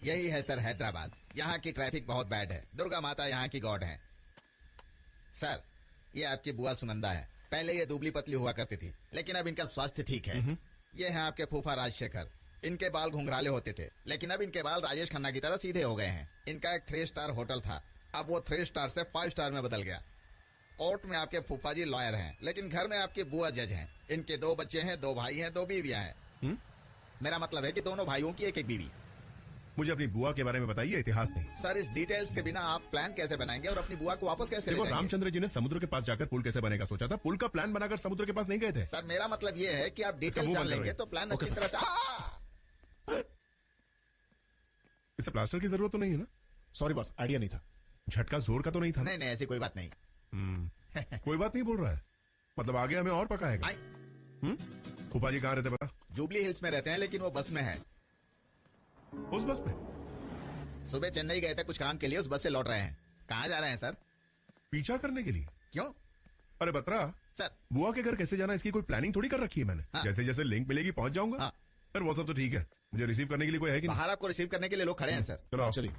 यही है सर हैदराबाद। यहाँ की ट्रैफिक बहुत बैड है। दुर्गा माता यहाँ की गॉड है। सर, ये आपकी बुआ सुनंदा है। पहले ये दुबली पतली हुआ करती थी, लेकिन अब इनका स्वास्थ्य ठीक है। ये है आपके फूफा राजशेखर। इनके बाल घुंघराले होते थे, लेकिन अब इनके बाल राजेश खन्ना की तरह सीधे हो गए हैं। इनका एक 3 स्टार होटल था, अब वो 3 स्टार से 5 स्टार में बदल गया। कोर्ट में आपके फूफा जी लॉयर हैं, लेकिन घर में आपकी बुआ जज हैं। इनके 2 बच्चे हैं, 2 भाई हैं, 2 बीवियां हैं। मेरा मतलब है कि दोनों भाइयों की एक बीवी। मुझे अपनी बुआ के बारे में बताइए, इतिहास नहीं। सर, इस डिटेल्स के बिना आप प्लान कैसे बनाएंगे और अपनी बुआ को वापस कैसे ले देखो, जाएंगे? रामचंद्र जी ने समुद्र के पास जाकर पुल कैसे बनेगा सोचा था। पुल का प्लान बनाकर समुद्र के पास नहीं गए थे। सर, मेरा मतलब ये है कि आप डिटेल जान लेंगे तो प्लान अच्छी तरह से। इसे प्लास्टर की जरूरत तो नहीं है ना? सॉरी बॉस, आइडिया नहीं था। झटका जोर का तो नहीं था? नहीं नहीं, ऐसी कोई बात नहीं। कोई बात नहीं बोल रहा है, मतलब आगे हमें और पकाएगा। फूफा जी कहाँ रहते पता? जुबली हिल्स में रहते हैं, लेकिन वो बस में है। उस बस में? सुबह चेन्नई गए थे कुछ काम के लिए, उस बस से लौट रहे हैं। कहाँ जा रहे हैं सर? पीछा करने के लिए। क्यों? अरे बतरा सर, बुआ के घर कैसे जाना इसकी कोई प्लानिंग थोड़ी कर रखी है मैंने। जैसे जैसे लिंक मिलेगी पहुंच जाऊंगा। हाँ। सर वो सब तो ठीक है, मुझे रिसीव करने के लिए कोई है कि नहीं? बाहर आपको रिसीव करने के लिए लोग खड़े हैं सर। चलो चलिए।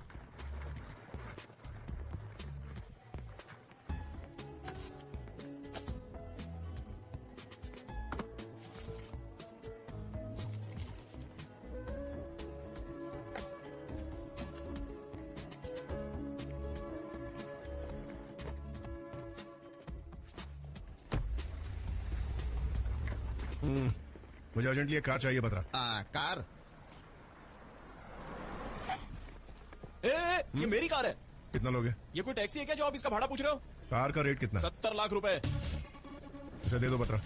मुझे अर्जेंटली एक कार चाहिए बतरा। कार? ये मेरी कार है। कितना लोगे? ये कोई टैक्सी है क्या जो आप इसका भाड़ा पूछ रहे हो? कार का रेट कितना? 70 लाख रुपए। इसे दे दो बतरा।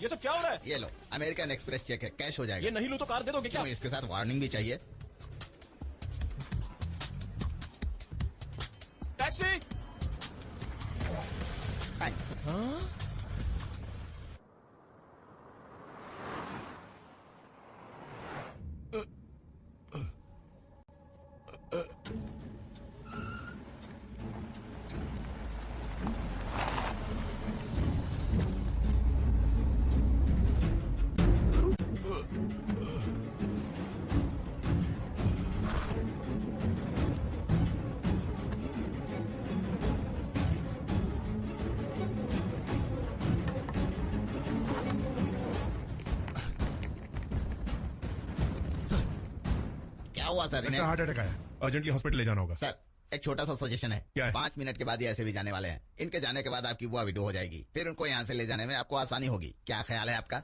ये सब क्या हो रहा है? ये लो, अमेरिकन एक्सप्रेस चेक है, कैश हो जाएगा। ये नहीं लूं तो कार दे दोगे क्या? क्यों, इसके साथ वार्निंग भी चाहिए? टैक्सी। थैंक्स। हुआ सर? हार्ट अटैक आया, अर्जेंटली हॉस्पिटल ले जाना होगा। सर, एक छोटा सा सजेशन है। क्या है? 5 मिनट के बाद ये ऐसे भी जाने वाले हैं। इनके जाने के बाद आपकी बुआ विडो हो जाएगी, फिर उनको यहाँ से ले जाने में आपको आसानी होगी। क्या ख्याल है आपका?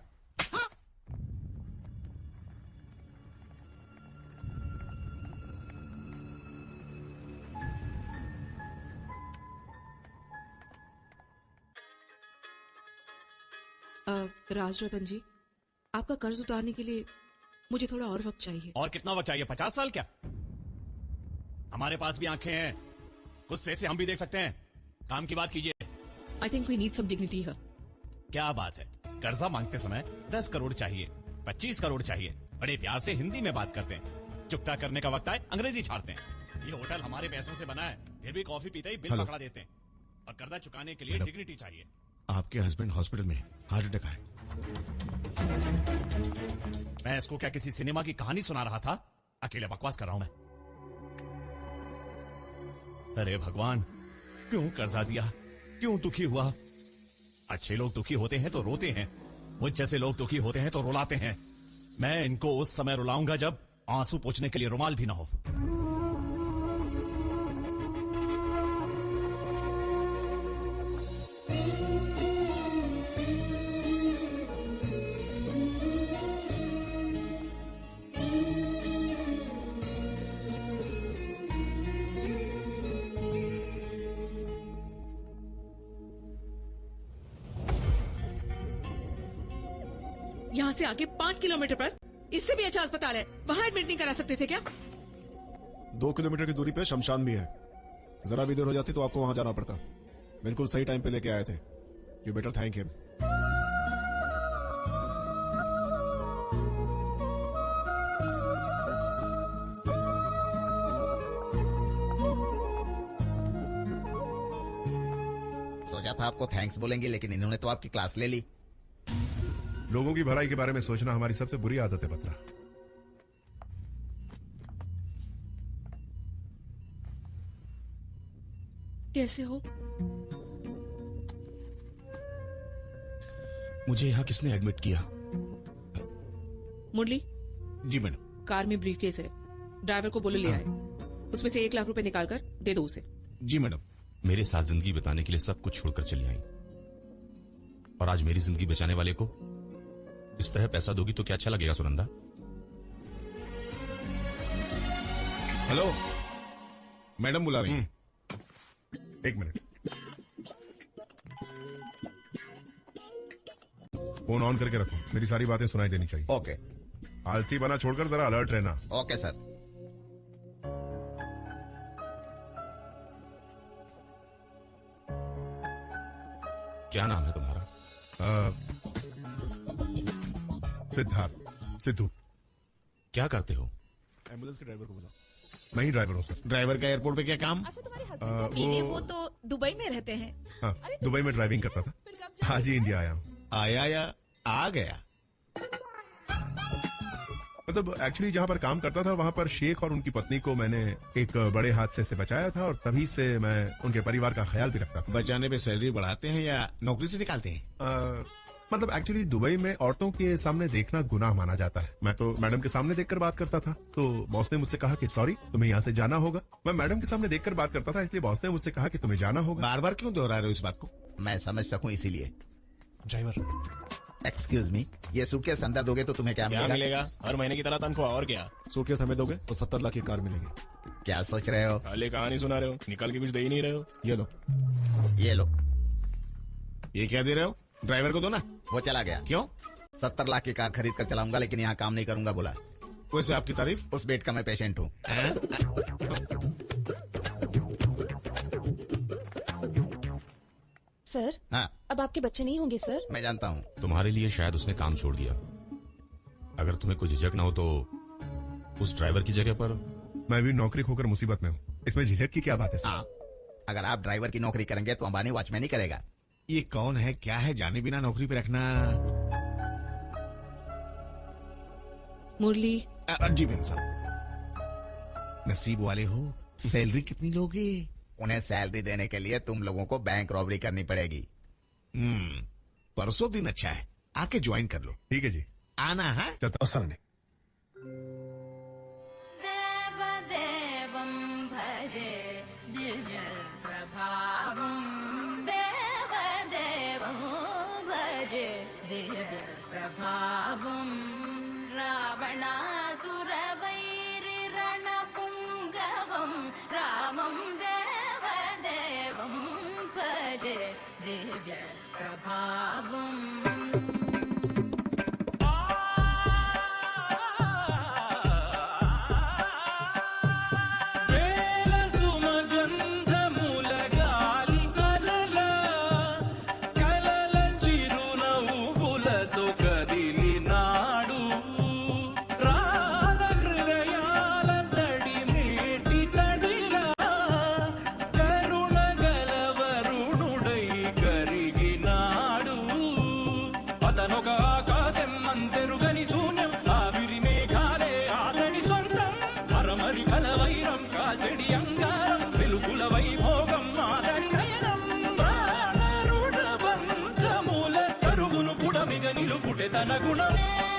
राज रतन जी, आपका कर्ज उतारने के लिए मुझे थोड़ा और वक्त चाहिए। और कितना वक्त चाहिए? 50 साल क्या? हमारे पास भी आंखें हैं, गुस्से से हम भी देख सकते हैं। काम की बात कीजिए। I think we need some dignity here. क्या बात है, कर्जा मांगते समय 10 करोड़ चाहिए, 25 करोड़ चाहिए। बड़े प्यार से हिंदी में बात करते हैं, चुकता करने का वक्त आए अंग्रेजी छाड़ते हैं। ये होटल हमारे पैसों से बना है, फिर भी कॉफी पीते ही बिल पकड़ा देते हैं। और कर्जा चुकाने के लिए डिग्निटी चाहिए। आपके हस्बैंड हॉस्पिटल में, हार्ट अटैक आया। मैं इसको क्या किसी सिनेमा की कहानी सुना रहा था? अकेले बकवास कर रहा हूं मैं। अरे भगवान, क्यों कर्जा दिया, क्यों दुखी हुआ? अच्छे लोग दुखी होते हैं तो रोते हैं, मुझ जैसे लोग दुखी होते हैं तो रुलाते हैं। मैं इनको उस समय रुलाऊंगा जब आंसू पोंछने के लिए रुमाल भी ना हो। यहाँ से आगे 5 किलोमीटर पर इससे भी अच्छा अस्पताल है, वहाँ एडमिट नहीं करा सकते थे क्या? 2 किलोमीटर की दूरी पे शमशान भी है। जरा भी देर हो जाती तो आपको वहां जाना पड़ता। बिल्कुल सही टाइम पे लेके आए थे। You better thank him. सोचा था आपको थैंक्स बोलेंगे, लेकिन इन्होंने तो आपकी क्लास ले ली। लोगों की भलाई के बारे में सोचना हमारी सबसे बुरी आदत है बतरा। कैसे हो? मुझे यहाँ किसने एडमिट किया? मुरली, जी मैडम। कार में ब्रीफकेस है, ड्राइवर को बोलो ले आए। उसमें से 1 लाख रुपए निकाल कर दे दो उसे। जी मैडम। मेरे साथ जिंदगी बिताने के लिए सब कुछ छोड़कर चली आई, और आज मेरी जिंदगी बचाने वाले को इस तरह पैसा दोगी तो क्या अच्छा लगेगा सुनंदा? हेलो, मैडम बुला रही हैं। एक मिनट, फोन ऑन करके रखो, मेरी सारी बातें सुनाई देनी चाहिए। ओके आलसी बना छोड़कर जरा अलर्ट रहना। Okay sir. क्या नाम है तुम्हारा? सिद्धार्थ, सिद्धू। क्या करते हो? एम्बुलेंस के ड्राइवर को बुलाओ। मैं ही ड्राइवर हूँ सर। ड्राइवर का एयरपोर्ट पे क्या काम? अच्छा, तुम्हारे हस्बैंड मेरे वो तो दुबई में रहते हैं। हाँ, दुबई में ड्राइविंग करता था, आज ही इंडिया आया हूँ। आया या आ गया? मतलब एक्चुअली जहाँ पर काम करता था वहाँ पर शेख और उनकी पत्नी को मैंने एक बड़े हादसे से बचाया था, और तभी से मैं उनके परिवार का ख्याल भी रखता था। बचाने पे सैलरी बढ़ाते हैं या नौकरी से निकालते हैं? मतलब एक्चुअली दुबई में औरतों के सामने देखना गुनाह माना जाता है। मैं तो मैडम के सामने देखकर बात करता था, तो बॉस ने मुझसे कहा कि सॉरी तुम्हें यहाँ से जाना होगा। मैं मैडम के सामने देखकर बात करता था, इसलिए बॉस ने मुझसे कहा कि तुम्हें जाना होगा। बार बार क्यों दोहरा रहे हो इस बात को? मैं समझ सकूं इसीलिए। ड्राइवर, एक्सक्यूज मी, ये सूटकेस अंदर दोगे तो तुम्हें क्या क्या मिलेगा? मिलेगा? हर महीने की तरह तनख्वाह, और क्या? सूटकेस हमें दोगे तो 70 लाख की कार मिलेगी। क्या सोच रहे हो? खाली कहानी सुना रहे हो, निकाल के कुछ दे ही नहीं रहे हो। ये लो। ये लो। ये क्या दे रहे हो? ड्राइवर को दो ना। वो चला गया। क्यों? 70 लाख की कार खरीद कर चलाऊंगा, लेकिन यहाँ काम नहीं करूंगा बोला। वैसे आपकी तारीफ। उस बेड का मैं पेशेंट हूँ। सर, हाँ, अब आपके बच्चे नहीं होंगे सर। मैं जानता हूँ। तुम्हारे लिए शायद उसने काम छोड़ दिया। अगर तुम्हें कोई झिझक ना हो तो उस ड्राइवर की जगह पर मैं भी नौकरी खोकर मुसीबत में हूँ, इसमें झिझक की क्या बात है सर? हाँ, अगर आप ड्राइवर की नौकरी करेंगे तो अंबानी वॉचमैन ही करेगा। ये कौन है, क्या है, जाने बिना नौकरी पे रखना? मुरली, जी बेन साहब, नसीब वाले हो। सैलरी कितनी लोगे? उन्हें सैलरी देने के लिए तुम लोगों को बैंक रॉबरी करनी पड़ेगी। परसों दिन अच्छा है, आके ज्वाइन कर लो। ठीक है जी, आना है। चलता सर ने। देव देवं भजे दिव्य प्रभावं, देव देवं भजे दिव्य प्रभावं, रावणासुर वैरिरणपुङ्गवं, रामं देव देवं भजे दिव्य प्रभावम्।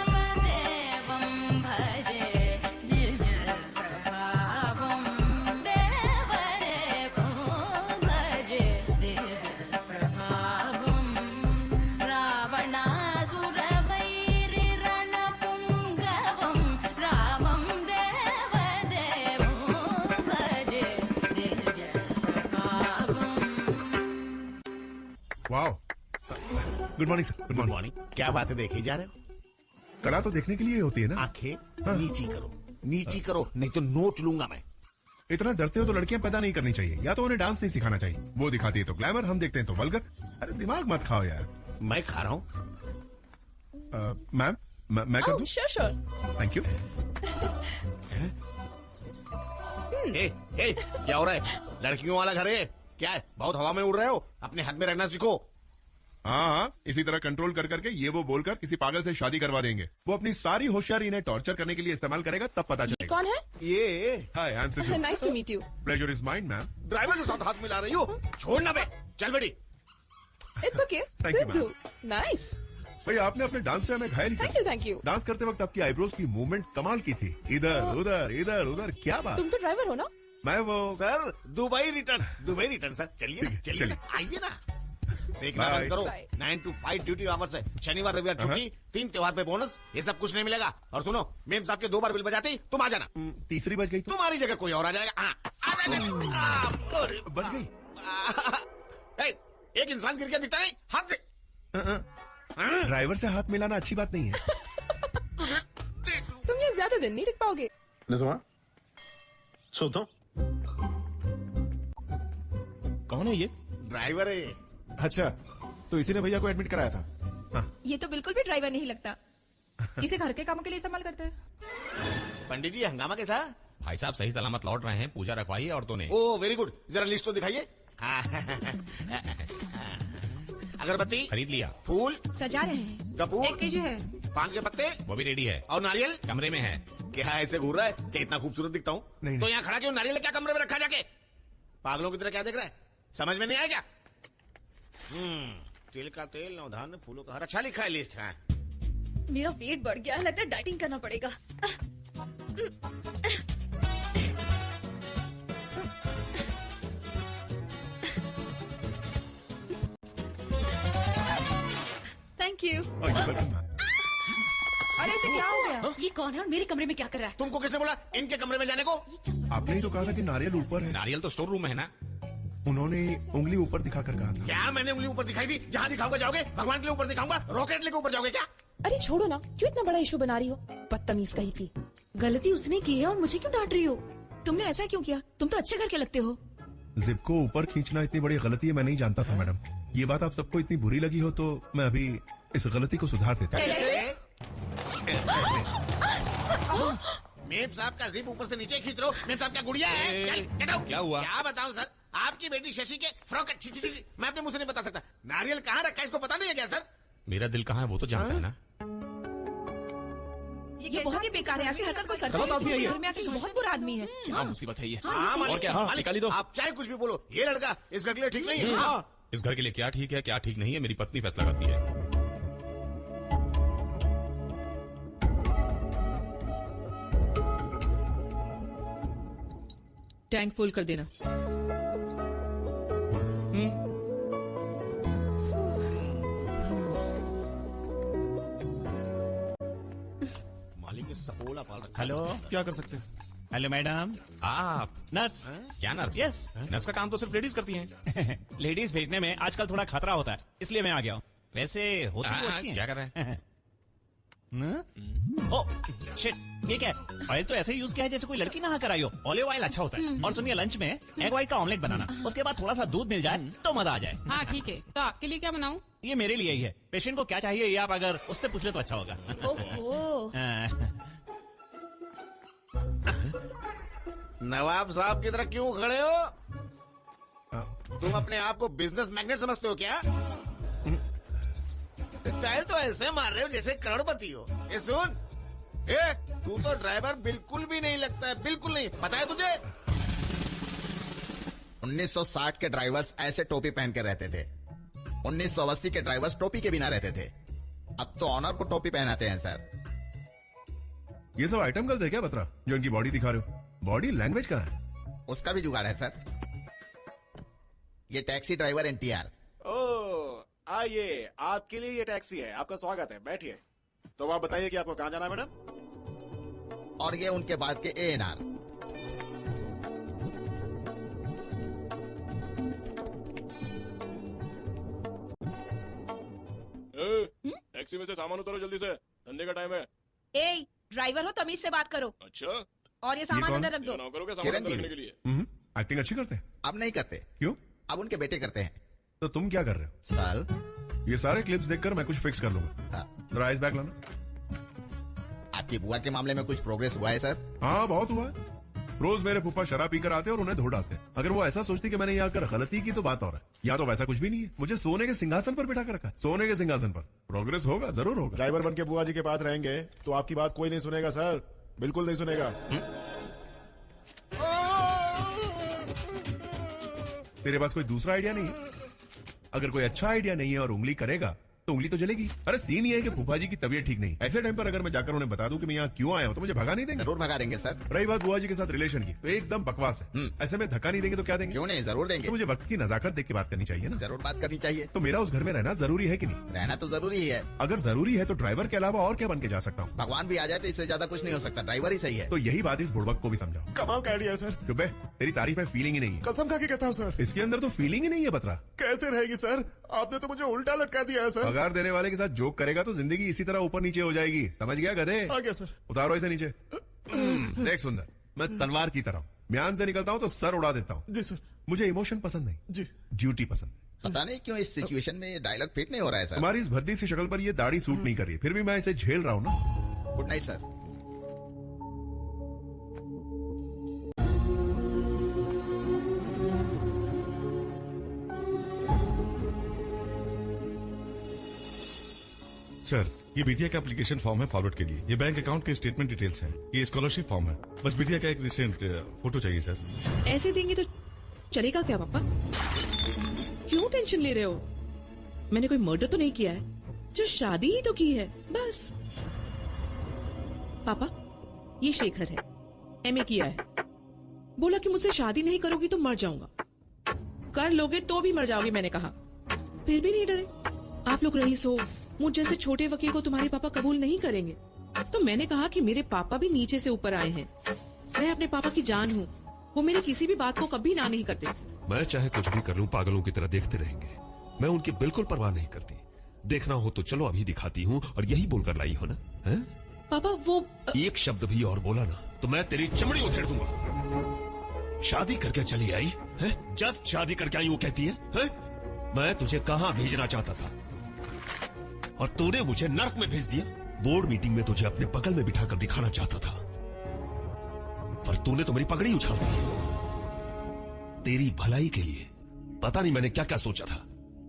देवदेवं भजे दिव्य प्रभावं, देवदेवं भजे दिव्य प्रभावं, रावणासुर वैरिरणपुङ्गवं, रामं देवदेवं भजे दिव्य प्रभावम्। वाह, good morning sir. Good morning. क्या बातें देखी जा रहे हो? कला तो देखने के लिए होती है ना। आंखें नीची करो, नीची करो, नहीं तो नोट लूंगा मैं। इतना डरते हो तो लड़कियां पैदा नहीं करनी चाहिए, या तो उन्हें डांस नहीं सिखाना चाहिए। वो दिखाती है तो ग्लैमर, हम देखते हैं तो वल्गर। अरे दिमाग मत खाओ यार। मैं खा रहा हूँ। मैम, मैं कर दूं? Sure sure. Thank you. क्या हो रहा है? लड़कियों वाला घर है क्या है? बहुत हवा में उड़ रहे हो, अपने हद में रहना सीखो। हाँ, इसी तरह कंट्रोल कर करके ये वो बोलकर किसी पागल से शादी करवा देंगे। वो अपनी सारी होशियारी इन्हें टॉर्चर करने के लिए इस्तेमाल करेगा, तब पता चलेगा। कौन है? ये hi, I am Sidhu. Nice to meet you. Pleasure is mine, ma'am. Driver के साथ हाथ मिला रही हो? छोड़ना बे, चल बेटी। It's okay. Thank you, Sidhu, nice. भाई, आपने अपने डांस से हमें घायल किया। Thank you. डांस करते वक्त आपकी आईब्रोज की मूवमेंट कमाल की थी। इधर उधर इधर उधर, क्या बात। तुम तो ड्राइवर हो ना? मैं वो सर दुबई रिटर्न सर, चलिए ना, चलिए ना, आइए ना। देखना Bye. बंद करो, Bye. 9 to 5 ड्यूटी आवर्स है। शनिवार रविवार छुट्टी, 3 त्योहार पे बोनस, ये सब कुछ नहीं मिलेगा। और सुनो, मेम साहब के 2 बार बिल बजाते तुम आ जाना। तीसरी बज गई तो तुम्हारी जगह कोई और आ जाएगा। बज गई। एक इंसान गिर गया दिखता नहीं, हाथ से। ड्राइवर से हाथ मिलाना अच्छी बात नहीं है। तुम यहाँ ज्यादा दिन नहीं टिक पाओगे। कौन है ये? ड्राइवर है ये। अच्छा, तो इसी ने भैया को एडमिट कराया था। ये तो बिल्कुल भी ड्राइवर नहीं लगता। इसे घर के कामों के लिए इस्तेमाल करते हैं। पंडित जी, हंगामा कैसा? भाई साहब सही सलामत लौट रहे हैं, पूजा रखवाई है औरतों ने। ओ वेरी गुड, जरा लिस्ट तो दिखाइए। अगरबत्ती खरीद लिया। फूल सजा रहे हैं। कपूर 1 केजी है। पान के पत्ते वो भी रेडी है, और नारियल कमरे में है। क्या ऐसे घूर रहा है? क्या इतना खूबसूरत दिखता हूँ? नहीं, तो नहीं। यहाँ खड़ा क्यों? नारियल क्या कमरे में रखा जाके? पागलों की तरह क्या देख रहा है? समझ में नहीं आया क्या? तिल का तेल, नवधान्य, फूलों का हर, अच्छा लिखा है लिस्ट। है मेरा वेट बढ़ गया है, लगता है डाइटिंग करना पड़ेगा। Thank you. अरे इसे क्या हो गया? ये कौन है और मेरे कमरे में क्या कर रहा है? तुमको किसने बोला इनके कमरे में जाने को? आपने ही तो कहा था कि नारियल ऊपर है। नारियल तो स्टोर रूम में है ना। उन्होंने उंगली ऊपर दिखाकर कहा था। क्या मैंने उंगली ऊपर दिखाई थी? जहाँ दिखाऊंगा जाओगे? भगवान के लिए ऊपर दिखाऊंगा? रॉकेट लेके ऊपर जाओगे क्या? अरे छोड़ो ना, क्यों इतना बड़ा इशू बना रही हो? बदतमीज कही थी। गलती उसने की है और मुझे क्यों डांट रही हो? तुमने ऐसा क्यों किया? तुम तो अच्छे घर के लगते हो। जिप को ऊपर खींचना इतनी बड़ी गलती है, मैं नहीं जानता था मैडम। ये बात आप सबको इतनी बुरी लगी हो तो मैं अभी इस गलती को सुधार देता हूँ। मेम साहब का जिप ऊपर से नीचे खींच रहे हो। मेम साहब क्या गुड़िया है? चल, get out। क्या हुआ? क्या बताऊं सर, आपकी बेटी शशि के फ्रॉक अच्छी चीज मैं अपने मुंह से नहीं बता सकता। नारियल कहाँ रखा है इसको पता नहीं है क्या सर? मेरा दिल कहाँ है वो तो जानता है ना। ये बहुत ही बेकार है, ऐसी हरकत कोई करता है घर में आके बहुत बुरा आदमी है। क्या मुसीबत है ये? हाँ, मालिक, और क्या? मालिक, निकाली दो। आप चाहे कुछ भी बोलो, ये लड़का इस घर के लिए ठीक नहीं है। हाँ। इस घर के लिए क्या ठीक है क्या ठीक नहीं है, मेरी पत्नी फैसला करती है। टैंक फुल कर देना। मालिक ने सपोला पाल रखा। हेलो, क्या कर सकते हैं? Hello madam. आप नर्स। क्या नर्स? यस। नर्स का काम तो सिर्फ लेडीज करती हैं। लेडीज भेजने में आजकल थोड़ा खतरा होता है, इसलिए मैं आ गया हूँ। वैसे होती तो अच्छी हैं। क्या कर रहे हैं? ओ शिट, ये क्या है? ऑयल तो ऐसे यूज किया है जैसे कोई लड़की नहा कर आई हो। ऑलिव ऑयल अच्छा होता है। और सुनिए, लंच में एग व्हाइट का ऑमलेट बनाना, उसके बाद थोड़ा सा दूध मिल जाए तो मजा आ जाए। हाँ ठीक है, तो आपके लिए क्या बनाऊं? ये मेरे लिए ही है। पेशेंट को क्या चाहिए ये आप अगर उससे पूछ ले तो अच्छा होगा। ओहो। नवाब साहब की तरह क्यों खड़े हो? तुम अपने आप को बिजनेस मैग्नेट समझते हो क्या? स्टाइल तो ऐसे मार रहे हो जैसे करोड़पति हो। ये सुन, तू तो ड्राइवर बिल्कुल भी नहीं लगता है, बिल्कुल नहीं। पता है तुझे? 1960 के ड्राइवर्स ऐसे टोपी पहन के रहते थे। 1980 के ड्राइवर्स टोपी के बिना रहते थे। अब तो ऑनर को टोपी पहनाते हैं सर। ये सब आइटम गर्ल्स है क्या बतरा, जो इनकी बॉडी दिखा रहे हो? बॉडी लैंग्वेज कहाँ है? उसका भी जुगाड़ है सर। ये टैक्सी ड्राइवर एनटीआर। ओह, आइए, आपके लिए ये टैक्सी है। आपका स्वागत है, बैठिए। तो आप बताइए कि आपको कहाँ जाना है मैडम? और ये उनके बाद के एएनआर। टैक्सी में से सामान उतारो जल्दी से, धंधे का टाइम है। ए ड्राइवर हो, तमीज से बात करो। अच्छा, और ये सामान कौन? अंदर रख दो। नौकरों के सामान अंदर रखने के लिए। एक्टिंग अच्छी करते हैं। अब नहीं करते, क्यों? अब उनके बेटे करते हैं। तो तुम क्या कर रहे हो? सर, ये सारे क्लिप्स देखकर मैं कुछ फिक्स कर लूंगा। हाँ। जरा आइस बैग लाना। आपकी बुआ के मामले में कुछ प्रोग्रेस हुआ है सर? हाँ, बहुत हुआ है। रोज मेरे फूफा शराब पीकर आते और उन्हें धो डालते। अगर वो ऐसा सोचती कि मैंने यहाँ आकर गलती की तो बात और है। यहाँ तो वैसा कुछ भी नहीं है। मुझे सोने के सिंहासन पर बिठा कर रखा। सोने के सिंहासन पर प्रोग्रेस होगा, जरूर होगा। ड्राइवर बन के बुआ जी के पास रहेंगे तो आपकी बात कोई नहीं सुनेगा सर, बिल्कुल नहीं सुनेगा। तेरे पास कोई दूसरा आइडिया नहीं है? अगर कोई अच्छा आइडिया नहीं है और उंगली करेगा तो उंगली तो जलेगी। अरे सीन ये है कि फूफा जी की तबीयत ठीक नहीं। ऐसे टाइम पर अगर मैं जाकर उन्हें बता दूं कि मैं यहाँ क्यों आया हूँ तो मुझे भगा नहीं देंगे। जरूर भगा देंगे सर। रही बात बुआ जी के साथ रिलेशन की तो एकदम बकवास है। ऐसे में धक्का नहीं देंगे तो क्या देंगे? क्यों नहीं, जरूर देंगे। तो मुझे वक्त की नजाकत देख के बात करनी चाहिए ना। जरूर बात करनी चाहिए। तो मेरा उस घर में रहना जरूरी है कि नहीं? रहना तो जरूरी ही है। अगर जरूरी है तो ड्राइवर के अलावा और क्या बन के जा सकता हूँ? भगवान भी आ जाए तो इससे ज्यादा कुछ नहीं हो सकता, ड्राइवर ही सही है। तो यही बात इस बुड़बक को भी समझाओ। कमाल का आइडिया है सर। चुप है, तेरी तारीफ में फीलिंग ही नहीं है। कसम खा के कहता हूँ सर, इसके अंदर तो फीलिंग ही नहीं है। बतरा कैसे रहेगी सर? आपने तो मुझे उल्टा लटका दिया है सर। पगार देने वाले के साथ जोक करेगा तो जिंदगी इसी तरह ऊपर नीचे हो जाएगी। समझ गया गधे? आ गया सर। उतारो इसे नीचे। देख सुंदर, मैं तलवार की तरह हूँ। म्यान से निकलता हूँ तो सर उड़ा देता हूँ। जी सर। मुझे इमोशन पसंद नहीं जी, ड्यूटी पसंद है। पता नहीं क्यों इस सिचुएशन में ये डायलॉग फिट नहीं हो रहा है सर। तुम्हारी इस भद्दी सी शक्ल पर ये दाढ़ी सूट नहीं कर रही है, फिर भी मैं इसे झेल रहा हूँ ना। Good night sir. सर, ये बिटिया का एप्लीकेशन फॉर्म है फॉरवर्ड के लिए। ये बैंक अकाउंट के स्टेटमेंट डिटेल्स हैं। ये स्कॉलरशिप फॉर्म है। बस बिटिया का एक रिसेंट फोटो चाहिए सर। ऐसे देंगे तो चलेगा क्या पापा? क्यों टेंशन ले रहे हो? मैंने कोई मर्डर तो नहीं किया है, जो शादी ही तो की है बस। पापा, ये शेखर है, एमए किया है। बोला कि मुझसे शादी नहीं करोगी तो मर जाऊंगा। कर लोगे तो भी मर जाओगे मैंने कहा। फिर भी नहीं डरे। आप लोग रईस हो, मुझ जैसे छोटे वकील को तुम्हारे पापा कबूल नहीं करेंगे। तो मैंने कहा कि मेरे पापा भी नीचे से ऊपर आए हैं। मैं अपने पापा की जान हूँ, वो मेरी किसी भी बात को कभी ना नहीं करते। मैं चाहे कुछ भी कर लूं, पागलों की तरह देखते रहेंगे। मैं उनकी बिल्कुल परवाह नहीं करती। देखना हो तो चलो अभी दिखाती हूँ, और यही बोलकर लाई हो ना? है? पापा वो एक शब्द भी और बोला ना तो मैं तेरी चमड़ी उधेड़ दूंगा। शादी करके चली आई है? जस्ट शादी करके आई वो कहती है? मैं तुझे कहां भेजना चाहता था और तूने मुझे नर्क में भेज दिया। बोर्ड मीटिंग में तुझे अपने बगल में बिठाकर दिखाना चाहता था, पर तूने तो मेरी पगड़ी उछाल दी। तेरी भलाई के लिए पता नहीं मैंने क्या क्या सोचा था,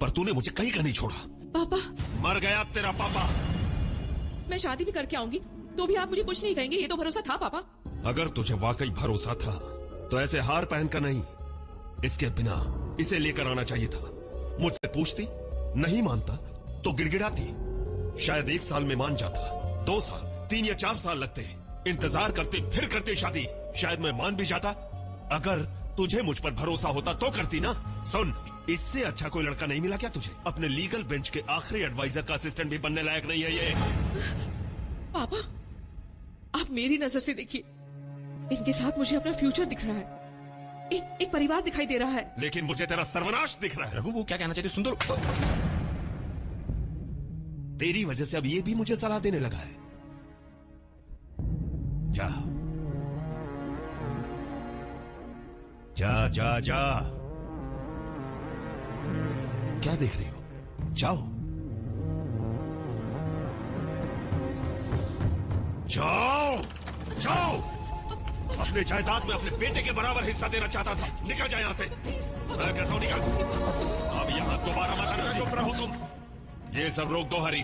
पर तूने मुझे कहीं का नहीं छोड़ा। पापा, मर गया तेरा पापा। मैं शादी भी करके आऊंगी तो भी आप मुझे कुछ नहीं कहेंगे, ये तो भरोसा था पापा। अगर तुझे वाकई भरोसा था तो ऐसे हार पहनकर नहीं, इसके बिना इसे लेकर आना चाहिए था। मुझसे पूछती, नहीं मानता तो गिड़गिड़ाती। शायद 1 साल में मान जाता, 2 साल, 3 या 4 साल लगते। इंतजार करते फिर करते शादी, शायद मैं मान भी जाता। अगर तुझे मुझ पर भरोसा होता तो करती ना। सुन, इससे अच्छा कोई लड़का नहीं मिला क्या तुझे? अपने लीगल बेंच के आखिरी एडवाइजर का असिस्टेंट भी बनने लायक नहीं है ये। पापा, आप मेरी नजर से देखिए, इनके साथ मुझे अपना फ्यूचर दिख रहा है। एक परिवार दिखाई दे रहा है। लेकिन मुझे तेरा सर्वनाश दिख रहा है। रघु, वो क्या कहना चाहती? सुन तो। तेरी वजह से अब ये भी मुझे सलाह देने लगा है। जा जा जा जा। क्या देख रही हो? जाओ जाओ जाओ। अपने जायदाद में अपने बेटे के बराबर हिस्सा देना चाहता था। निकल जाए यहां से। मैं कहता हूं निकल। अब यहां दोबारा मत आना। चुप रहो तुम। ये सब रोक दो हरी।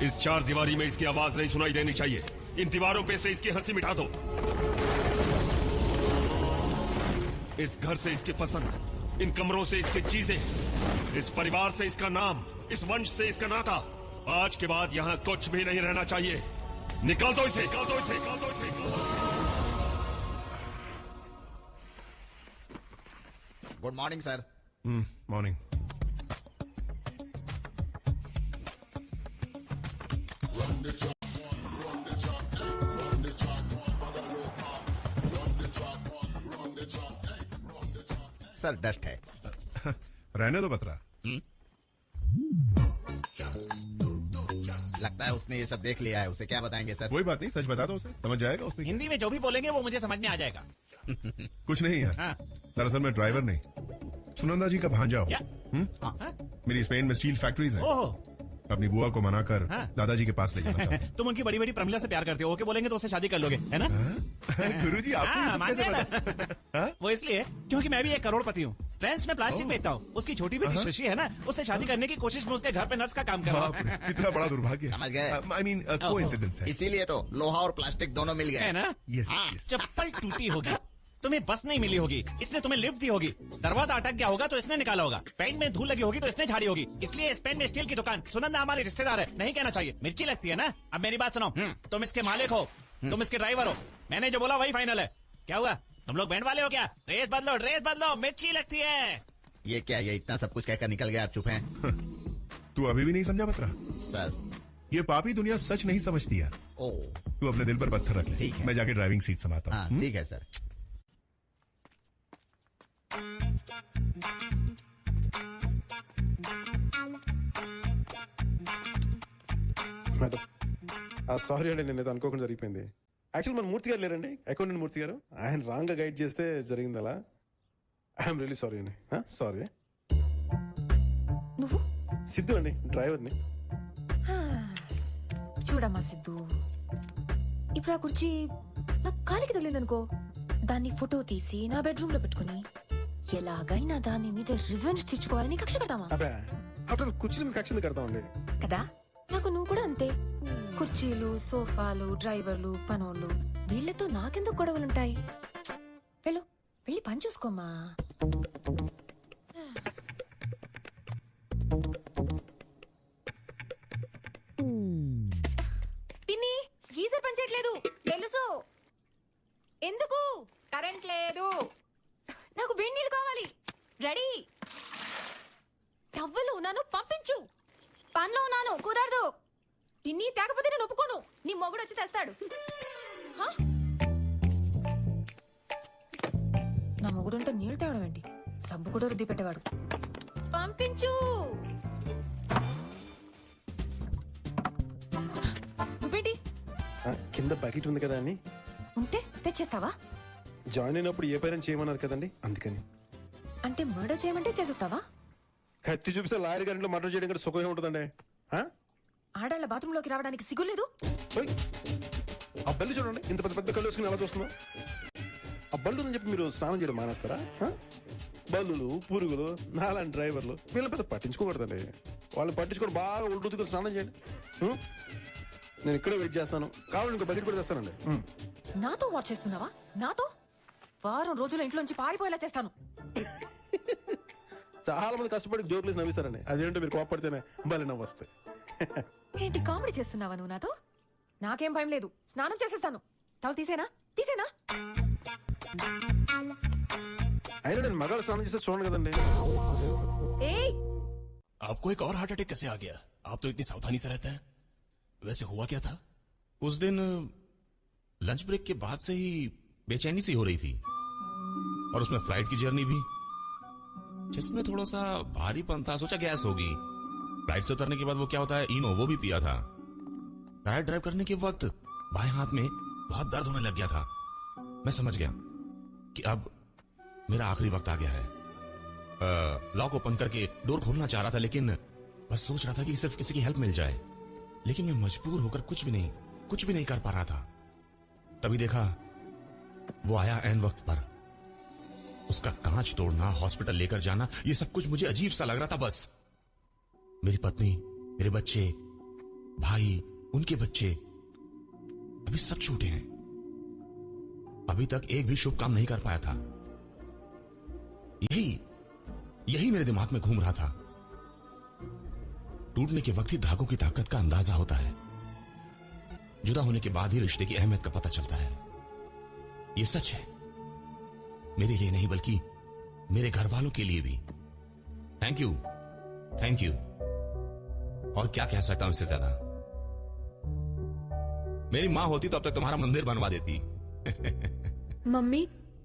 इस 4 दीवारी में इसकी आवाज नहीं सुनाई देनी चाहिए। इन दीवारों पे से इसकी हंसी मिटा दो। इस घर से इसकी पसंद, इन कमरों से इसकी चीजें, इस परिवार से इसका नाम, इस वंश से इसका नाता। आज के बाद यहां कुछ भी नहीं रहना चाहिए। निकाल दो इसे, निकाल दो इसे, निकाल दो इसे, निकाल दो इसे। Good morning sir. Morning. Sir dust है। रहने दो बतरा। लगता है उसने ये सब देख लिया है, उसे क्या बताएंगे सर? कोई बात नहीं, सच बता दो उसे, समझ जाएगा उसने। हिंदी में जो भी बोलेंगे वो मुझे समझ में आ जाएगा। कुछ नहीं है। हाँ। दरअसल मैं ड्राइवर नहीं, सुनंदा जी का भांजा हूँ। क्या? मेरी स्पेन में स्टील फैक्ट्रीज हैं। ओहो। अपनी बुआ को मनाकर दादाजी के पास ले जाना चाहता हूँ। तुम उनकी बड़ी बड़ी प्रमिला से प्यार करते हो, ओके बोलेंगे तो उससे शादी कर लोगे, है ना? गुरुजी आपको ये सब कैसे पता? वो इसलिए क्योंकि मैं भी एक करोड़पति हूँ, फ्रेंड्स में प्लास्टिक बेचता हूँ। उसकी छोटी बेटी शशि है ना, उससे शादी करने की कोशिश में उसके घर पे नर्स का काम कर रहा हूँ। इतना बड़ा दुर्भाग्य। समझ गए? आई मीन कोइंसिडेंस है। इसीलिए तो लोहा और प्लास्टिक दोनों मिल गए, है ना? चप्पल टूटी होगी, तुम्हें बस नहीं मिली होगी, इसने तुम्हें लिफ्ट दी होगी, दरवाजा अटक गया होगा तो इसने निकाला होगा, पेंट में धूल लगी होगी तो इसने झाड़ी होगी, इसलिए इस पेन में स्टील की दुकान। सुनंदा हमारी रिश्तेदार है, नहीं कहना चाहिए, मिर्ची लगती है ना। अब मेरी बात सुनो, तुम इसके मालिक हो, तुम इसके ड्राइवर हो, मैंने जो बोला वही फाइनल है। क्या हुआ, तुम लोग बैंड वाले हो क्या? ड्रेस बदलो, मिर्ची लगती है। ये क्या, ये इतना सब कुछ कहकर निकल गया, आप चुप हैं? तू अभी भी नहीं समझा बतरा? सर, ये पापी दुनिया सच नहीं समझती यार। तू अपने दिल पर पत्थर रख ले, ठीक है? मैं जाके ड्राइविंग सीट संभालता हूँ। ठीक है सर। మేడం సారీ అండి, నేను ఏదో అనుకోకుండా జరిగిపోయింది. యాక్చువల్ మన మూర్తి గారు లేరండి, అకౌంటెంట్ మూర్తి గారు, ఆయన రాంగ్ గా గైడ్ చేస్తే జరిగింది అలా. ఐఎమ్ రియలీ సారీ అండి. సారీ. నువ్వు? సిద్ధు అండి, డ్రైవర్ని. చూడమ్మా సిద్ధు, ఇప్పుడు ఆ కుర్చీ నా కాలికి తగిలిందనుకో, దాన్ని ఫోటో తీసి నా బెడ్రూమ్ లో పెట్టుకుని ఎలాగైనా దాని మీద రివెంజ్ తెచ్చుకోవాలని కక్ష కడతామా? అబ్బా, ఆఫ్టర్ కుర్చీలు మీకు కక్ష కడతామండి కదా. నాకు నువ్వు కూడా అంతే. కుర్చీలు, సోఫాలు, డ్రైవర్లు, పనోళ్ళు, వీళ్లతో నాకెందుకు గొడవలుంటాయి? వెళ్ళి పని చూసుకోమ్మా. పిన్ని, గీజర్ పని చేయట్లేదు. తెలుసు. ఎందుకు? కరెంట్ లేదు. నాకు వేడి నీళ్ళు కావాలి. రెడీ. టవ్వలో ఉన్నాను, పంపించు. పనిలో ఉన్నాను, కుదరదు. పిన్ని తేకపోతే నేను ఒప్పుకోను. నీ మొగుడు వచ్చి తెస్తాడు. నా మొగుడుంటే నీళ్ళు తేవడం ఏంటి? సబ్బు కూడా రుద్ది పెట్టేవాడు. పంపించు. నువ్వేంటి? కింద బకెట్ ఉంది కదా అని. ఉంటే తెచ్చేస్తావా? జాయిన్ అయినప్పుడు ఏ పేరెంట్ చేయమన్నారు కదండి, అందుకని. అంటే మర్డర్ చేయమంటే చేసేస్తావా? కత్తి చూపిస్తే లాయర్ గారింట్లో మర్డర్ చేయడం కంటే సుఖమే ఉంటుందండి. ఆడాళ్ళ బాత్రూమ్ లోకి రావడానికి సిగ్గులేదు? ఆ బల్లి చూడండి, ఇంత పెద్ద పెద్ద కళ్ళు వేసుకుని ఎలా చూస్తుందో. ఆ బల్లు ఉందని చెప్పి మీరు స్నానం చేయడం మానేస్తారా? బల్లులు, పురుగులు, నాలాంటి డ్రైవర్లు వీళ్ళని పెద్ద పట్టించుకోకూడదండి. వాళ్ళని పట్టించుకొని బాగా ఉల్టుతుకుని స్నానం చేయండి. నేను ఇక్కడే వెయిట్ చేస్తాను, కావాలి ఇంకో బకెట్ కూడా తెస్తానండి. నాతో వాచ్ చేస్తున్నావా? నాతో వారం రోజుల ఇంట్లోంచి పారిపోయేలా చేస్తాను. చాలా మంది కష్టపడి జోకులేసి నవ్విస్తారండి, అదేంటో మీరు కోపడితేనే భలే నవ్వు వస్తాయి. ఏంటి కామెడీ చేస్తున్నావా నువ్వు నాతో? నాకేం భయం లేదు, స్నానం చేసేస్తాను. టవల్ తీసేనా? అయినా నేను మగాడు స్నానం చేస్తే చూడండి కదండి. आपको एक और हार्ट अटैक कैसे आ गया? आप तो इतनी सावधानी से रहते हैं, वैसे हुआ क्या था? उस दिन लंच ब्रेक के बाद से ही बेचैनी सी हो रही थी, और उसमें फ्लाइट की जर्नी भी, जिसमें थोड़ा सा भारीपन था। सोचा गैस होगी। फ्लाइट से उतरने के बाद वो क्या होता है, इनो, वो भी पिया था। कार ड्राइव करने के वक्त बाएं हाथ में बहुत दर्द होने लग गया था। मैं समझ गया कि अब मेरा आखिरी वक्त आ गया है। लॉक ओपन करके डोर खोलना चाह रहा था, लेकिन बस सोच रहा था कि सिर्फ किसी की हेल्प मिल जाए, लेकिन मैं मजबूर होकर कुछ भी नहीं कर पा रहा था। तभी देखा वो आया एन वक्त पर। उसका कांच तोड़ना, हॉस्पिटल लेकर जाना, ये सब कुछ मुझे अजीब सा लग रहा था। बस मेरी पत्नी, मेरे बच्चे, भाई, उनके बच्चे अभी सब छूटे हैं। अभी तक एक भी शुभ काम नहीं कर पाया था। यही मेरे दिमाग में घूम रहा था। टूटने के वक्त ही धागों की ताकत का अंदाजा होता है। जुदा होने के बाद ही रिश्ते की अहमियत का पता चलता है। ये सच है, मेरे लिए नहीं बल्कि मेरे घर वालों के लिए भी। Thank you. और क्या कह सकता हूं इससे ज्यादा। मेरी मां होती तो अब तक तुम्हारा मंदिर बनवा देती। मम्मी,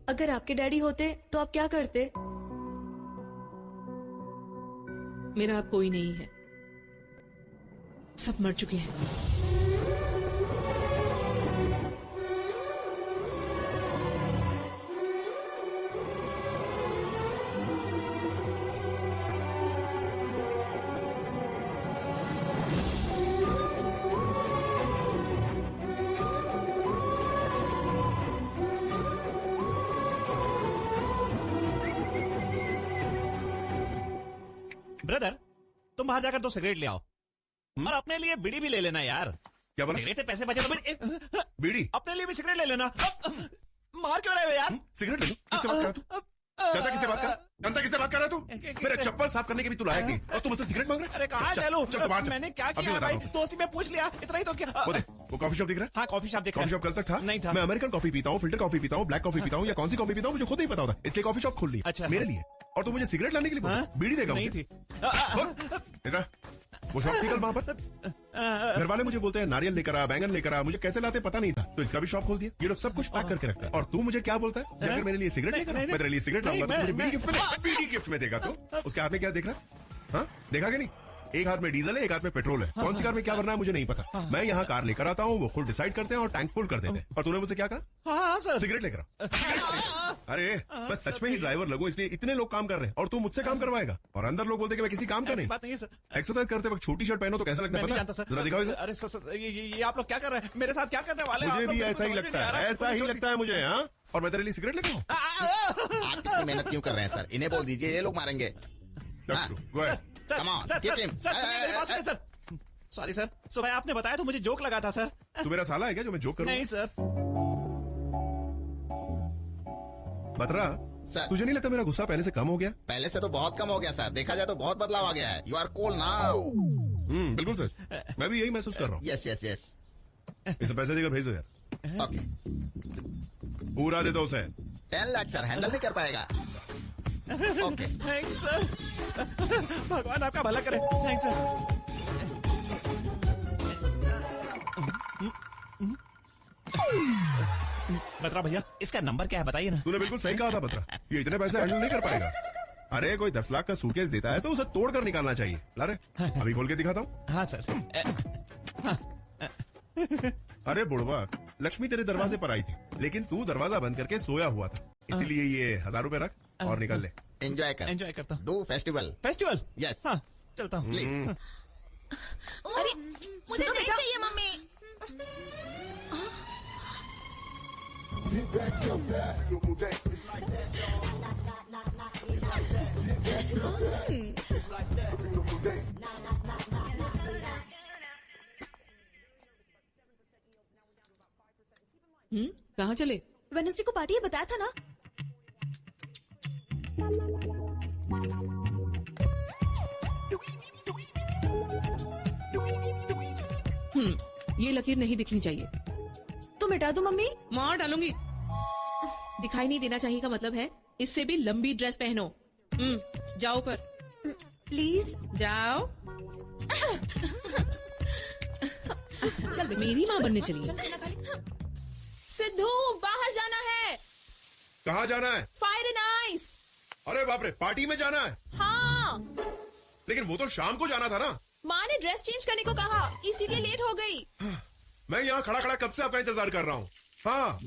अगर आपके डैडी होते तो आप क्या करते? मेरा अब कोई नहीं है, सब मर चुके हैं। ब्रदर, तुम बाहर जाकर 2 सिगरेट ले आओ और अपने लिए बीड़ी भी ले लेना यार। क्या बोला? सिगरेट से पैसे बचे तो बीड़ी अपने लिए भी सिगरेट ले लेना। मार क्यों रहे हो यार? सिगरेट ले लो। किससे बात कर रहा तू? जनता किससे बात कर? जनता किससे बात कर रहा है तू? मेरे चप्पल साफ करने के भी तू लायक नहीं और तू मुझसे सिगरेट मांग रहा है? अरे कहाँ चलो? मैंने क्या अभी किया बता भाई? रहा हूँ। दोस्ती में पूछ लिया, इतना ही तो क्या? वो देख, वो कॉफी शॉप दिख रहा है? हाँ, कॉफी शॉप दिख रहा कॉफी है। शॉप कल तक था? नहीं था। मैं अमेरिकन कॉफी पीता हूँ, फिल्टर कॉफी पीता हूँ, ब्लैक कॉफी पीता हूँ या कौन सी कॉफी पीता हूँ मुझे खुद नहीं पता होता, इसलिए कॉफी शॉप खोल ली। अच्छा। मेरे लिए। और तू मुझे सिगरेट लाने के लिए बोला? बीड़ी देगा नहीं मुझे? थी। इधर वो शॉप थी कल वहाँ पर। घर वाले मुझे बोलते हैं नारियल लेकर आ, बैंगन लेकर आ, मुझे कैसे लाते पता नहीं था, तो इसका भी शॉप खोल दिया। ये लोग सब कुछ पैक करके रखता है और तू मुझे क्या बोलता है? अगर मेरे लिए सिगरेट लेकर आ, मैं तेरे लिए सिगरेट लाऊंगा तो मुझे बीड़ी गिफ्ट में देगा। तो उसके हाथ में क्या देख रहा है? हाँ, देखा कि नहीं? एक हाथ में डीजल है, एक हाथ में पेट्रोल है। कौन सी कार में क्या भरना है मुझे नहीं पता। मैं यहाँ कार लेकर आता हूँ, वो खुद डिसाइड करते हैं और टैंक फुल कर देते हैं। और तूने मुझे क्या कहा? हाँ सर, सिगरेट लेकर आ। अरे मैं सच में ही ड्राइवर लगूं इसलिए इतने लोग काम कर रहे हैं और तू मुझसे काम करवाएगा और अंदर लोग बोलते हैं कि मैं किसी काम का नहीं। बात नहीं है सर। एक्सरसाइज करते वक्त छोटी शर्ट पहनो तो कैसा लगता है पता है? जरा दिखाओ इसे। अरे सर, ये आप लोग क्या कर रहे हैं? मेरे साथ क्या करने वाले हैं? मुझे आप भी लोग ऐसा ही समझ में लगता नहीं आ रहा है, ऐसा ही लगता है मुझे। हाँ, और मैं तेरे लिए सिगरेट लेकर आऊं? आप इतनी मेहनत क्यों कर रहे हैं सर? इन्हें बोल दीजिए, ये लोग मारेंगे। सर, सॉरी सर, सुबह आपने बताया तो मुझे जोक लगा था सर। तू मेरा साला है क्या जो मैं जोक करूं? नहीं सर। बतरा सर, तुझे नहीं लगता मेरा गुस्सा पहले से कम हो गया? पहले से तो बहुत कम हो गया सर, देखा जाए तो बहुत बदलाव आ गया है। You are cool now. बिल्कुल सच, मैं भी यही महसूस कर रहा हूँ। Yes yes yes. इसे पैसे देकर भेज दो यार। ओके, पूरा दे दो उसे। 10 लाख सर, हैंडल नहीं कर पाएगा। ओके, थैंक्स सर, भगवान आपका भला करे। Thanks sir. बत्रा भैया, इसका नंबर क्या है बताइए ना। तूने बिल्कुल सही कहा था बत्रा, ये इतने पैसे हैंडल नहीं कर पाएगा। अरे कोई 10 लाख का सूटकेस देता है तो उसे तोड़ कर निकालना चाहिए। ला रे, अभी खोल के दिखाता हूँ। हाँ सर। अरे बुढ़वा, लक्ष्मी तेरे दरवाजे पर आई थी लेकिन तू दरवाजा बंद करके सोया हुआ था, इसीलिए ये 1000 रुपए रख और निकल ले। एंजॉय कर। एंजॉय करता हूँ। Do festival. फेस्टिवल? यस। हाँ, चलता हूँ। अरे मुझे नहीं चाहिए मम्मी। कहाँ चले? वेडनेसडे को पार्टी है, बताया था ना। ये लकीर नहीं दिखनी चाहिए। तो मिटा दो मम्मी। मार डालूंगी। दिखाई नहीं देना चाहिए का मतलब है इससे भी लंबी ड्रेस पहनो। जाओ पर प्लीज जाओ। चल मेरी माँ बनने चली। सिद्धू, बाहर जाना है। कहाँ जाना है? Fire and ice. अरे बाप रे, पार्टी में जाना है? हाँ, लेकिन वो तो शाम को जाना था ना। माँ ने ड्रेस चेंज करने को कहा, इसीलिए लेट हो गई। मैं यहाँ खड़ा खड़ा कब से आपका इंतजार कर रहा हूँ। हाँ,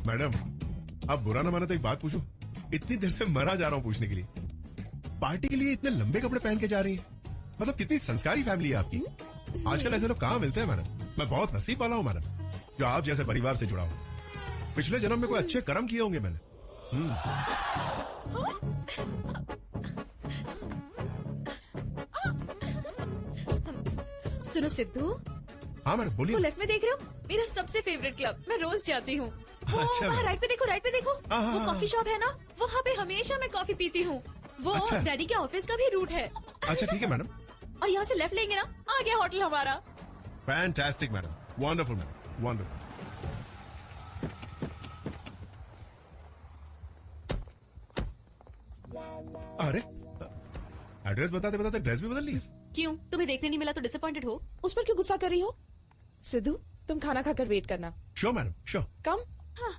मैडम आप बुरा ना माने तो एक बात पूछूं? इतनी देर से मरा जा रहा हूँ पूछने के लिए, पार्टी के लिए इतने लंबे कपड़े पहन के जा रही हैं। मतलब कितनी संस्कारी फैमिली है आपकी। आजकल ऐसे लोग कहाँ मिलते हैं मैडम। मैं बहुत नसीब वाला हूँ मैडम, जो आप जैसे परिवार से जुड़ा हूँ। पिछले जन्म में कोई अच्छे कर्म किए होंगे मैंने। सुनो सिद्धू। हाँ मैडम बोलिए। वो लेफ्ट में देख रहे हो, मेरा सबसे फेवरेट क्लब, मैं रोज जाती हूँ। अच्छा, वहाँ राइट पे देखो, राइट पे देखो। हाँ, वो हाँ, कॉफी शॉप है ना, वहाँ पे हमेशा मैं कॉफी पीती हूँ। वो अच्छा। डैडी के ऑफिस का भी रूट है। अच्छा ठीक है मैडम। और यहाँ से लेफ्ट लेंगे ना, आ गया होटल हमारा। Fantastic madam, wonderful madam, wonderful. अरे एड्रेस बताते बताते ड्रेस भी बदल ली। क्यों, तुम्हें देखने नहीं मिला तो डिसअपॉइंटेड हो? उस पर क्यों गुस्सा कर रही हो? सिद्धू, तुम खाना खाकर वेट करना। Sure madam, sure. कम। हाँ।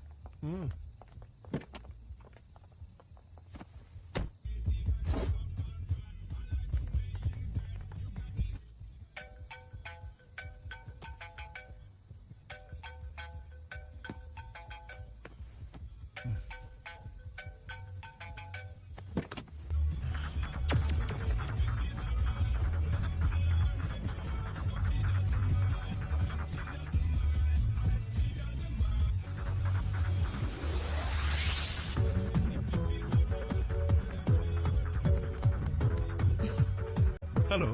हेलो।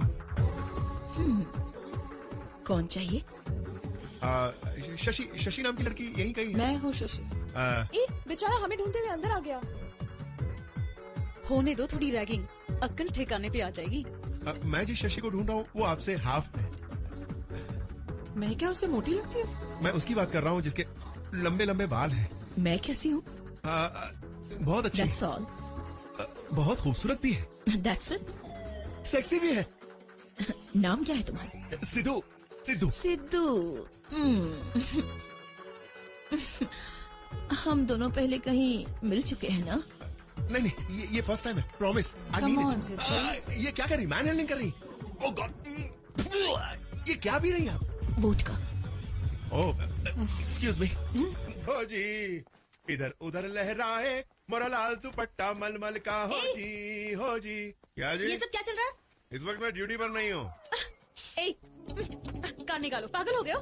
कौन चाहिए? शशि नाम की लड़की यहीं कहीं है। मैं हूँ शशि। बेचारा हमें ढूंढते हुए अंदर आ गया। होने दो थोड़ी रैगिंग, अक्ल ठिकाने पे आ जाएगी। मैं जिस शशि को ढूंढ रहा हूँ वो आपसे हाफ है। मैं क्या उससे मोटी लगती हूँ? मैं उसकी बात कर रहा हूँ जिसके लंबे लंबे बाल हैं। मैं कैसी हूँ? बहुत अच्छी। That's all. बहुत खूबसूरत भी है। That's it. सेक्सी भी है। नाम क्या है तुम्हारा? सिद्धू। सिद्धू। सिद्धू। हम दोनों पहले कहीं मिल चुके हैं ना? नहीं, ये फर्स्ट टाइम है। प्रॉमिस। Come on, Sidhu. ये क्या कर रही? मैन हैंडलिंग कर रही? ओह गॉड, ये क्या भी रही आप? वोडका। ओह, एक्सक्यूज मी। हो जी, इधर उधर लहराए मोरा लाल दुपट्टा मलमल का। हो जी, हो जी। क्या जी? ये सब क्या चल रहा है? इस वक्त मैं ड्यूटी पर नहीं हूँ। कान निकालो। पागल हो गए हो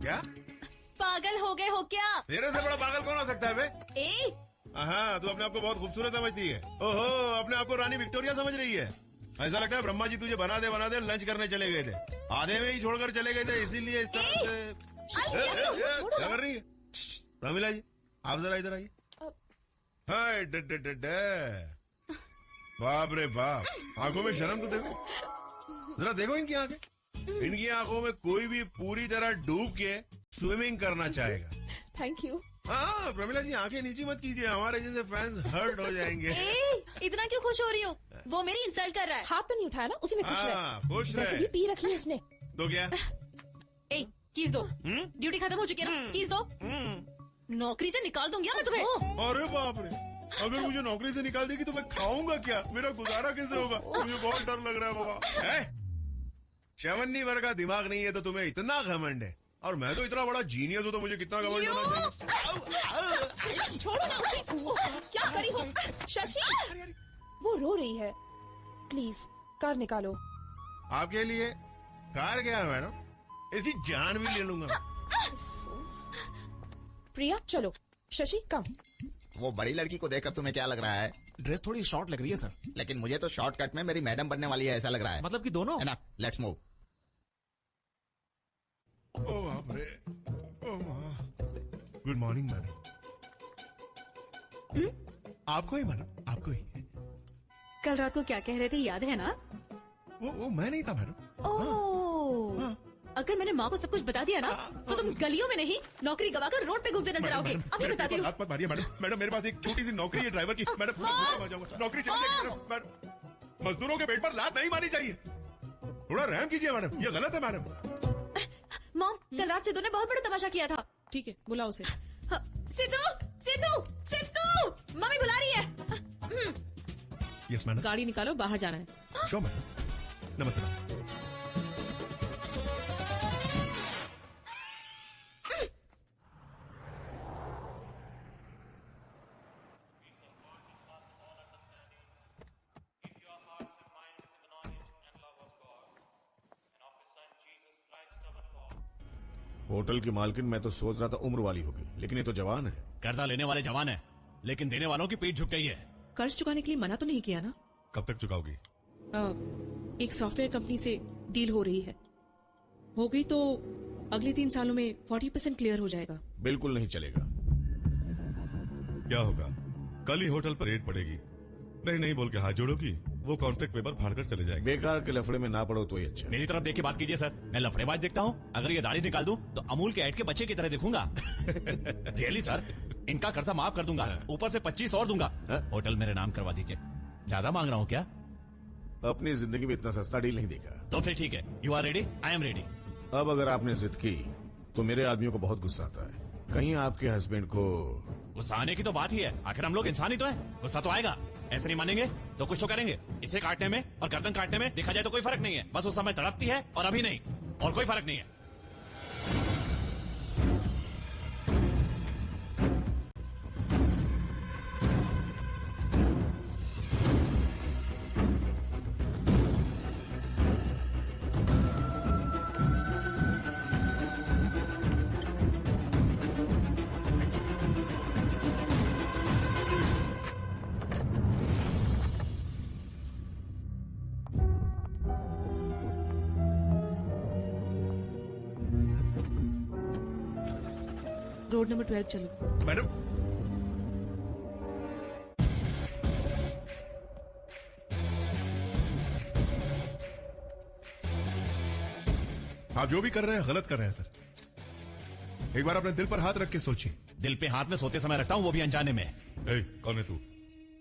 क्या? पागल हो गए हो क्या? मेरे से बड़ा पागल कौन हो सकता है बे? हाँ, तू अपने आप को बहुत खूबसूरत समझती है। ओहो, अपने आप को रानी विक्टोरिया समझ रही है। ऐसा लगता है ब्रह्मा जी तुझे बना दे लंच करने चले गए थे, आधे में ही छोड़कर चले गए थे, इसीलिए इस तरह से। क्या कर रही है? प्रमिला जी, आप जरा इधर आइए। हाय, बाप रे बाप, आंखों में शर्म तो देखो, जरा देखो इनकी आंखें। इनकी आंखों में कोई भी पूरी तरह डूब के स्विमिंग करना चाहेगा। Thank you. हाँ प्रमिला जी, आंखें नीची मत कीजिए, हमारे जैसे फैंस हर्ट हो जाएंगे। इतना क्यों खुश हो रही हो? वो मेरी इंसल्ट कर रहा है। हाथ तो नहीं उठाया ना, उसी में खुश रहे। खुश रहे। वैसे भी पी रखी है उसने। तो क्या? कीज दो। ड्यूटी खत्म हो चुकी है ना, कीज दो। नौकरी से निकाल दूंगी मैं तुम्हें। अरे बाप रे, अगर मुझे नौकरी से निकाल देगी तो मैं खाऊंगा क्या? मेरा गुजारा कैसे होगा? मुझे बहुत डर लग रहा है बाबा। चवन्नी भर का दिमाग नहीं है तो तुम्हें इतना घमंड है, और मैं तो इतना बड़ा जीनियस हूँ तो मुझे कितना घमंड होना चाहिए? छोड़ो ना उसे। क्या करी हो शशि? वो रो रही है, प्लीज कार निकालो। आपके लिए कार क्या है मैडम, इसकी जान भी ले लूंगा। प्रिया चलो। शशि कम। वो बड़ी लड़की को देखकर तुम्हें क्या लग रहा है? ड्रेस थोड़ी शॉर्ट लग रही है सर। लेकिन मुझे तो शॉर्टकट में मेरी मैडम बनने वाली है ऐसा लग रहा है। मतलब कि दोनों? ना, लेट्स मूव। ओह बाप रे। Good morning madam. आपको ही मैडम, आपको ही। कल रात को क्या कह रहे थे याद है ना? वो मैं नहीं था मैडम। ओह, अगर मैंने माँ को सब कुछ बता दिया ना तो तुम गलियों में नहीं नौकरी गवाकर रोड पे घूमते नजर आओगे। अभी बताती हूँ। हाथ मत मारिए मैडम। मैडम मेरे पास एक छोटी सी नौकरी है ड्राइवर की। मैडम मर जाऊंगा। नौकरी चली जाएगी मैडम। मजदूरों के पेट पर लात नहीं मारनी चाहिए, थोड़ा रहम कीजिए मैडम, ये गलत है मैडम। मॉम, कल रात सिद्धू ने बहुत बड़ा तमाशा किया था। ठीक है, बुलाओ उसे। सिद्धू, सिद्धू, सिद्धू, मम्मी बुला रही है। Yes madam. गाड़ी निकालो, बाहर जाना है। Show madam. नमस्ते मैडम। होटल की मालकिन मैं तो सोच रहा था उम्र वाली होगी, लेकिन ये तो जवान है। कर्जा लेने वाले जवान है, लेकिन देने वालों की पीठ झुक गई है। कर्ज चुकाने के लिए मना तो नहीं किया ना? कब तक चुकाओगी? एक सॉफ्टवेयर कंपनी से डील हो रही है, हो गई तो अगले 3 सालों में 40% क्लियर हो जाएगा। बिल्कुल नहीं चलेगा। क्या होगा? कल ही होटल पर रेड पड़ेगी, नहीं नहीं बोल के हाथ जोड़ोगी, वो कॉन्ट्रैक्ट पेपर फाड़कर चले जाएंगे। बेकार के लफड़े में ना पड़ो तो ही अच्छा। मेरी तरफ देख के बात कीजिए सर, मैं लफड़ेबाज देखता हूँ? अगर ये दाढ़ी निकाल दूं तो अमूल के ऐड के बच्चे की तरह दिखूंगा। रियली सर, इनका कर्जा माफ कर दूंगा, ऊपर से 25 और दूंगा। होटल मेरे नाम करवा दीजिए। ज्यादा मांग रहा हूँ क्या? अपनी जिंदगी में इतना सस्ता डील नहीं देखा। तो फिर ठीक है, you are ready, I am ready. अब अगर आपने जिद की तो मेरे आदमियों को बहुत गुस्सा आता है। कहीं आपके हस्बैंड को गुस्सा आने की तो बात ही है, आखिर हम लोग इंसान ही तो है, गुस्सा तो आएगा। ऐसे नहीं मानेंगे तो कुछ तो करेंगे। इसे काटने में और गर्दन काटने में देखा जाए तो कोई फर्क नहीं है, बस उस समय तड़पती है और अभी नहीं, और कोई फर्क नहीं है। रोड नंबर 12 चलो। मैडम आप जो भी कर रहे हैं गलत कर रहे हैं सर। एक बार अपने दिल पर हाथ रख के सोचिए। दिल पे हाथ में सोते समय रखता हूँ, वो भी अनजाने में। कौन है तू?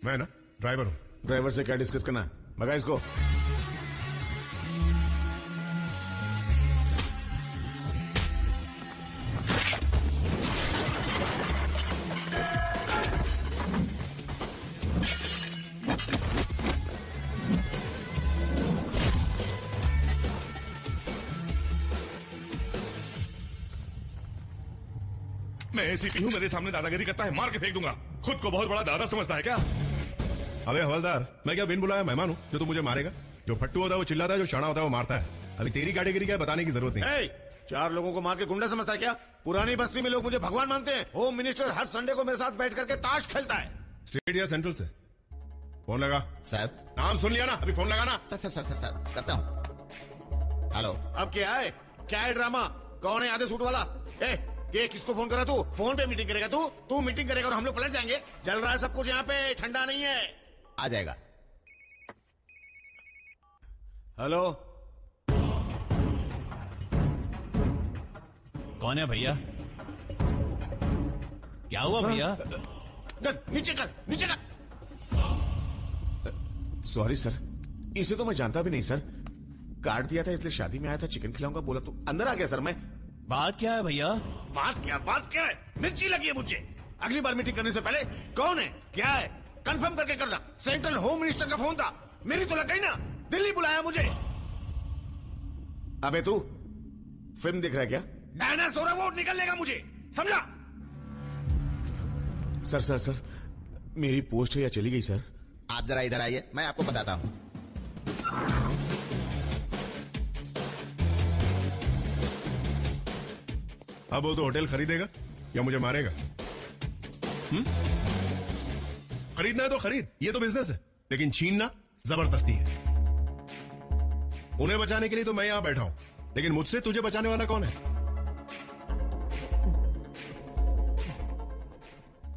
मैं ना ड्राइवर हूं। ड्राइवर से क्या डिस्कस करना है? भगा इसको। मैं एसीपी हूँ, मेरे सामने दादागिरी करता है, मार के फेंक दूंगा। खुद को बहुत बड़ा दादा समझता है क्या? अबे हवलदार, मैं क्या बिन बुलाया मेहमान हूँ जो तू मुझे मारेगा? जो फट्टू होता है वो चिल्लाता है, जो शाना होता है वो मारता है। अभी तेरी कैटेगरी क्या बताने की जरूरत नहीं। 4 लोगों को मार के गुंडा समझता है क्या? पुरानी बस्ती में लोग मुझे भगवान मानते हैं। होम मिनिस्टर हर संडे को मेरे साथ बैठ करके ताश खेलता है। स्टेट या सेंट्रल से? फोन लगा। सर नाम सुन लिया ना? अभी फोन लगाना। Sir sir sir sir sir करता हूँ। हेलो। अब क्या है? क्या है ड्रामा? कौन है आधे सूट वाला? ये किसको फोन करा तू? फोन पे मीटिंग करेगा तू मीटिंग करेगा और हम लोग पलट जाएंगे। चल रहा है सब कुछ यहाँ पे, ठंडा नहीं है। आ जाएगा। हेलो, कौन है भैया? क्या हुआ भैया? नीचे कर। सॉरी सर, इसे तो मैं जानता भी नहीं सर। कार्ड दिया था इसलिए शादी में आया था, चिकन खिलाऊंगा बोला तो अंदर आ गया सर मैं। बात क्या है भैया? बात क्या है? मिर्ची लगी है मुझे। अगली बार मीटिंग करने से पहले कौन है क्या है कंफर्म करके करना। सेंट्रल होम मिनिस्टर का फोन था, मेरी तो लग गई ना। दिल्ली बुलाया मुझे। अबे तू फिल्म देख रहा है क्या? डायनासोर वो निकल लेगा मुझे, समझा? सर मेरी पोस्ट है या चली गई सर? आप जरा इधर आइए, मैं आपको बताता हूँ। अब वो तो होटल खरीदेगा या मुझे मारेगा? खरीदना है तो खरीद, ये तो बिजनेस है। लेकिन छीनना जबरदस्ती है। उन्हें बचाने के लिए तो मैं यहां बैठा हूं, लेकिन मुझसे तुझे बचाने वाला कौन है?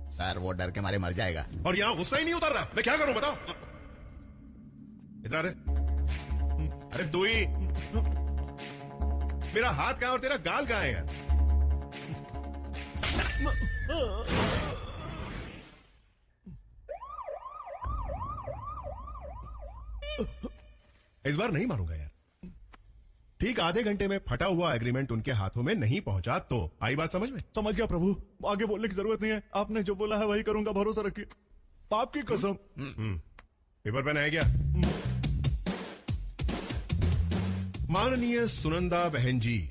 सर वो डर के मारे मर जाएगा। और यहां गुस्सा ही नहीं उतर रहा, मैं क्या करूं बताओ? इधर आ रे। अरे तू ही, मेरा हाथ कहां और तेरा गाल कहां है यार? इस बार नहीं मारूंगा यार। ठीक आधे घंटे में फटा हुआ एग्रीमेंट उनके हाथों में नहीं पहुंचा तो आई बात समझ में? समझ गया प्रभु, आगे बोलने की जरूरत नहीं है। आपने जो बोला है वही करूंगा, भरोसा रखिए। आपकी कसम। पेपर पेन है क्या? माननीय सुनंदा बहन जी,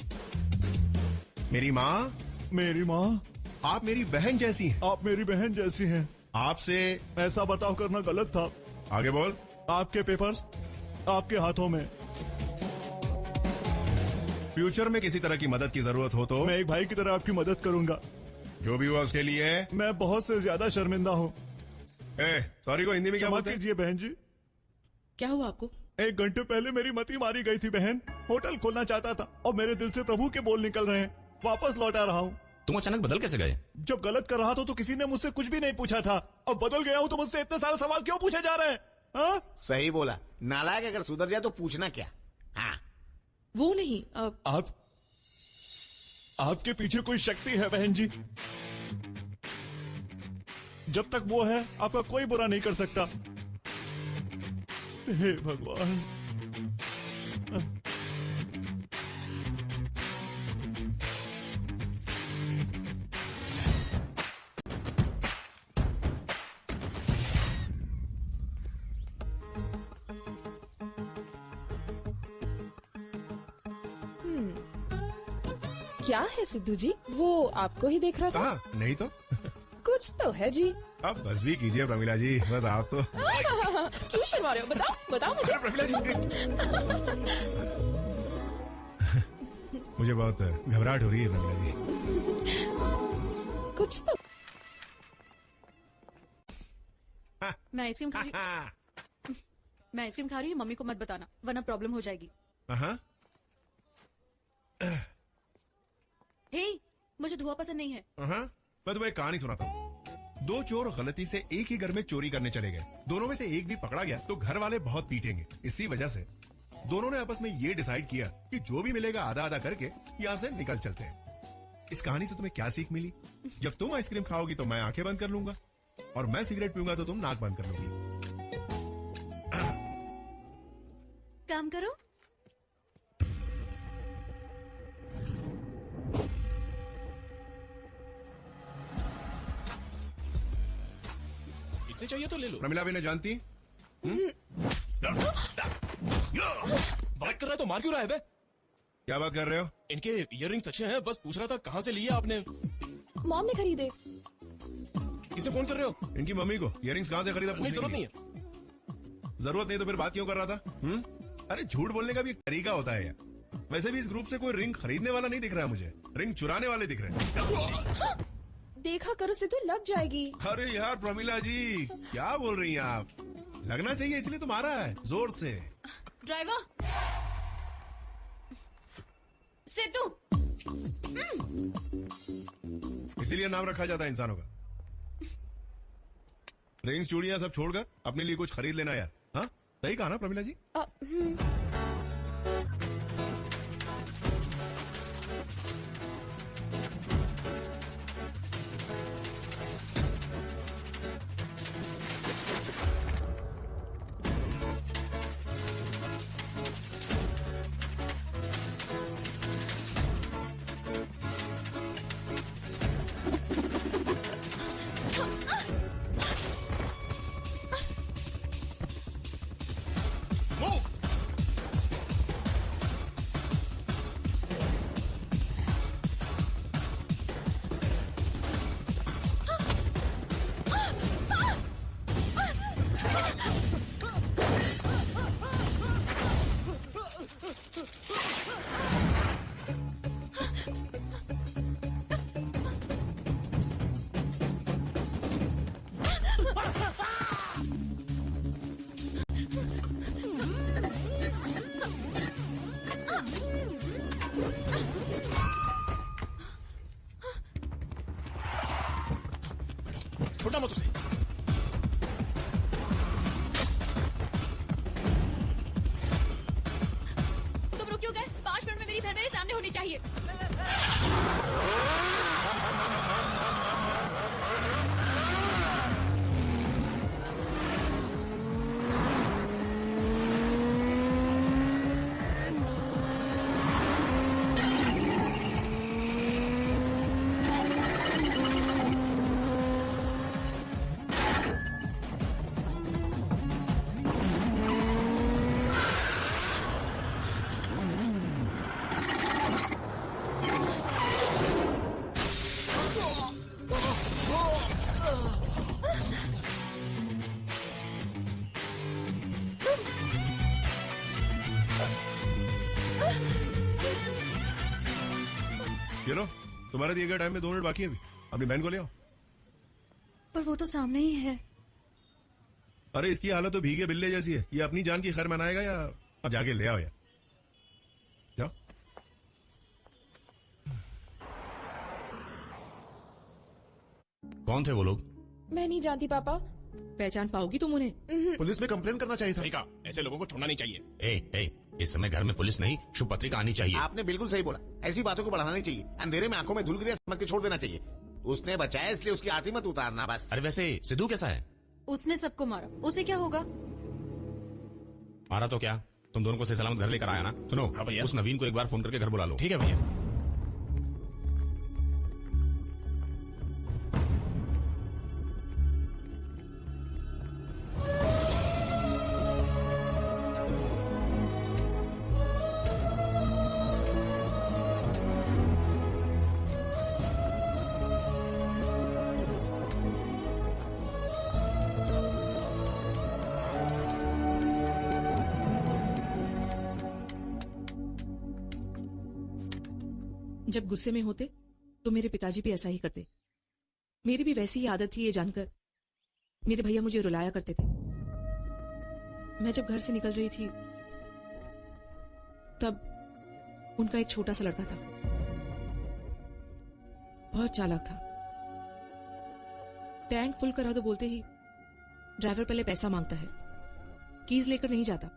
मेरी माँ, आप मेरी बहन जैसी हैं। आप मेरी बहन जैसी हैं। आपसे ऐसा बर्ताव करना गलत था। आगे बोल। आपके पेपर्स आपके हाथों में। फ्यूचर में किसी तरह की मदद की जरूरत हो तो मैं एक भाई की तरह आपकी मदद करूंगा। जो भी हुआ उसके लिए मैं बहुत से ज्यादा शर्मिंदा हूँ। सॉरी को हिंदी में क्या बोलते हैं? कीजिए बहन जी। क्या हुआ आपको? 1 घंटे पहले मेरी मती मारी गई थी बहन। होटल खोलना चाहता था और मेरे दिल से प्रभु के बोल निकल रहे हैं। वापस लौटा रहा हूँ। तुम अचानक बदल कैसे गए? जब गलत कर रहा था तो किसी ने मुझसे कुछ भी नहीं पूछा था। अब बदल गया हूँ तो मुझसे इतने सारे सवाल क्यों पूछे जा रहे हैं? हाँ? सही बोला। नालायक अगर सुधर जाए तो पूछना क्या? हाँ। वो नहीं आपके पीछे कोई शक्ति है बहन जी। जब तक वो है आपका कोई बुरा नहीं कर सकता। हे भगवान। क्या है सिद्धू जी? वो आपको ही देख रहा था। नहीं तो कुछ तो है जी। अब बस भी कीजिए प्रमिला जी, बस आप तो क्यों शर्मा रहे हो? बताओ मुझे। प्रमिला जी मुझे बहुत घबराहट हो रही है प्रमिला जी। कुछ तो। मैं आइसक्रीम खा रही हूँ, मम्मी को मत बताना वरना प्रॉब्लम हो जाएगी। हे, मुझे धुआं पसंद नहीं है। हाँ, मैं तुम्हें एक कहानी सुनाता हूँ। दो चोर गलती से एक ही घर में चोरी करने चले गए। दोनों में से एक भी पकड़ा गया तो घर वाले बहुत पीटेंगे। इसी वजह से दोनों ने आपस में ये डिसाइड किया कि जो भी मिलेगा आधा आधा करके यहाँ से निकल चलते हैं। इस कहानी से तुम्हें क्या सीख मिली? जब तुम आइसक्रीम खाओगी तो मैं आंखें बंद कर लूंगा, और मैं सिगरेट पीऊंगा तो तुम नाक बंद कर लोगी। काम करो। इसे चाहिए तो ले लो। प्रमिला भी ने जानती? बात कर रहा है तो मार क्यों रहा है बे? क्या बात कर रहे हो? इनके इयररिंग्स अच्छे हैं, बस पूछ रहा था कहाँ से लिए आपने? मॉम ने खरीदे। किसे फोन कर रहे हो? इनकी मम्मी को। इयररिंग्स कहाँ से खरीदा? नहीं, जरूरत नहीं है। जरूरत नहीं तो फिर बात क्यों कर रहा था? अरे झूठ बोलने का भी एक तरीका होता है यार। वैसे भी इस ग्रुप से कोई रिंग खरीदने वाला नहीं दिख रहा है मुझे, रिंग चुराने वाले दिख रहे हैं। देखा करो से तो लग जाएगी। अरे यार प्रमिला जी, क्या बोल रही हैं आप? लगना चाहिए इसलिए तो मारा है जोर से। ड्राइवर सेतु। इसीलिए नाम रखा जाता है इंसानों का। रिंग्स चूड़ियां सब छोड़कर अपने लिए कुछ खरीद लेना यार। हाँ, सही कहा ना प्रमिला जी? छोटा मत उसे। तुम रुक क्यों गए? 5 मिनट में मेरी बहन मेरे सामने होनी चाहिए। ये लो, तुम्हारे दिए गए टाइम में 2 मिनट बाकी है अभी। अपनी बहन को ले आओ। पर वो तो सामने ही है। अरे इसकी हालत तो भीगे बिल्ले जैसी है। ये अपनी जान की खैर मनाएगा या अब जाके ले आओ यार। क्या? कौन थे वो लोग? मैं नहीं जानती पापा। पहचान पाओगी तुम उन्हें? पुलिस में कंप्लेन करना चाहिए था। सही कहा, ऐसे लोगों को छोड़ना नहीं चाहिए। इस समय घर में पुलिस नहीं, शुभ पत्रिका आनी चाहिए। आपने बिल्कुल सही बोला, ऐसी बातों को बढ़ाना नहीं चाहिए। अंधेरे में आंखों में धुल गिरी समझ के छोड़ देना चाहिए। उसने बचाया इसलिए उसकी आरती मत उतारना बस। अरे वैसे सिद्धू कैसा है? उसने सबको मारा, उसे क्या होगा? मारा तो क्या, तुम दोनों को सही सलामत घर लेकर आया ना। सुनो, हाँ भैया। उस नवीन को एक बार फोन करके घर बुला लो। ठीक है भैया। जब गुस्से में होते तो मेरे पिताजी भी ऐसा ही करते। मेरी भी वैसी ही आदत थी ये जानकर। मेरे भैया मुझे रुलाया करते थे। मैं जब घर से निकल रही थी तब उनका एक छोटा सा लड़का था। बहुत चालाक था। टैंक फुल करा दो बोलते ही ड्राइवर पहले पैसा मांगता है, कीज लेकर नहीं जाता।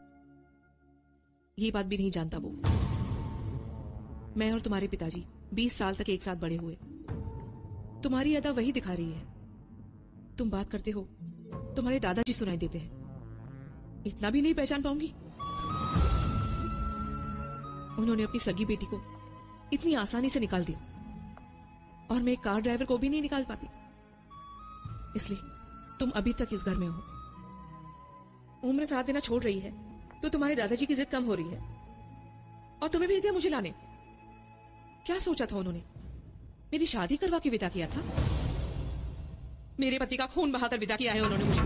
ये बात भी नहीं जानता वो। मैं और तुम्हारे पिताजी 20 साल तक एक साथ बड़े हुए। तुम्हारी अदा वही दिखा रही है। तुम बात करते हो, तुम्हारे दादाजी सुनाई देते हैं। इतना भी नहीं पहचान पाऊंगी? उन्होंने अपनी सगी बेटी को इतनी आसानी से निकाल दिया, और मैं एक कार ड्राइवर को भी नहीं निकाल पाती। इसलिए तुम अभी तक इस घर में हो। उम्र साथ देना छोड़ रही है तो तुम्हारे दादाजी की जिद कम हो रही है, और तुम्हें भेज दिया मुझे लाने। क्या सोचा था उन्होंने? मेरी शादी करवा के विदा किया था? मेरे पति का खून बहाकर विदा किया है उन्होंने मुझे।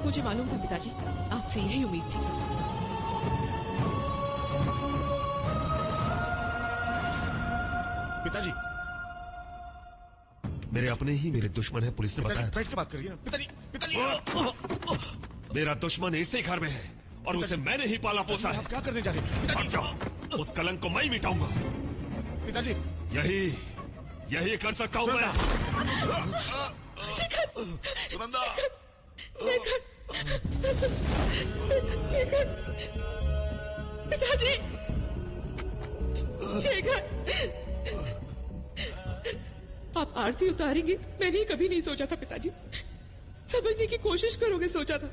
मुझे मालूम था पिताजी, आपसे यही उम्मीद थी। पिताजी, मेरे अपने ही मेरे दुश्मन है, पुलिस ने बताया। बैठ के बात करिए ना। पिताजी, पिताजी। मेरा दुश्मन इसी घर में है और उसे मैंने ही पाला पोसा है। आप क्या करने जा रहे हैं? हट जाओ, उस कलंक को मैं ही मिटाऊंगा। पिताजी, यही कर सकता हूं मैं। सुनंदा, पिताजी, शेखर, आप आरती उतारेंगे मैंने कभी नहीं सोचा था पिताजी। समझने की कोशिश करोगे सोचा था,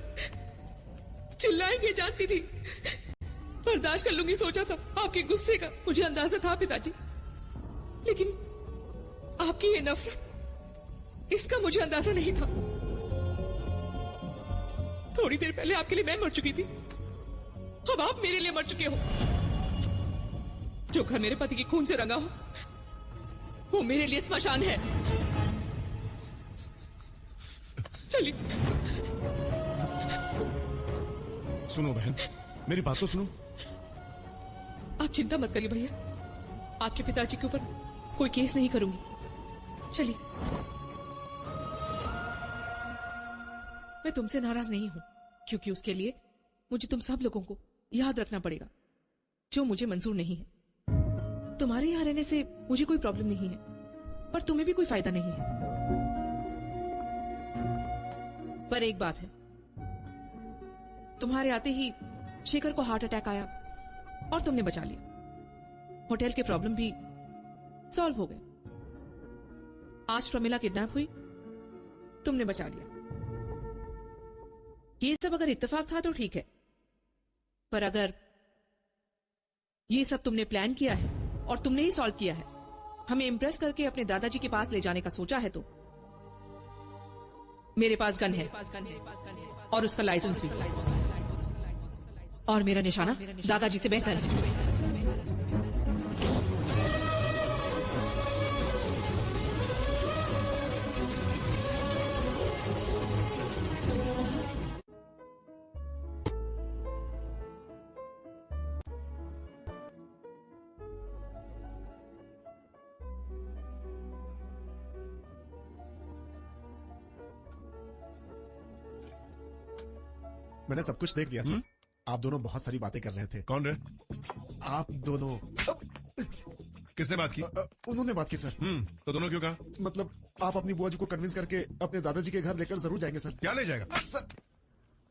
चिल्लाएंगे जानती थी, बर्दाश्त कर लूंगी सोचा था। आपके गुस्से का मुझे अंदाजा था पिताजी, लेकिन आपकी ये नफरत, इसका मुझे अंदाजा नहीं था। थोड़ी देर पहले आपके लिए मैं मर चुकी थी, अब आप मेरे लिए मर चुके हो। जो घर मेरे पति के खून से रंगा हो वो मेरे लिए स्मशान है। चलिए। सुनो बहन, मेरी बात तो सुनो। आप चिंता मत करिए भैया, आपके पिताजी के ऊपर कोई केस नहीं करूंगी। चलिए। मैं तुमसे नाराज नहीं हूं, क्योंकि उसके लिए मुझे तुम सब लोगों को याद रखना पड़ेगा, जो मुझे मंजूर नहीं है। तुम्हारे यहां रहने से मुझे कोई प्रॉब्लम नहीं है, पर तुम्हें भी कोई फायदा नहीं है। पर एक बात है, तुम्हारे आते ही शेखर को हार्ट अटैक आया और तुमने बचा लिया। होटल के प्रॉब्लम भी सॉल्व हो गए। आज प्रमिला किडनैप हुई, तुमने बचा लिया। ये सब अगर इत्तेफाक था तो ठीक है, पर अगर ये सब तुमने प्लान किया है और तुमने ही सॉल्व किया है, हमें इम्प्रेस करके अपने दादाजी के पास ले जाने का सोचा है, तो मेरे पास गन है और उसका लाइसेंस भी, और मेरा निशाना दादाजी से बेहतर है। मैंने सब कुछ देख लिया सर। आप दोनों बहुत सारी बातें कर रहे थे। कौन रे? आप दोनों। किसने बात की? उन्होंने बात की सर। तो दोनों क्यों कहा? मतलब आप अपनी बुआ जी को कन्विंस करके अपने दादाजी के घर लेकर जरूर जाएंगे सर। क्या ले जाएगा सर?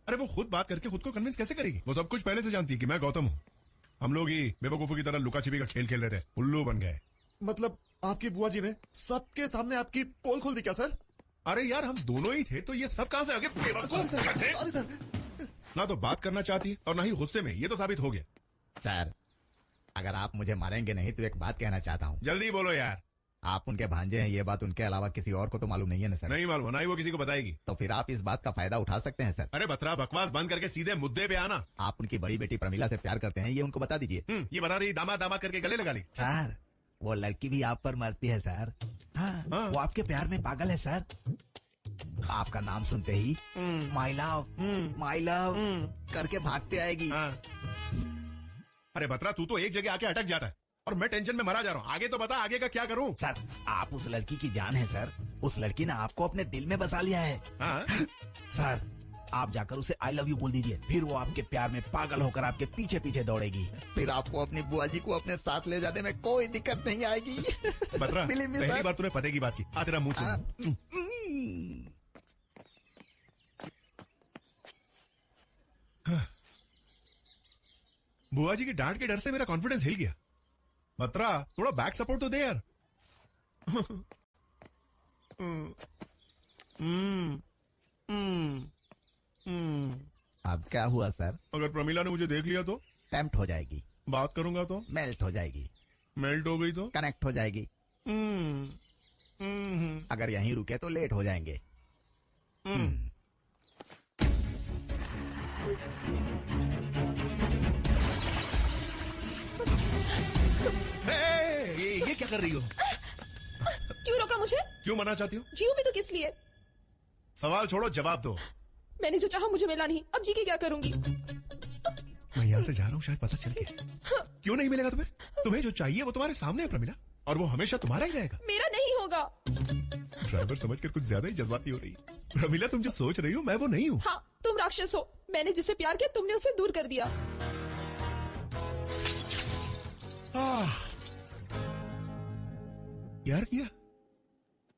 अरे वो खुद बात करके खुद को कन्विंस कैसे करेगी? वो सब कुछ पहले से जानती है कि मैं गौतम हूँ। हम लोग ही बेवकूफों की तरह लुका छिपी का खेल खेल रहे थे, उल्लू बन गए। मतलब आपकी बुआ जी ने सबके सामने आपकी पोल खोल दी क्या सर? अरे यार, हम दोनों ही थे तो ये सब कहां से आगे? Sorry sir. ना तो बात करना चाहती और ना ही गुस्से में, ये तो साबित हो गया। सर, अगर आप मुझे मारेंगे नहीं तो एक बात कहना चाहता हूँ। जल्दी बोलो यार। आप उनके भांजे हैं, ये बात उनके अलावा किसी और को तो मालूम नहीं है ना सर? नहीं मालूम, ना ही वो किसी को बताएगी। तो फिर आप इस बात का फायदा उठा सकते हैं सर। अरे बतरा, बकवास बंद करके सीधे मुद्दे पे आना। आप उनकी बड़ी बेटी प्रमिला से प्यार करते हैं, ये उनको बता दीजिए। ये बता दी, दामाद दामाद करके गले लगा ली। सर, वो लड़की भी आप पर मरती है सर। हाँ, वो आपके प्यार में पागल है सर। आपका नाम सुनते ही माई लव करके भागते आएगी। अरे बतरा, तू तो एक जगह आके अटक जाता है और मैं टेंशन में मरा जा रहा हूँ। आगे तो बता, आगे का क्या करूँ? सर, आप उस लड़की की जान है सर। उस लड़की ने आपको अपने दिल में बसा लिया है। हाँ? सर, आप जाकर उसे आई लव यू बोल दीजिए, फिर वो आपके प्यार में पागल होकर आपके पीछे पीछे दौड़ेगी। फिर आपको अपनी बुआ जी को अपने साथ ले जाने में कोई दिक्कत नहीं आएगी। बत्रा, Believe me, पहली sir. बार तूने पते की बात की। आ तेरा मुंह सुन। बुआ जी की डांट के डर से मेरा कॉन्फिडेंस हिल गया। बत्रा, थोड़ा बैक सपोर्ट तो दे यार। अब क्या हुआ सर? अगर प्रमीला ने मुझे देख लिया तो? टेम्प्ट हो जाएगी। बात करूंगा तो? मेल्ट हो जाएगी। मेल्ट हो गई तो? कनेक्ट हो जाएगी। अगर यहीं रुके तो लेट हो जाएंगे। ये क्या कर रही हो? क्यों रोका मुझे? क्यों मना चाहती हो? जीव भी तो किस लिए? सवाल छोड़ो, जवाब दो। मैंने जो चाहा मुझे मिला नहीं, अब जी के क्या करूंगी? मैं यहाँ से जा रहा हूँ, शायद पता चल गया। क्यों नहीं मिलेगा तुम्हें? तुम्हें जो चाहिए वो तुम्हारे सामने है प्रमीला, और वो हमेशा तुम्हारा ही रहेगा। मेरा नहीं होगा। ड्राइवर समझकर कुछ ज्यादा ही जज्बाती हो रही है। प्रमीला, तुम जो सोच रही हो मैं वो नहीं हूँ। हाँ, तुम राक्षस हो। मैंने जिससे प्यार किया तुमने उसे दूर कर दिया। यार किया?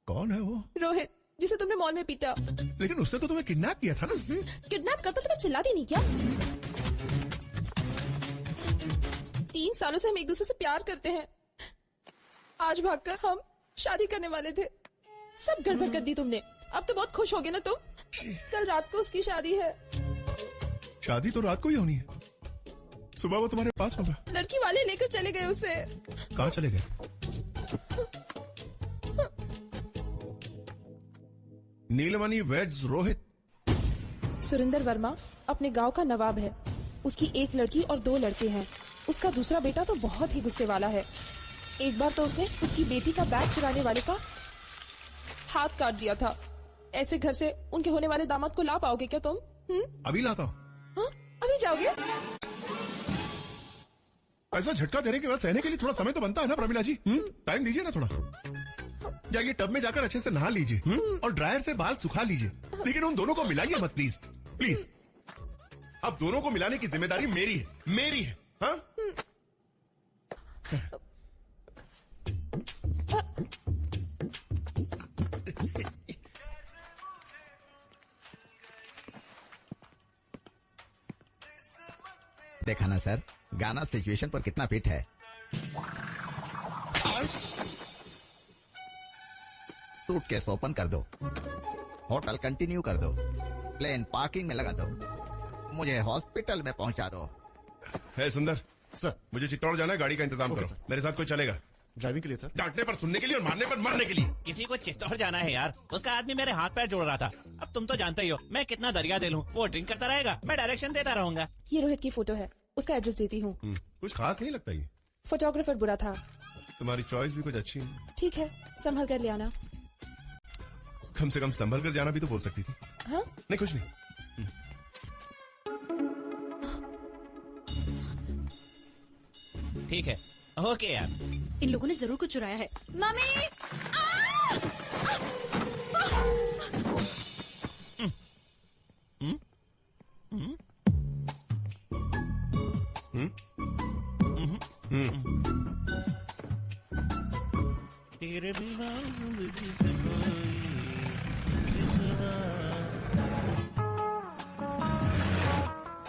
कौन है वो? रोहित, जिसे तुमने मॉल में पीटा। लेकिन उससे तो तुम्हें किडनैप किया था ना? किडनैप करता तुम्हें चिल्लाती नहीं क्या? 3 सालों से हम एक दूसरे से प्यार करते हैं। आज भागकर हम शादी करने वाले थे। सब गड़बड़ कर दी तुमने। अब तो बहुत खुश होगे ना तुम? कल रात को उसकी शादी है। शादी तो रात को ही होनी है। सुबह वो तुम्हारे पास होगा। लड़की वाले लेकर चले गए उसे। कहाँ चले गए? नीलमणि वेड्स रोहित। सुरेंद्र वर्मा अपने गांव का नवाब है। उसकी एक लड़की और 2 लड़के हैं। उसका दूसरा बेटा तो बहुत ही गुस्से वाला है। एक बार तो उसने उसकी बेटी का बैग चुराने वाले का हाथ काट दिया था। ऐसे घर से उनके होने वाले दामाद को ला पाओगे क्या तुम? अभी लाता हूँ। हाँ? अभी जाओगे? ऐसा झटका देने के बाद सहने के लिए थोड़ा समय तो बनता है ना प्रमीला जी? टाइम दीजिए ना थोड़ा। जाइए टब में जाकर अच्छे से नहा लीजिए और ड्रायर से बाल सुखा लीजिए, लेकिन उन दोनों को मिलाइए मत प्लीज प्लीज। अब दोनों को मिलाने की जिम्मेदारी मेरी है। हाँ? देखा ना सर, गाना सिचुएशन पर कितना फिट है। सूटकेस ओपन कर दो, होटल कंटिन्यू कर दो, प्लेन पार्किंग में लगा दो, मुझे हॉस्पिटल में पहुंचा दो। है सुंदर सर, मुझे चित्तौड़ जाना है, गाड़ी का इंतजाम करो। मेरे साथ कोई चलेगा? ड्राइविंग के लिए सर? डांटने पर सुनने के लिए और मारने पर मरने के लिए। किसी को चित्तौड़ जाना है यार, उसका आदमी मेरे हाथ पैर जोड़ रहा था। अब तुम तो जानते ही हो मैं कितना दरिया दिल हूँ। वो ड्रिंक करता रहेगा, मैं डायरेक्शन देता रहूंगा। ये रोहित की फोटो है, उसका एड्रेस देती हूँ। कुछ खास नहीं लगता ये। फोटोग्राफर बुरा था। तुम्हारी चॉइस भी कुछ अच्छी है। ठीक है, संभल कर ले आना। कम से कम संभल कर जाना भी तो बोल सकती थी। हाँ? नहीं कुछ नहीं। ठीक है, ओके यार। इन लोगों ने जरूर कुछ चुराया है। मम्मी! तेरे बिना जिंदगी से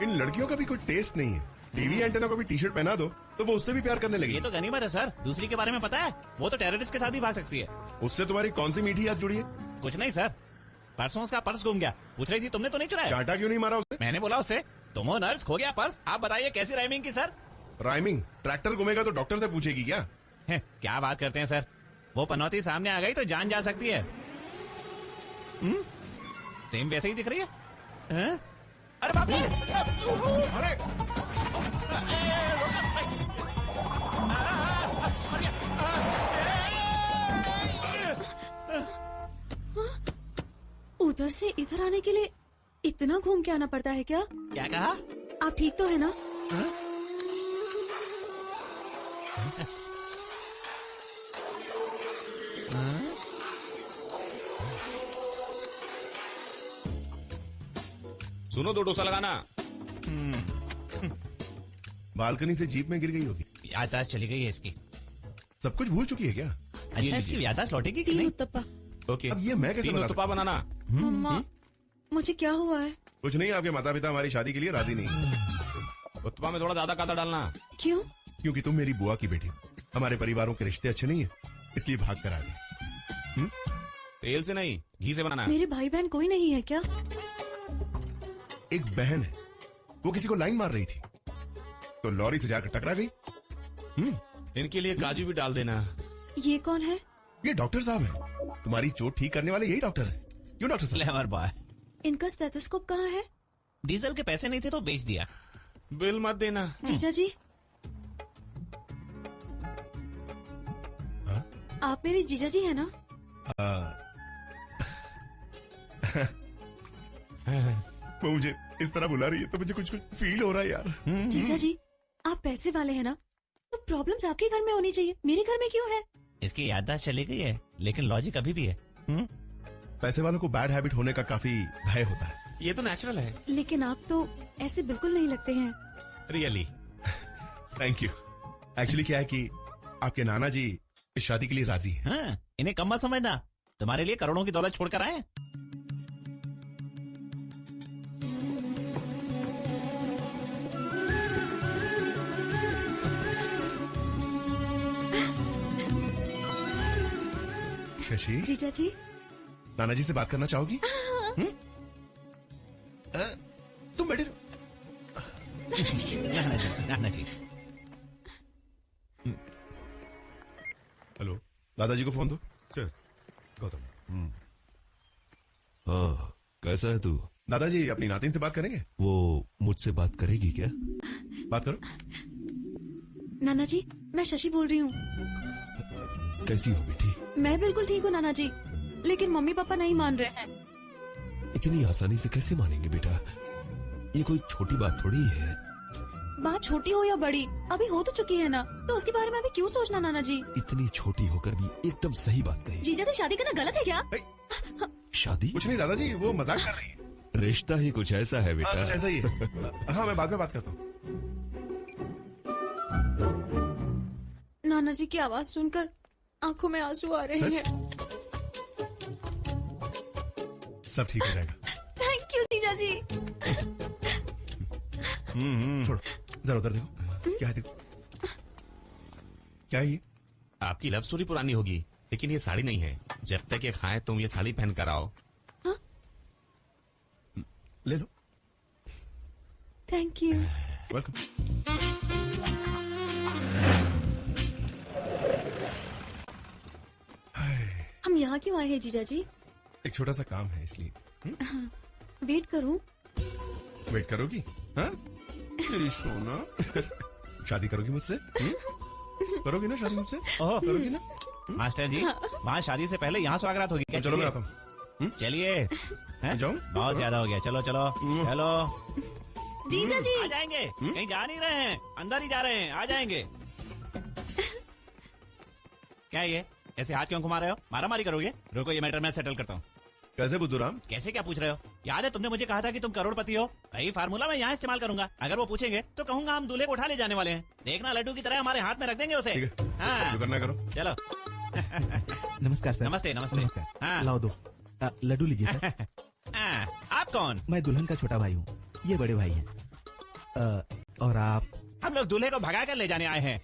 इन लड़कियों का भी कोई टेस्ट नहीं है। टीवी एंटेना को भी टी शर्ट पहना दो तो वो उससे भी प्यार करने लगी। ये तो गनीमत है सर, दूसरी के बारे में पता है? वो तो टेररिस्ट के साथ भी भाग सकती है। उससे तुम्हारी कौन सी मीठी याद जुड़ी है? कुछ नहीं सर, परसों उसका पर्स गुम गया। पूछ रही थी तुमने तो नहीं चुराया? चांटा क्यों नहीं मारा उसे? मैंने बोला उससे, तुम हो नर्स, खो गया पर्स। आप बताइए कैसी राइमिंग की सर? राइमिंग? ट्रैक्टर घूमेगा तो डॉक्टर से पूछेगी क्या? क्या बात करते हैं सर, वो पनौती सामने आ गई तो जान जा सकती है। सेम वैसे ही दिख रही है। अरे बाप रे! अरे उधर से इधर आने के लिए इतना घूम के आना पड़ता है क्या? क्या कहा? आप ठीक तो है ना? सुनो 2 डोसा लगाना। बालकनी से जीप में गिर गई होगी। याददाश्त चली गई है इसकी। सब कुछ भूल चुकी है क्या? अच्छा, इसकी याददाश्त लौटेगी कि 3 नहीं? उत्तप्पा। ओके, अब ये मैं कैसे 3 बता उत्तप्पा सकता हूँ? बनाना। मम्मा, मुझे क्या हुआ है? कुछ नहीं, आपके माता पिता हमारी शादी के लिए राजी नहीं। उत्तप्पा में थोड़ा ज्यादा कांदा डालना। क्यों? क्योंकि तुम मेरी बुआ की बेटी हो। हमारे परिवारों के रिश्ते अच्छे नहीं है, इसलिए भाग कर आ गए। तेल से नहीं, घी से बनाना। मेरे भाई बहन कोई नहीं है क्या? एक बहन है, वो किसी को लाइन मार रही थी तो लॉरी से जाकर टकरा गई। इनके लिए काजू भी डाल देना। ये कौन है? ये डॉक्टर साहब है, तुम्हारी चोट ठीक करने वाले यही डॉक्टर है। क्यों डॉक्टर साहब? Clever boy. इनका स्टेथोस्कोप कहाँ है? डीजल के पैसे नहीं थे तो बेच दिया। बिल मत देना। जीजा जी, आप मेरे जीजा जी है ना? वो मुझे इस तरह बुला रही है तो मुझे कुछ फील हो रहा है यार। जीजा जी, आप पैसे वाले हैं ना, तो प्रॉब्लम्स आपके घर में होनी चाहिए, मेरे घर में क्यों है? इसकी याददाश्त चली गई है, लेकिन लॉजिक अभी भी है। पैसे वालों को बैड हैबिट होने का काफी भय होता है। ये तो नेचुरल है। लेकिन आप तो ऐसे बिल्कुल नहीं लगते हैं। रियली। Thank you. एक्चुअली क्या है कि आपके नाना जी इस शादी के लिए राजी हैं। हाँ, इन्हें कम मत समझना, तुम्हारे लिए करोड़ों की दौलत छोड़कर आए। शशि, जीजा जी, नाना जी से बात करना चाहोगी? तुम बैठे रहो। नाना जी। हेलो, दादाजी को फोन दो। सर, गौतम। हाँ, कैसा है तू? दादाजी अपनी नातिन से बात करेंगे? वो मुझसे बात करेगी क्या? बात करो। नाना जी, मैं शशि बोल रही हूँ। कैसी हो बेटी? मैं बिल्कुल ठीक हूँ नाना जी, लेकिन मम्मी पापा नहीं मान रहे हैं। इतनी आसानी से कैसे मानेंगे बेटा? ये कोई छोटी बात थोड़ी है। बात छोटी हो या बड़ी, अभी हो तो चुकी है ना, तो उसके बारे में अभी क्यों सोचना नाना जी? इतनी छोटी होकर भी एकदम सही बात कही। जीजा से शादी करना गलत है क्या? शादी? कुछ नहीं दादाजी, वो मजाक कर रही है। रिश्ता ही कुछ ऐसा है बेटा। कुछ ऐसा ही है। हाँ, मैं बाद में बात करता हूँ। नाना जी की आवाज सुनकर आंखों में आंसू आ रहे हैं। सब ठीक हो जाएगा। थैंक यू जीजा जी। छोड़ो, जरा उधर देखो। क्या है? देखो क्या है ये? आपकी लव स्टोरी पुरानी होगी, लेकिन ये साड़ी नहीं है। जब तक ये खाए तुम ये साड़ी पहन कर आओ। हाँ? ले लो। Thank you. वेलकम। हम यहाँ क्यों आए हैं जीजा जी? एक छोटा सा काम है इसलिए। वेट करूं? वेट करोगी? हाँ? मेरी सोना। शादी करोगी मुझसे? करोगी ना शादी मुझसे? करोगी ना? मास्टर जी, वहाँ शादी से पहले यहाँ स्वागत होगी क्या? चलो मैं आता हूँ। चलिए। जाऊँ? बहुत ज्यादा हो गया। चलो चलो चलो। जीजा जी आ जाएंगे। कहीं जा नहीं रहे हैं, अंदर ही जा रहे हैं। आ जाएंगे। क्या ये ऐसे हाथ क्यों घुमा रहे हो? मारामारी करोगे? रुको, ये मैटर मैं सेटल करता हूँ। कैसे बुद्धूराम? कैसे क्या पूछ रहे हो? याद है तुमने मुझे कहा था कि तुम करोड़पति हो? वही फार्मूला मैं यहाँ इस्तेमाल करूंगा। अगर वो पूछेंगे तो कहूंगा हम दूल्हे को उठा ले जाने वाले हैं। देखना लड्डू की तरह हमारे हाथ में रख देंगे उसे। हाँ, जो करना करो। चलो। नमस्कार सर। नमस्ते नमस्ते। हाँ। लाओ दो। लड्डू लीजिए सर। आप कौन? मैं दुल्हन का छोटा भाई हूँ, ये बड़े भाई हैं। और आप? हम लोग दूल्हे को भगा कर ले जाने आए हैं।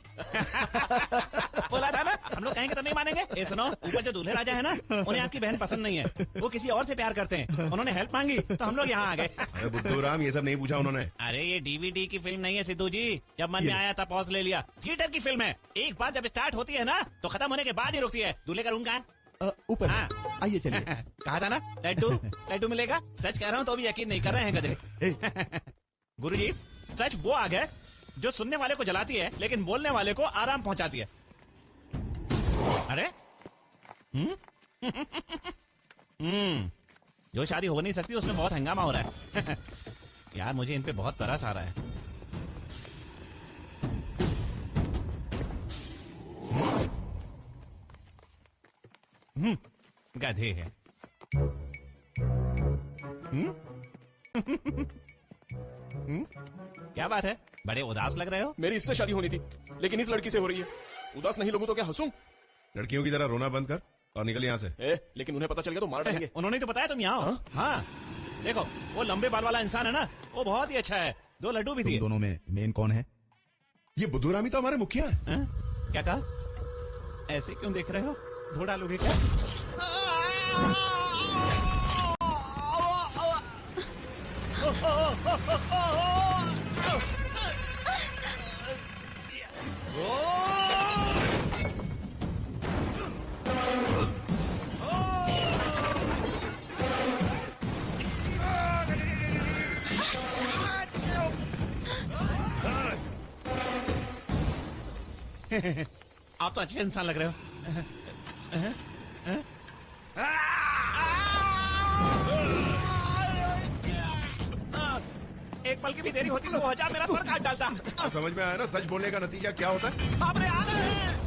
बोला था ना, हम लोग कहेंगे तो नहीं मानेंगे। ए सुनो, ऊपर जो दूल्हे राजा है ना, उन्हें आपकी बहन पसंद नहीं है। वो किसी और से प्यार करते हैं। उन्होंने हेल्प मांगी तो हम लोग यहाँ आ गए। अरे बुद्धूराम, ये सब नहीं पूछा उन्होंने। अरे ये डीवीडी की फिल्म नहीं है सिद्धू जी। जब मन में आया था पॉज ले लिया। थिएटर की फिल्म है, एक बार जब स्टार्ट होती है ना तो खत्म होने के बाद ही रुकती है। दूल्हे का रूम कहाँ है? ऊपर। हाँ। आइए चलिए। कहा था ना लड्डू लड्डू मिलेगा। सच कह रहा हूँ तो भी यकीन नहीं कर रहे हैं गधे। गुरुजी, सच वो आग है जो सुनने वाले को जलाती है लेकिन बोलने वाले को आराम पहुंचाती है। अरे जो शादी हो नहीं सकती उसमें बहुत हंगामा हो रहा है। यार मुझे इन पे बहुत तरस आ रहा है। गधे है। क्या बात है, बड़े उदास लग रहे हो? मेरी इससे शादी होनी थी, लेकिन इस लड़की से हो रही है। उदास नहीं लगूं तो क्या हंसूं? लड़कियों की तरह रोना बंद कर और निकल यहाँ से। लेकिन उन्हें पता चल गया तो मार डालेंगे। उन्होंने तो बताया तुम यहाँ हो। हाँ देखो, वो लंबे बाल वाला इंसान है ना, वो बहुत ही अच्छा है। 2 लड्डू भी दिए। दोनों में मेन कौन है? ये बुद्धूरामी तो हमारे मुखिया है। क्या कहा? ऐसे क्यों देख रहे हो? धो डालोगे क्या? आप तो अच्छे इंसान लग रहे हो। एक पल की भी देरी होती तो वो 1000 मेरा सर काट डालता। समझ में आया ना सच बोलने का नतीजा क्या होता है? आपने आ रहे हैं।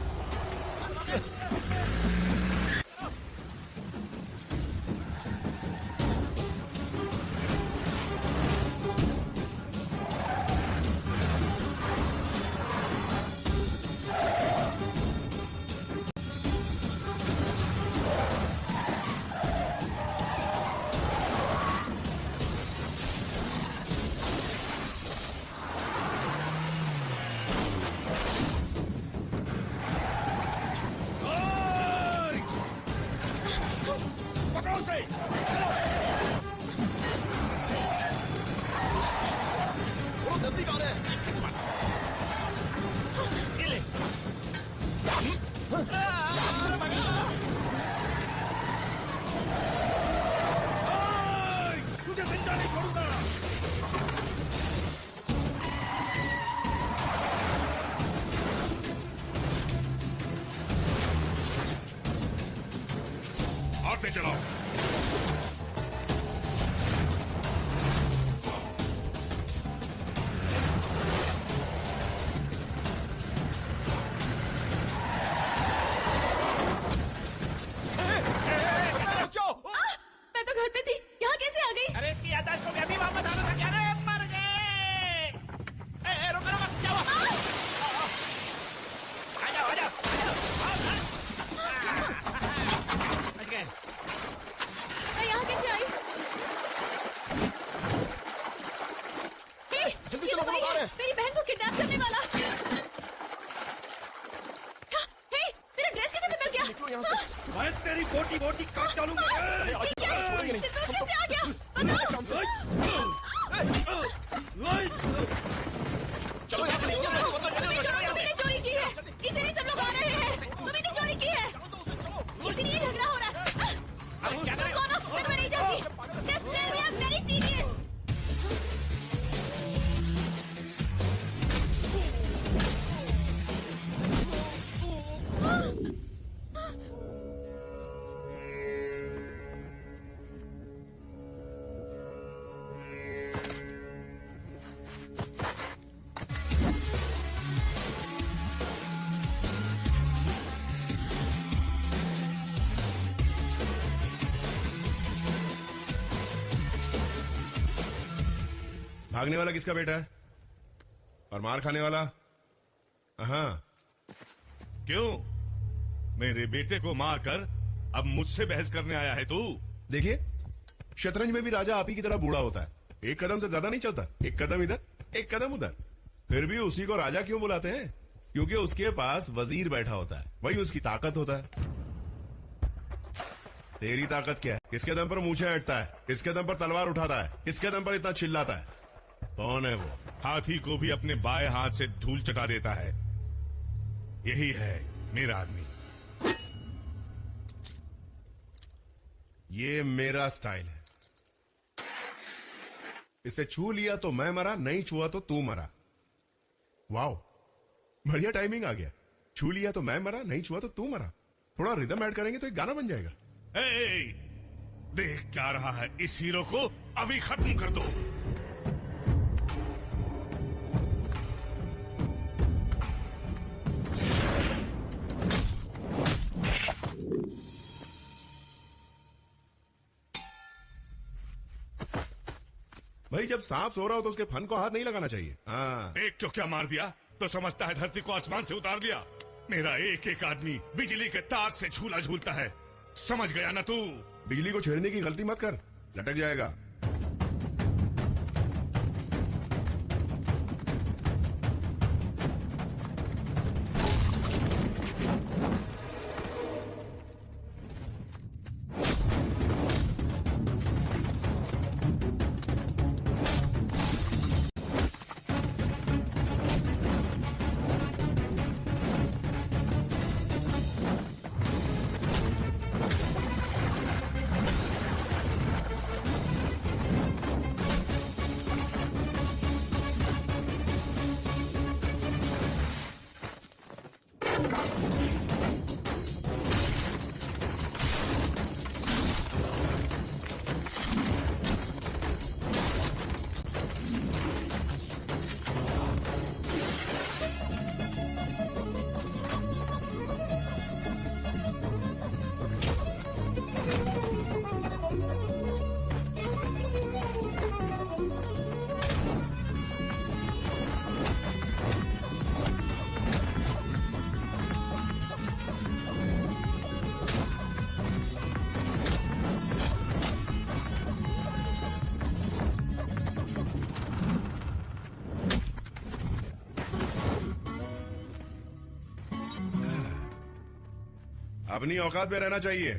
हाथ में चलाओ। मैं तो घर पे थी, यहाँ कैसे आ गई? अरे इसकी याददाश्त को मैं अभी वापस आना था क्या? ना मर गए। रुको रुको, क्या हुआ? आ जाओ आ जाओ। बच गए। मैं यहाँ कैसे आई? जल्दी ये चलो, तो वही वो आ रहे है, हैं। मेरी बहन को किडनैप करने वाला। मेरा ड्रेस कैसे बदल गया? मैं तेरी बोटी बोटी काट डालूंगा। ये क्या है? सिद्धू कैसे आ गया? बताओ। चलो यहाँ से नीचे चलो। तुमने चोरी की है, इसीलिए सब लोग आ रहे हैं। तुमने चोरी की है, इसीलिए झगड़ा हो रहा है। तुम कौन हो? मैं तुम्हें नहीं जानती। Just tell me, I'm very serious. भागने वाला किसका बेटा है और मार खाने वाला? हाँ, क्यों? मेरे बेटे को मारकर अब मुझसे बहस करने आया है तू? देखिए, शतरंज में भी राजा आप ही की तरह बूढ़ा होता है। एक कदम से ज्यादा नहीं चलता, एक कदम इधर एक कदम उधर। फिर भी उसी को राजा क्यों बुलाते हैं? क्योंकि उसके पास वजीर बैठा होता है, वही उसकी ताकत होता है। तेरी ताकत क्या है? किसके दम पर मूछें अटता है, किसके दम पर तलवार उठाता है, किसके दम पर इतना चिल्लाता है? कौन है वो? हाथी को भी अपने बाएं हाथ से धूल चटा देता है। यही है मेरा आदमी। ये मेरा स्टाइल है। इसे छू लिया तो मैं मरा, नहीं छुआ तो तू मरा। वाओ, बढ़िया टाइमिंग आ गया। छू लिया तो मैं मरा, नहीं छुआ तो तू मरा। थोड़ा रिदम ऐड करेंगे तो एक गाना बन जाएगा। देख क्या रहा है? इस हीरो को अभी खत्म कर दो। भाई जब सांप सो रहा हो तो उसके फन को हाथ नहीं लगाना चाहिए। हाँ। एक क्यों क्या मार दिया तो समझता है धरती को आसमान से उतार दिया। मेरा एक एक आदमी बिजली के तार से झूला झूलता है, समझ गया ना तू? बिजली को छेड़ने की गलती मत कर, लटक जाएगा। अपनी औकात पे रहना चाहिए,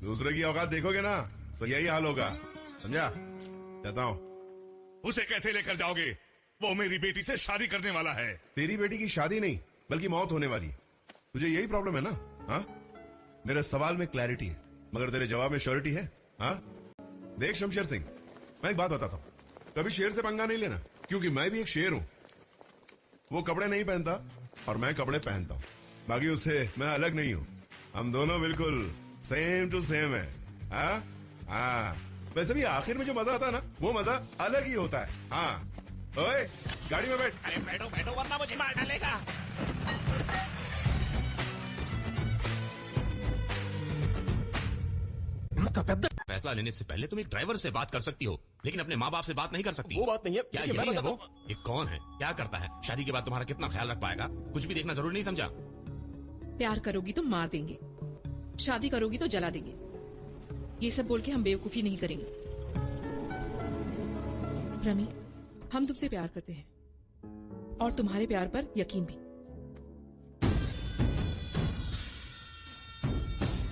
दूसरे की औकात देखोगे ना तो यही हाल होगा, समझा? कहता हूँ। उसे कैसे लेकर जाओगे? वो मेरी बेटी से शादी करने वाला है। तेरी बेटी की शादी नहीं बल्कि मौत होने वाली। तुझे यही प्रॉब्लम है ना? हाँ, मेरे सवाल में क्लैरिटी है मगर तेरे जवाब में श्योरिटी है। हाँ देख शमशेर सिंह, मैं एक बात बताता हूँ, कभी शेर से पंगा नहीं लेना, क्योंकि मैं भी एक शेर हूँ। वो कपड़े नहीं पहनता और मैं कपड़े पहनता हूँ, बाकी उससे मैं अलग नहीं हूँ। हम दोनों बिल्कुल सेम टू सेम है। हाँ हाँ, वैसे भी आखिर में जो मजा आता है ना वो मजा अलग ही होता है। हाँ ओए गाड़ी में बैठ। अरे बैठो बैठो वरना मुझे मार डालेगा। फैसला लेने से पहले तुम एक ड्राइवर से बात कर सकती हो, लेकिन अपने माँ बाप से बात नहीं कर सकती। वो बात नहीं है। क्या यही है वो? ये कौन है, क्या करता है, शादी के बाद तुम्हारा कितना ख्याल रख पाएगा, कुछ भी देखना जरूरी नहीं समझा? प्यार करोगी तो मार देंगे, शादी करोगी तो जला देंगे, ये सब बोल के हम बेवकूफी नहीं करेंगे। रमी, हम तुमसे प्यार करते हैं और तुम्हारे प्यार पर यकीन भी।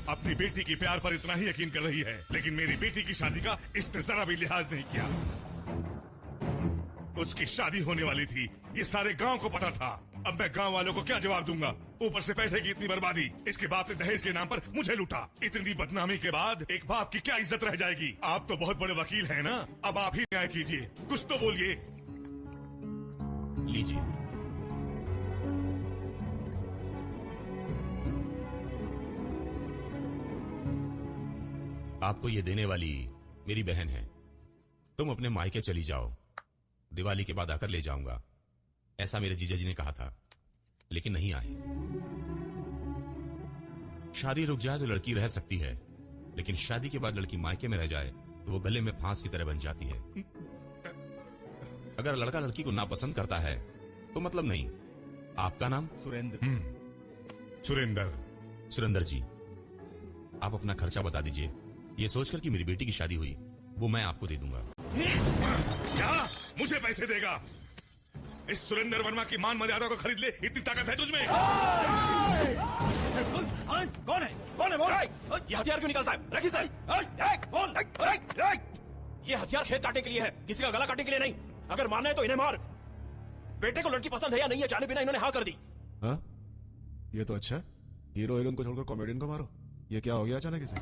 अपनी बेटी के प्यार पर इतना ही यकीन कर रही है, लेकिन मेरी बेटी की शादी का इसने जरा भी लिहाज नहीं किया। उसकी शादी होने वाली थी, ये सारे गांव को पता था। अब मैं गांव वालों को क्या जवाब दूंगा? ऊपर से पैसे की इतनी बर्बादी, इसके बाप ने दहेज के नाम पर मुझे लूटा। इतनी बदनामी के बाद एक बाप की क्या इज्जत रह जाएगी? आप तो बहुत बड़े वकील हैं ना, अब आप ही न्याय कीजिए, कुछ तो बोलिए। लीजिए। आपको ये देने वाली मेरी बहन है। तुम अपने मायके चली जाओ, दिवाली के बाद आकर ले जाऊंगा, ऐसा मेरे जीजा जी ने कहा था, लेकिन नहीं आए। शादी रुक जाए तो लड़की रह सकती है, लेकिन शादी के बाद लड़की मायके में रह जाए तो वो गले में फांस की तरह बन जाती है। अगर लड़का लड़की को नापसंद करता है तो मतलब नहीं। आपका नाम? सुरेंद्र। सुरेंद्र। सुरेंद्र जी, आप अपना खर्चा बता दीजिए, ये सोचकर कि मेरी बेटी की शादी हुई, वो मैं आपको दे दूंगा। क्या मुझे पैसे देगा? इस सुरेंद्र वर्मा की मान मर्यादा को खरीद ले, इतनी ताकत है तुझमें? कौन है? कौन है? बोल। ये हथियार क्यों निकलता है? रखी सर। बोल। ये हथियार खेत काटने के लिए है, किसी का गला काटने के लिए नहीं। अगर मारना है तो इन्हें मार। बेटे को लड़की पसंद है या नहीं है जाने बिना इन्होंने हाँ कर दी। हाँ ये तो अच्छा, हीरो हीरोइन को छोड़कर कॉमेडियन को मारो, ये क्या हो गया अचानक इसे?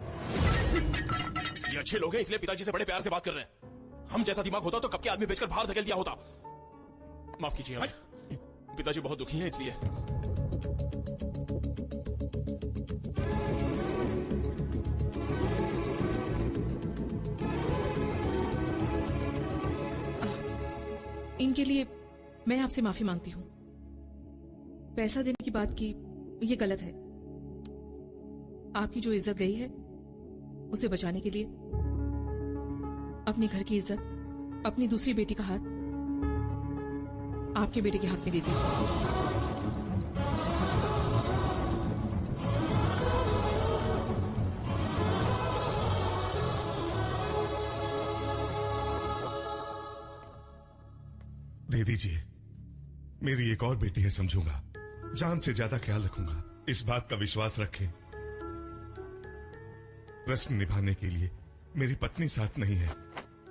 ये अच्छे लोग हैं इसलिए पिताजी से बड़े प्यार से बात कर रहे हैं। हम जैसा दिमाग होता तो कब के आदमी बेचकर बाहर धकेल दिया होता। माफ कीजिए हमें, पिताजी बहुत दुखी हैं इसलिए। इनके लिए मैं आपसे माफी मांगती हूँ। पैसा देने की बात की, ये गलत है। आपकी जो इज्जत गई है उसे बचाने के लिए अपने घर की इज्जत अपनी दूसरी बेटी का हाथ आपके बेटे के हाथ में दे दी। दे दीजिए। मेरी एक और बेटी है, समझूंगा, जान से ज्यादा ख्याल रखूंगा। इस बात का विश्वास रखें, प्रश्न निभाने के लिए मेरी पत्नी साथ नहीं है।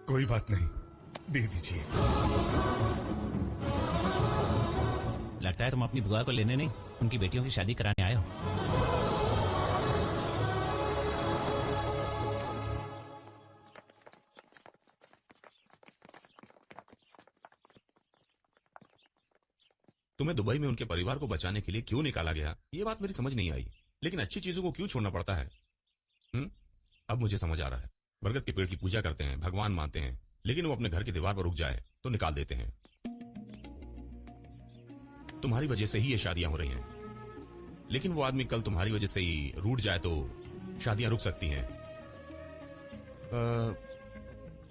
कोई बात नहीं, दे दीजिए। लगता है तुम अपनी बुआ को लेने नहीं, उनकी बेटियों की शादी कराने आए हो। तुम्हें दुबई में उनके परिवार को बचाने के लिए क्यों निकाला गया, ये बात मेरी समझ नहीं आई। लेकिन अच्छी चीजों को क्यों छोड़ना पड़ता है? अब मुझे समझ आ रहा है। बरगद के पेड़ की पूजा करते हैं, भगवान मानते हैं, लेकिन वो अपने घर की दीवार पर रुक जाए तो निकाल देते हैं। तुम्हारी वजह से ही ये शादियां हो रही हैं, लेकिन वो आदमी कल तुम्हारी वजह से ही रूठ जाए तो शादियां रुक सकती हैं।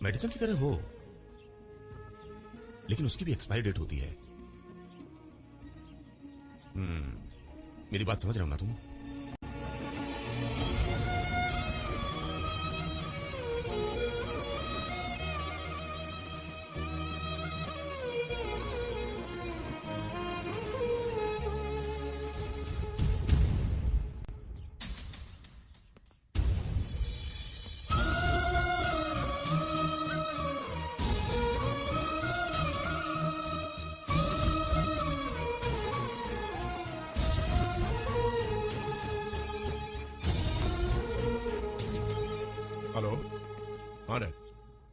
मेडिसिन की तरह हो, लेकिन उसकी भी एक्सपायरी डेट होती है। मेरी बात समझ रहे हो ना तुम?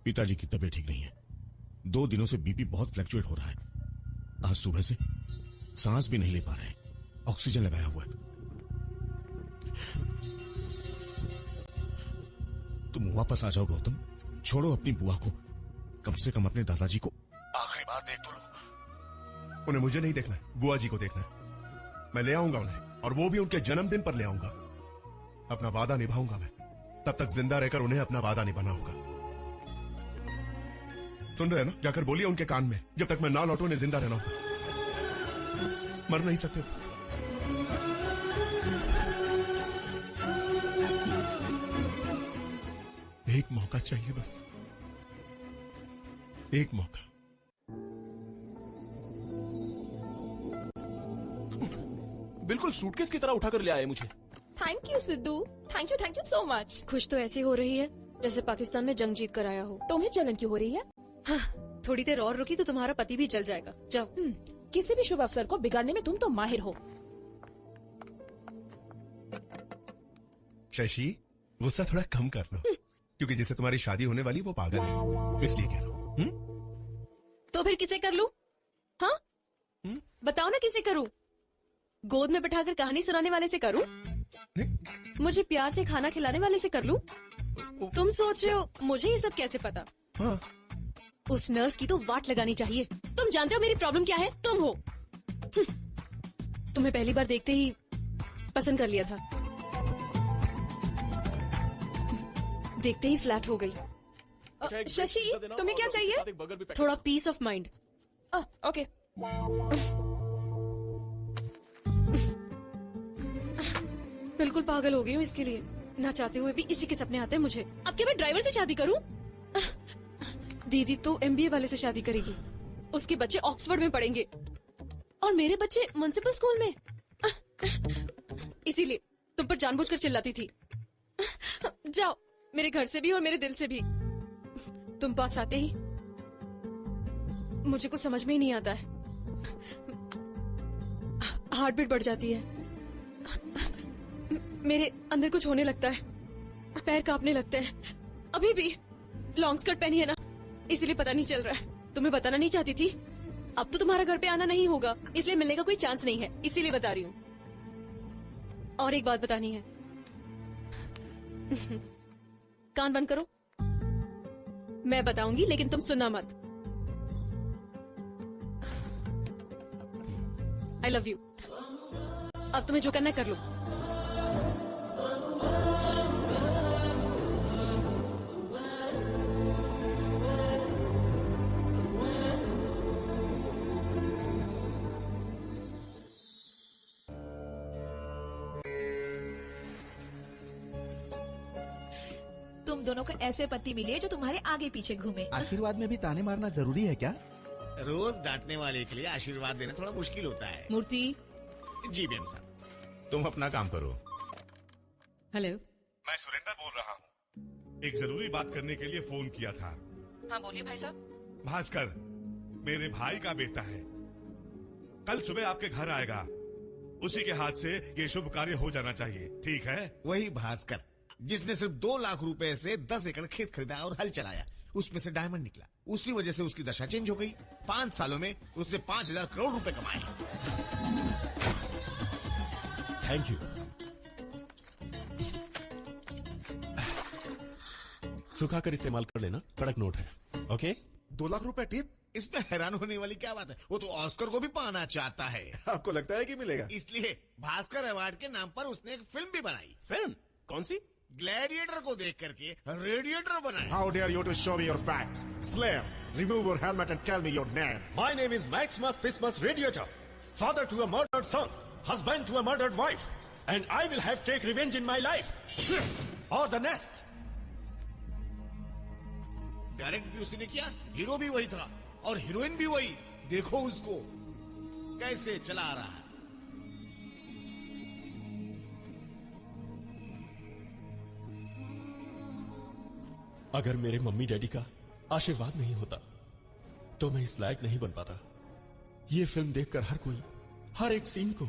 पिताजी की तबीयत ठीक नहीं है। 2 दिनों से बीपी बहुत फ्लक्चुएट हो रहा है। आज सुबह से सांस भी नहीं ले पा रहे हैं, ऑक्सीजन लगाया हुआ है। तुम वापस आ जाओ गौतम, छोड़ो अपनी बुआ को, कम से कम अपने दादाजी को आखिरी बार देख तो लो। उन्हें मुझे नहीं देखना है, बुआ जी को देखना है। मैं ले आऊंगा उन्हें, और वो भी उनके जन्मदिन पर ले आऊंगा। अपना वादा निभाऊंगा मैं। तब तक जिंदा रहकर उन्हें अपना वादा निभाना होगा। सुन रहे हैं ना? जाकर बोलिए उनके कान में, जब तक मैं ना लौटूं उन्हें जिंदा रहना होगा। मर नहीं सकते। एक मौका चाहिए, बस एक मौका। बिल्कुल सूटकेस की तरह उठाकर ले आए मुझे। Thank you Sidhu, thank you so much. खुश तो ऐसी हो रही है जैसे पाकिस्तान में जंग जीत कर आया हो। तुम्हें जलन क्यों हो रही है? हाँ, थोड़ी देर और रुकी तो तुम्हारा पति भी जल जाएगा। जाओ। किसी भी शुभ अवसर को बिगाड़ने में तुम तो माहिर हो। शशि, गुस्सा थोड़ा कम कर लो, क्योंकि जिससे तुम्हारी शादी होने वाली वो पागल है, इसलिए कह रहा हूँ। तो फिर किसे कर लूं? हाँ, बताओ ना किसे करूं? गोद में बैठाकर कहानी सुनाने वाले से करूं? मुझे प्यार से खाना खिलाने वाले से कर लूं? तुम सोच रहे हो मुझे ये सब कैसे पता? हाँ। उस नर्स की तो वाट लगानी चाहिए। तुम जानते हो मेरी प्रॉब्लम क्या है? तुम हो। तुम्हें पहली बार देखते ही पसंद कर लिया था, देखते ही फ्लैट हो गई। शशि, तुम्हें क्या चाहिए? थोड़ा पीस ऑफ माइंड। ओके। बिल्कुल पागल हो गई हूँ इसके लिए। ना चाहते हुए भी इसी के सपने आते हैं मुझे। अब क्या मैं ड्राइवर से शादी करूं? दीदी तो MBA वाले से शादी करेगी, उसके बच्चे ऑक्सफोर्ड में पढ़ेंगे और मेरे बच्चे म्युनिसिपल स्कूल में। इसीलिए तुम पर जानबूझकर चिल्लाती थी। जाओ, मेरे घर से भी और मेरे दिल से भी। तुम पास आते ही मुझे कुछ समझ में ही नहीं आता है। हार्ट बीट बढ़ जाती है, मेरे अंदर कुछ होने लगता है, पैर कांपने लगते हैं। अभी भी लॉन्ग स्कर्ट पहनी है ना, इसलिए पता नहीं चल रहा है। तुम्हें बताना नहीं चाहती थी, अब तो तुम्हारा घर पे आना नहीं होगा, इसलिए मिलने का कोई चांस नहीं है, इसीलिए बता रही हूँ। और एक बात बतानी है। कान बंद करो, मैं बताऊंगी लेकिन तुम सुनना मत। I love you. अब तुम्हें जो करना है कर लो। तुम दोनों को ऐसे पति मिले जो तुम्हारे आगे पीछे घूमे। आशीर्वाद में भी ताने मारना जरूरी है क्या? रोज डांटने वाले के लिए आशीर्वाद देना थोड़ा मुश्किल होता है। मूर्ति। जी बेम साहब। तुम अपना काम करो। हेलो। मैं सुरेंद्र बोल रहा हूँ। एक जरूरी बात करने के लिए फोन किया था। हाँ बोलिए भाई साहब। भास्कर मेरे भाई का बेटा है, कल सुबह आपके घर आएगा। उसी के हाथ से ये शुभ कार्य हो जाना चाहिए, ठीक है? वही भास्कर जिसने सिर्फ 2 लाख रुपए से 10 एकड़ खेत खरीदा और हल चलाया, उसमें से डायमंड निकला। उसी वजह से उसकी दशा चेंज हो गई। 5 सालों में उसने 5000 करोड़ रुपए कमाए। Thank you. सुखाकर इस्तेमाल कर लेना, कड़क नोट है। ओके? 2 लाख रुपए टिप? इसमें हैरान होने वाली क्या बात है? वो तो ऑस्कर को भी पाना चाहता है। आपको लगता है कि मिलेगा? इसलिए भास्कर अवार्ड के नाम पर उसने एक फिल्म भी बनाई। फिल्म? कौन सी? ग्लैडिएटर को देख करके रेडिएटर बनाया। How dare you to show me your back? Slave, remove your helmet and tell me your name. My name is Maximus Pismus Radiator, father to a murdered son, husband to a murdered wife, and I will have take revenge in my life. Or the nest. Direct भी उसी ने किया, hero भी वही था और heroine भी वही। देखो उसको कैसे चला रहा है। अगर मेरे मम्मी डैडी का आशीर्वाद नहीं होता तो मैं इस लायक नहीं बन पाता। ये फिल्म देखकर हर कोई हर एक सीन को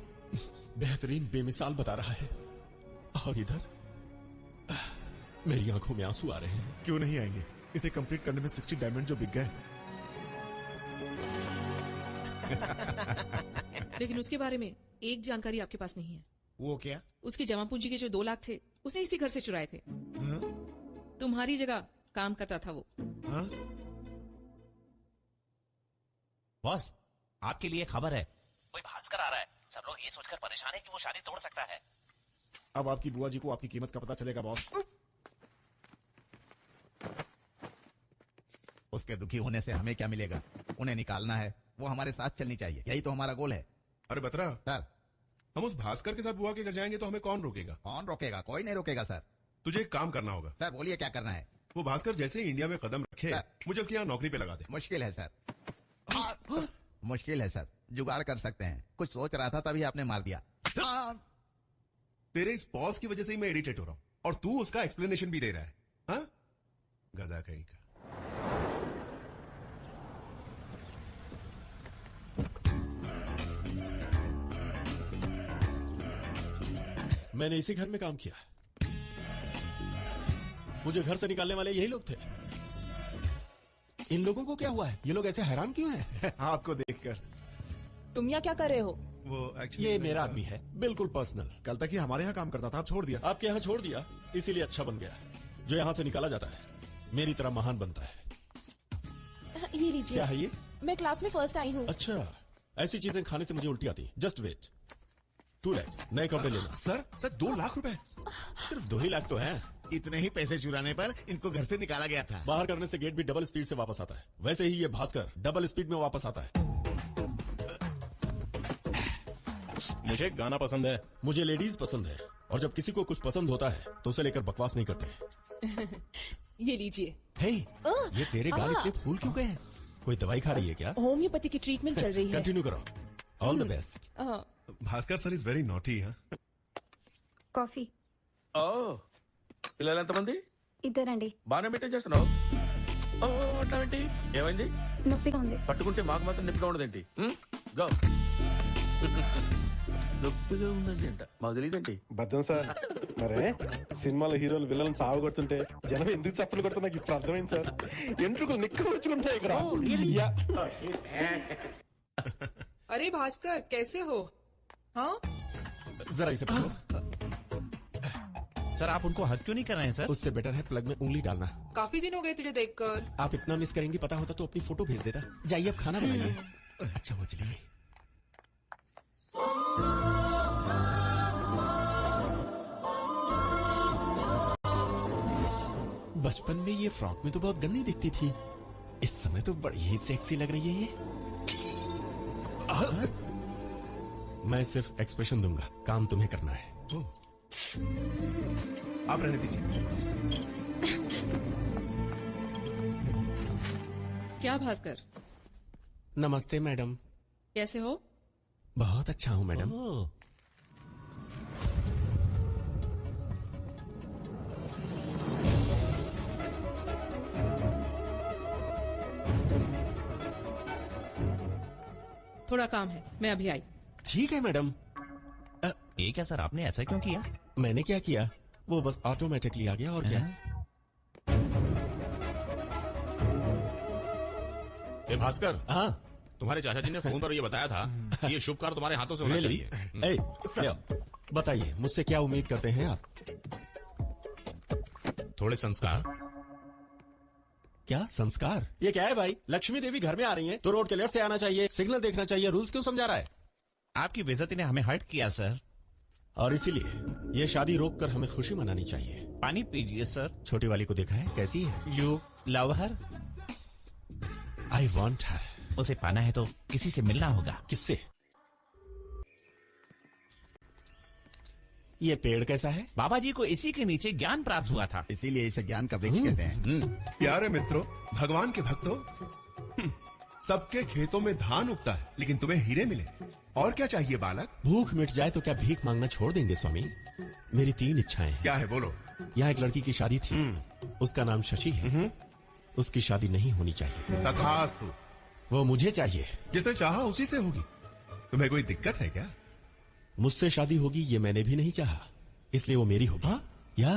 बेहतरीन बेमिसाल बता रहा है, और इधर मेरी आंखों में आंसू आ रहे हैं। क्यों नहीं आएंगे? इसे कंप्लीट करने में 60 डायमंड जो बिक गए। लेकिन उसके बारे में एक जानकारी आपके पास नहीं है। वो क्या? उसकी जमा पूंजी के जो 2 लाख थे उसने इसी घर से चुराए थे। तुम्हारी जगह काम करता था वो। बॉस, आपके लिए खबर है, कोई भास्कर आ रहा है। सब लोग ये सोचकर परेशान है कि वो शादी तोड़ सकता है। अब आपकी बुआ जी को आपकी कीमत का पता चलेगा बॉस। उसके दुखी होने से हमें क्या मिलेगा? उन्हें निकालना है, वो हमारे साथ चलनी चाहिए, यही तो हमारा गोल है। अरे बतरा सर, हम उस भास्कर के साथ बुआ के घर जाएंगे तो हमें कौन रोकेगा? कौन रोकेगा? कोई नहीं रोकेगा सर। तुझे एक काम करना होगा। सर बोलिए क्या करना है? वो भास्कर जैसे ही इंडिया में कदम रखे मुझे उसके यहाँ नौकरी पे लगा दे। मुश्किल है सर। मुश्किल है सर, जुगाड़ कर सकते हैं। कुछ सोच रहा था तभी आपने मार दिया। तेरे इस पॉज की वजह से ही मैं इरिटेट हो रहा हूँ और तू उसका एक्सप्लेनेशन भी दे रहा है। हाँ? गधा कहीं का। मैंने इसी घर में काम किया, मुझे घर से निकालने वाले यही लोग थे। इन लोगों को क्या हुआ है? ये लोग ऐसे हैरान क्यों हैं? आपको देखकर। तुम यहाँ क्या कर रहे हो? वो ये मेरा आदमी है, बिल्कुल पर्सनल। कल तक ही हमारे यहाँ काम करता था, आप छोड़ दिया। आपके यहाँ छोड़ दिया, इसीलिए अच्छा बन गया। जो यहाँ से निकाला जाता है मेरी तरह महान बनता है। ये लीजिए। क्या है ये? मैं क्लास में फर्स्ट आई हूँ। अच्छा, ऐसी चीजें खाने से मुझे उल्टी आती है। जस्ट वेट, 2 lakhs नए कपड़े लेना। सर 2 लाख रुपए? सिर्फ 2 ही लाख तो हैं। इतने ही पैसे चुराने पर इनको घर से निकाला गया था। बाहर करने से गेट भी डबल स्पीड से वापस आता है, वैसे ही ये भास्कर डबल स्पीड में वापस आता है। मुझे गाना पसंद है, मुझे लेडीज पसंद है, और जब किसी को कुछ पसंद होता है तो उसे लेकर बकवास नहीं करते। ये लीजिए। हे, ये तेरे गाल इतने फूल क्यों गए हैं? कोई दवाई खा रही है क्या? होम्योपैथी की ट्रीटमेंट चल रही है। कंटिन्यू करो। All the best. Bhaskar sir is very naughty. Coffee ఓ పిల్లలు ఎంతమంది? ఇద్దరండి. బాగానే మెయింటైన్ చేస్తున్నావు. ఓ అట్లాంటి ఏమైంది? నొప్పిగా ఉంది. పట్టుకుంటే మాకు మాత్రం నొప్పిగా ఉండదేంటి? గో. నొప్పిగా ఉందండి అంట, మాకు తెలియదేంటి? బద్దం సార్, మరే సినిమాలో హీరోలు విలన్ సాగు కొడుతుంటే జనం ఎందుకు చప్పులు కొడుతున్నా నాకు ఇప్పుడు అర్థమైంది సార్. ఎంట్రుకలు నిక్కబడుచుకుంటాయి ఇక్కడ. अरे भास्कर कैसे हो? हाँ जरा इसे पकड़ो। सर आप उनको हक क्यों नहीं कर रहे हैं सर? उससे बेटर है प्लग में उंगली डालना। काफी दिन हो गए तुझे देखकर। आप इतना मिस करेंगी, पता होता तो अपनी फोटो भेज देता। जाइए अब खाना बनाइए। अच्छा वो चलिए। बचपन में ये फ्रॉक में तो बहुत गंदी दिखती थी, इस समय तो बड़ी ही सेक्सी लग रही है ये। मैं सिर्फ एक्सप्रेशन दूंगा, काम तुम्हें करना है। आप रहने दीजिए। क्या भास्कर, नमस्ते मैडम। कैसे हो? बहुत अच्छा हूँ मैडम। थोड़ा काम है, मैं अभी आई। ठीक है मैडम। ये क्या सर, आपने ऐसा क्यों किया? मैंने क्या किया, वो बस ऑटोमेटिकली आ गया और क्या। ए भास्कर, हाँ तुम्हारे चाचा जी ने फोन पर ये बताया था कि ये शुभ कार्य तुम्हारे हाथों से होना Really? चाहिए। बताइए मुझसे क्या उम्मीद करते हैं आप? थोड़े संस्कार। क्या संस्कार? ये क्या है भाई? लक्ष्मी देवी घर में आ रही हैं तो रोड के लेफ्ट से आना चाहिए, सिग्नल देखना चाहिए, रूल्स क्यों समझा रहा है? आपकी बेइज्जती ने हमें हर्ट किया सर, और इसीलिए ये शादी रोककर हमें खुशी मनानी चाहिए। पानी पीजिए सर। छोटी वाली को देखा है कैसी है? You love her? I want her. उसे पाना है तो किसी से मिलना होगा। किससे? ये पेड़ कैसा है? बाबा जी को इसी के नीचे ज्ञान प्राप्त हुआ था, इसीलिए इसे ज्ञान का वृक्ष कहते हैं। प्यारे मित्रों, भगवान के भक्तों, सबके खेतों में धान उगता है लेकिन तुम्हें हीरे मिले, और क्या चाहिए बालक? भूख मिट जाए तो क्या भीख मांगना छोड़ देंगे स्वामी? मेरी 3 इच्छाएं हैं। क्या है बोलो? यहाँ एक लड़की की शादी थी, उसका नाम शशि है। उसकी शादी नहीं होनी चाहिए। तथास्तु। वो मुझे चाहिए। जिसने चाहा उसी से होगी। तुम्हें कोई दिक्कत है क्या? मुझसे शादी होगी ये मैंने भी नहीं चाहा, इसलिए वो मेरी होगी। या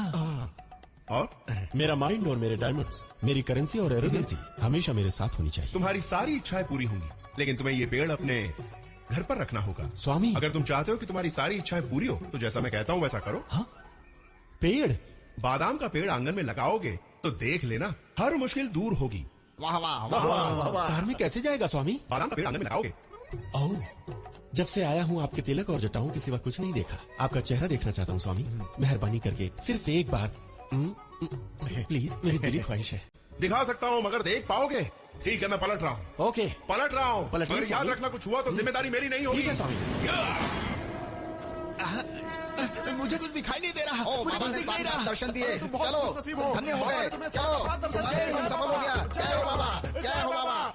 और मेरा माइंड और मेरे डायमंड्स, मेरी करेंसी और एरोगेंसी हमेशा मेरे साथ होनी चाहिए। तुम्हारी सारी इच्छाएं पूरी होंगी, लेकिन तुम्हें ये पेड़ अपने घर पर रखना होगा। स्वामी, अगर तुम चाहते हो कि तुम्हारी सारी इच्छाएं पूरी हो तो जैसा मैं कहता हूँ वैसा करो। हाँ? पेड़? बादाम का पेड़ आंगन में लगाओगे तो देख लेना हर मुश्किल दूर होगी। वाह वाह वाह वाह वाह। कार में कैसे जाएगा स्वामी? बादाम का पेड़ आंगन में लगाओगे। ओह, जब से आया हूँ आपके तिलक और जटाओं के सिवा कुछ नहीं देखा। आपका चेहरा देखना चाहता हूँ स्वामी, मेहरबानी करके सिर्फ एक बार प्लीज, मेरी दिली ख्वाहिश है। दिखा सकता हूँ मगर देख पाओगे? ठीक है, मैं पलट रहा हूँ। ओके, पलट रहा हूँ। पलटिए मगर याद स्वामी। रखना कुछ हुआ तो जिम्मेदारी मेरी नहीं होगी। ठीक है स्वामी। मुझे कुछ दिखाई नहीं दे रहा। ओ, मुझे बाबा कुछ ने दिख नहीं रहा। दर्शन दिए। तुम बहुत चलो, खुशनसीब हो। धन्य हो बाबा गए। ने तुम्हें चलो, साक्षात दर्शन तुम्हारे दिए। लिए सफल हो गया। जय हो बाबा, जय हो बाबा।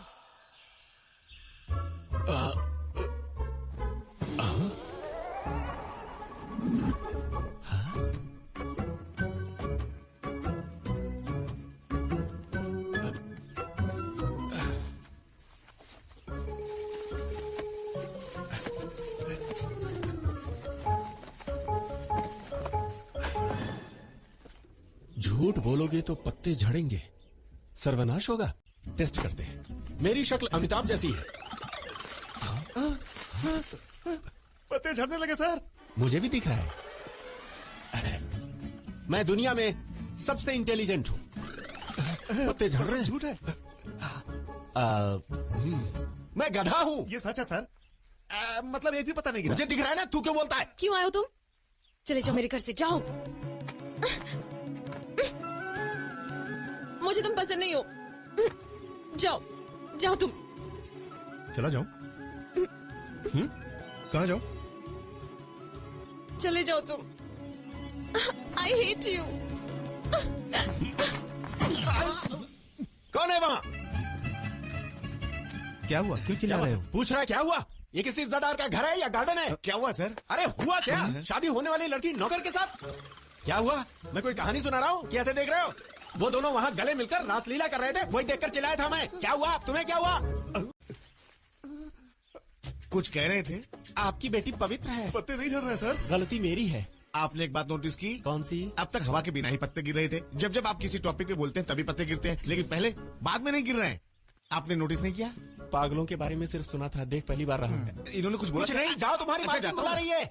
झूठ बोलोगे तो पत्ते झड़ेंगे, सर्वनाश होगा। टेस्ट करते हैं। मेरी शक्ल अमिताभ जैसी है। पत्ते झड़ने लगे सर। मुझे भी दिख रहा है। मैं दुनिया में सबसे इंटेलिजेंट हूँ। पत्ते झड़ रहे हैं। झूठ है। मैं गधा हूँ। ये सच है सर। मतलब एक भी पता नहीं गिरा। मुझे दिख रहा है ना, तू क्यों बोलता है? क्यों आए हो तुम? चले जाओ मेरे घर से, जाओ। मुझे तुम पसंद नहीं हो। जाओ जाओ तुम। चला जाओ। कहाँ जाओ? चले जाओ तुम। I hate you. कौन है वहाँ? क्या हुआ? क्यों चिल्ला रहे हो? पूछ रहा है क्या हुआ? ये किसी इज्जतदार का घर है या गार्डन है? क्या हुआ सर? अरे हुआ क्या? शादी होने वाली लड़की नौकर के साथ? क्या हुआ? मैं कोई कहानी सुना रहा हूँ? कैसे देख रहे हो? वो दोनों वहाँ गले मिलकर रासलीला कर रहे थे, वही देखकर चिल्लाया था मैं। क्या हुआ? तुम्हें क्या हुआ? कुछ कह रहे थे। आपकी बेटी पवित्र है। पत्ते नहीं झड़ रहे सर। गलती मेरी है। आपने एक बात नोटिस की? कौन सी? अब तक हवा के बिना ही पत्ते गिर रहे थे। जब जब आप किसी टॉपिक पे बोलते हैं तभी पत्ते गिरते हैं, लेकिन पहले बाद में नहीं गिर रहे हैं। आपने नोटिस नहीं किया? पागलों के बारे में सिर्फ सुना था, देख पहली बार रहा हूँ। इन्होंने कुछ बोला? कुछ नहीं, जाओ, तुम्हारी माँ जाता बुला रही है।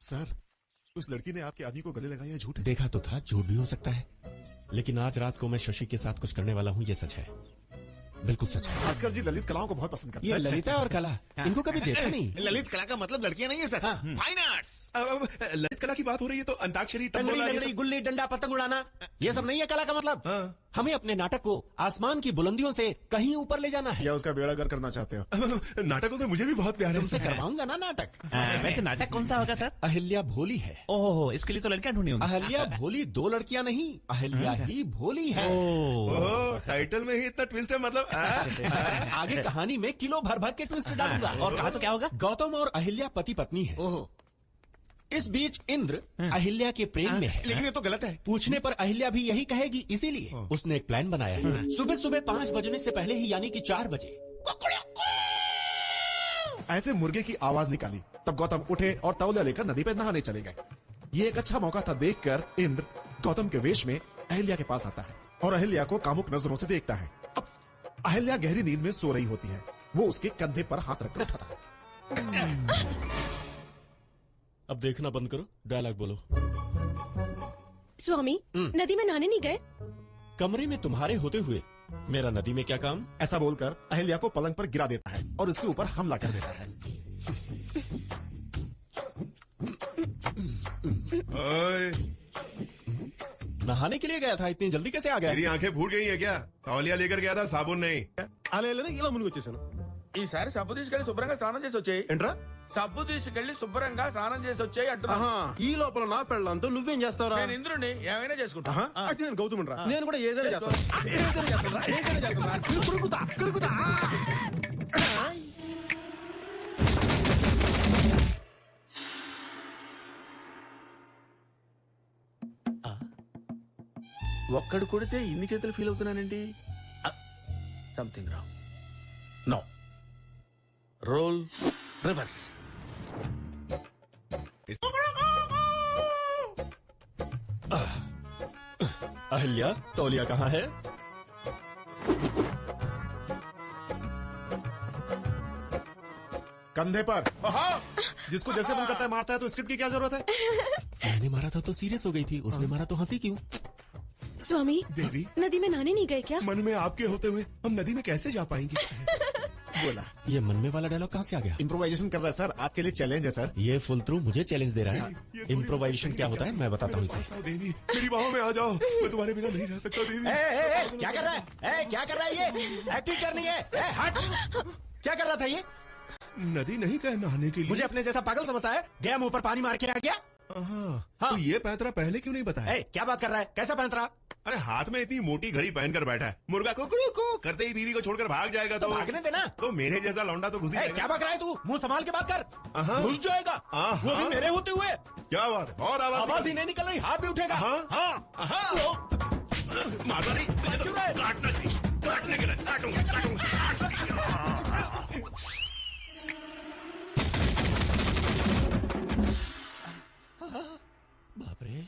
सर, उस लड़की ने आपके आदमी को गले लगाया है, झूठ है? देखा तो था, झूठ भी हो सकता है, लेकिन आज रात को मैं शशि के साथ कुछ करने वाला हूँ, ये सच है, बिल्कुल सच है। भास्कर जी ललित कलाओं को बहुत पसंद करते हैं। ये ललिता और कला, इनको कभी देखा नहीं। ललित कला का मतलब लड़कियां नहीं है सर, फाइन आर्ट्स। ललित कला की बात हो रही है तो अंताक्षरी लंगड़ी लंगड़ी गुल्ली डंडा पतंग उड़ाना, ये सब नहीं है कला का मतलब। हमें अपने नाटक को आसमान की बुलंदियों से कहीं ऊपर ले जाना है। या उसका बेड़ा गर्क करना चाहते हो? नाटकों से मुझे भी बहुत प्यार है। तुमसे करवाऊंगा ना नाटक। वैसे नाटक कौन सा होगा सर? अहिल्या भोली है। ओह, इसके लिए तो लड़कियां ढूंढी होंगी। अहिल्या भोली 2 लड़कियां नहीं, अहिल्या ही भोली है। टाइटल में ही इतना ट्विस्ट है मतलब। आगे कहानी में किलो भर भर के ट्विस्ट डालूंगा। और कहा तो क्या होगा? गौतम और अहिल्या पति पत्नी है। इस बीच इंद्र अहिल्या के प्रेम में है। लेकिन ये तो गलत है। पूछने पर अहिल्या भी यही कहेगी, इसीलिए उसने एक प्लान बनाया है। सुबह सुबह 5 बजने से पहले ही, यानी कि 4 बजे ऐसे मुर्गे की आवाज निकाली। तब गौतम उठे और तौलिया लेकर नदी पे नहाने चले गए। ये एक अच्छा मौका था। देखकर इंद्र गौतम के वेश में अहिल्या के पास आता है और अहिल्या को कामुक नजरों से देखता है। अब अहिल्या गहरी नींद में सो रही होती है। वो उसके कंधे पर हाथ रखकर उठाता है। अब देखना बंद करो, डायलॉग बोलो। स्वामी, नदी में नहाने नहीं गए? कमरे में तुम्हारे होते हुए मेरा नदी में क्या काम? ऐसा बोलकर अहिल्या को पलंग पर गिरा देता है और उसके ऊपर हमला कर देता है। नहाने के लिए गया था, इतनी जल्दी कैसे आ गया? मेरी आंखें फूट गई है क्या? तौलिया लेकर गया था, साबुन नहीं। అలా ఇలా ముందుకు వచ్చేసాను. ఈసారి సబ్బు తీసుకెళ్లి శుభ్రంగా స్నానం చేసి వచ్చాయి. ఏంట్రా? సబ్బు తీసుకెళ్లి శుభ్రంగా స్నానం చేసి వచ్చాయి అంటున్నా. ఈ లోపల నా పెళ్ళంతో నువ్వేం చేస్తావురా? నేను ఇంద్రుడిని ఏమైనా చేసుకుంటా. అయితే నేను గౌతముని రా. నేను కూడా ఏదైనా చేస్తాను. ఏదైనా చేస్తాను. కురుకుతా. ఒక్కడు కొడితే ఇన్ని చేతులు ఫీల్ అవుతున్నానండి. Something wrong. No, role reverse. Ahilya, तौलिया कहाँ है? कंधे पर। जिसको जैसे मन करता है मारता है, तो स्क्रिप्ट की क्या जरूरत है? मैंने मारा था तो सीरियस हो गई थी, उसने मारा तो हंसी क्यों? स्वामी, देवी, नदी में नहाने नहीं गए क्या? मन में आपके होते हुए हम नदी में कैसे जा पाएंगे? बोला। ये मन में वाला डायलॉग कहाँ से आ गया? इम्प्रोवाइजेशन कर रहा है सर, आपके लिए चैलेंज है सर। ये फुल थ्रू मुझे चैलेंज दे रहा है। इम्प्रोवाइजेशन क्या होता है मैं बताता हूँ इसे। देवी, मेरी बाहों में आ जाओ, मैं तुम्हारे बिना नहीं रह सकता देवी। क्या कर रहा है? क्या कर रहा है ये? एक्टिंग करनी है? हट! क्या कर रहा था ये? नदी नहीं गए नहाने के लिए। मुझे अपने जैसा पागल समझता है? गया मुंह पर पानी मार के आ गया। हाँ, तो ये पैंतरा पहले क्यों नहीं बताया? क्या बात कर रहा है? कैसा पैंतरा? अरे हाथ में इतनी मोटी घड़ी पहनकर बैठा है, मुर्गा को करते ही बीवी को छोड़कर भाग जाएगा तो भागने देना। तो मेरे जैसा लौंडा तो घुसी। क्या बात रहा है तू? मुंह संभाल के बात कर, घुस जाएगा। वो भी मेरे होते हुए। क्या बात है? और आवाज ही नहीं निकल रही, हाथ भी उठेगा। माता नहीं, तुझे तो काटना चाहिए, काटने के लिए काटूंगा। बाप रे।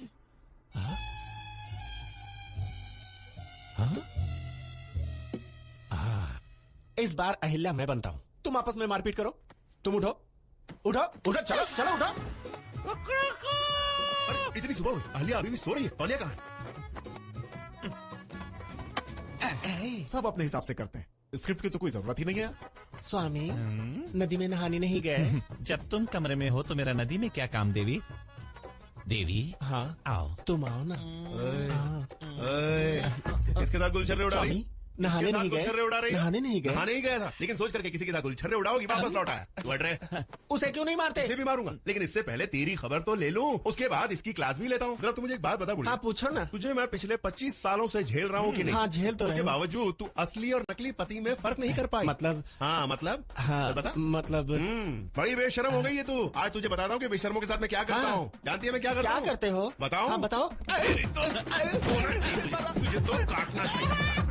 इस बार अहिल्या मैं बनता हूँ, तुम आपस में मारपीट करो। तुम उठो, चलो उठो। अरे इतनी सुबह हुई, अहिल्या अभी भी सो रही है। तौलिया कहाँ है? सब अपने हिसाब से करते हैं, स्क्रिप्ट की तो कोई जरूरत ही नहीं है। स्वामी, नदी में नहाने नहीं गए? जब तुम कमरे में हो तो मेरा नदी में क्या काम देवी? देवी, हाँ आओ। तुम आओ ना। इसके साथ गुलछर्रे उड़ा रही? नहाने नहीं गए? नहाने नहीं गया था, लेकिन सोच करके किसी के साथ गुलछर्रे उड़ाओगी, वापस लौटा है। उसे क्यों नहीं मारते? इसे भी मारूंगा, लेकिन इससे पहले तेरी खबर तो ले लूं, उसके बाद इसकी क्लास भी लेता हूँ। जरा तू मुझे एक बात बता बुढ़िया। हाँ पूछो ना। तुझे मैं पिछले 25 सालों से झेल रहा हूँ कि नहीं? हाँ झेल तो उसके बावजूद तू असली और नकली पति में फर्क नहीं कर पाई। मतलब? हाँ बता। मतलब बड़ी बेशर्म हो गई है तू। आज तुझे बताता हूँ कि बेशर्मों के साथ मैं क्या करता हूँ। जानती है मैं क्या करता हूँ? क्या करते हो? बताओ। हाँ बताओ। तुझे तो काटना चाहिए।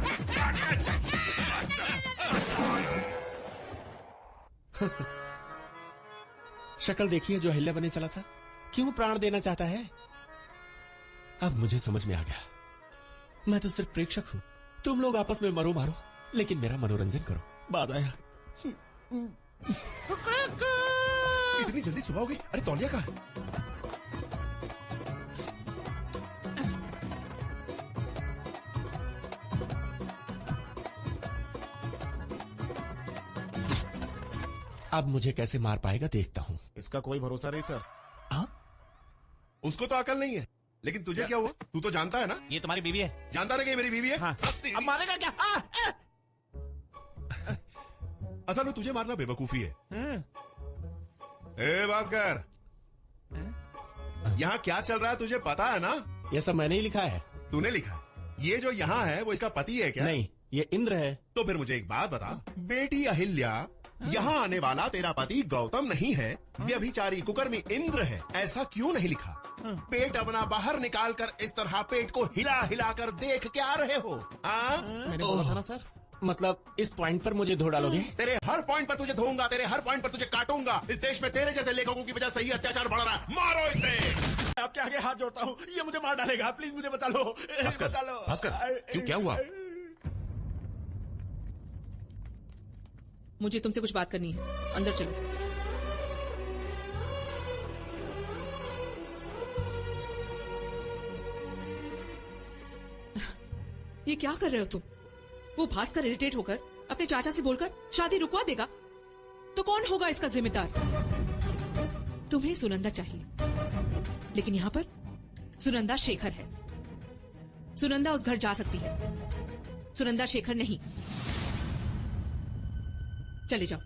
शक्ल देखिए जो अहिल्या बने चला था, क्यों प्राण देना चाहता है? अब मुझे समझ में आ गया, मैं तो सिर्फ प्रेक्षक हूं। तुम लोग आपस में मरो मारो, लेकिन मेरा मनोरंजन करो। बाज आया। इतनी जल्दी सुबह हो गई? अरे तौलिया कहाँ है? अब मुझे कैसे मार पाएगा देखता हूँ। इसका कोई भरोसा नहीं सर। उसको तो अकल नहीं है, लेकिन तुझे क्या हुआ? तू तो जानता है ना ये तुम्हारी बीवी है। जानता ना कि ये मेरी बीवी है। हाँ। अब मारेगा क्या? असल में तुझे मारना बेवकूफी है। ए भास्कर, यहाँ क्या चल रहा है तुझे पता है ना? ये सब मैंने ही लिखा है। तूने लिखा? ये जो यहाँ है वो इसका पति है क्या? नहीं, ये इंद्र है। तो फिर मुझे एक बात बता, बेटी अहिल्या, यहाँ आने वाला तेरा पति गौतम नहीं है, व्यभिचारी कुकर्मी इंद्र है, ऐसा क्यों नहीं लिखा? पेट अपना बाहर निकाल कर इस तरह पेट को हिला हिला कर देख क्या रहे हो? मैंने बोला था ना सर, मतलब इस पॉइंट पर मुझे धो डालोगे? तेरे हर पॉइंट पर तुझे धोऊंगा, तेरे हर पॉइंट पर तुझे काटूंगा। इस देश में तेरे जैसे लेखकों की वजह से ही अत्याचार बढ़ रहा है। मारो इसे। आपके आगे हाथ जोड़ता हूँ, ये मुझे मार डालेगा, प्लीज मुझे बचा लो। बचा लो। भास्कर, क्यों, क्या हुआ? मुझे तुमसे कुछ बात करनी है, अंदर चलो। ये क्या कर रहे हो तुम? वो भास्कर इरिटेट होकर अपने चाचा से बोलकर शादी रुकवा देगा, तो कौन होगा इसका जिम्मेदार? तुम्हें सुनंदा चाहिए, लेकिन यहाँ पर सुनंदा शेखर है। सुनंदा उस घर जा सकती है, सुनंदा शेखर नहीं। चले जाओ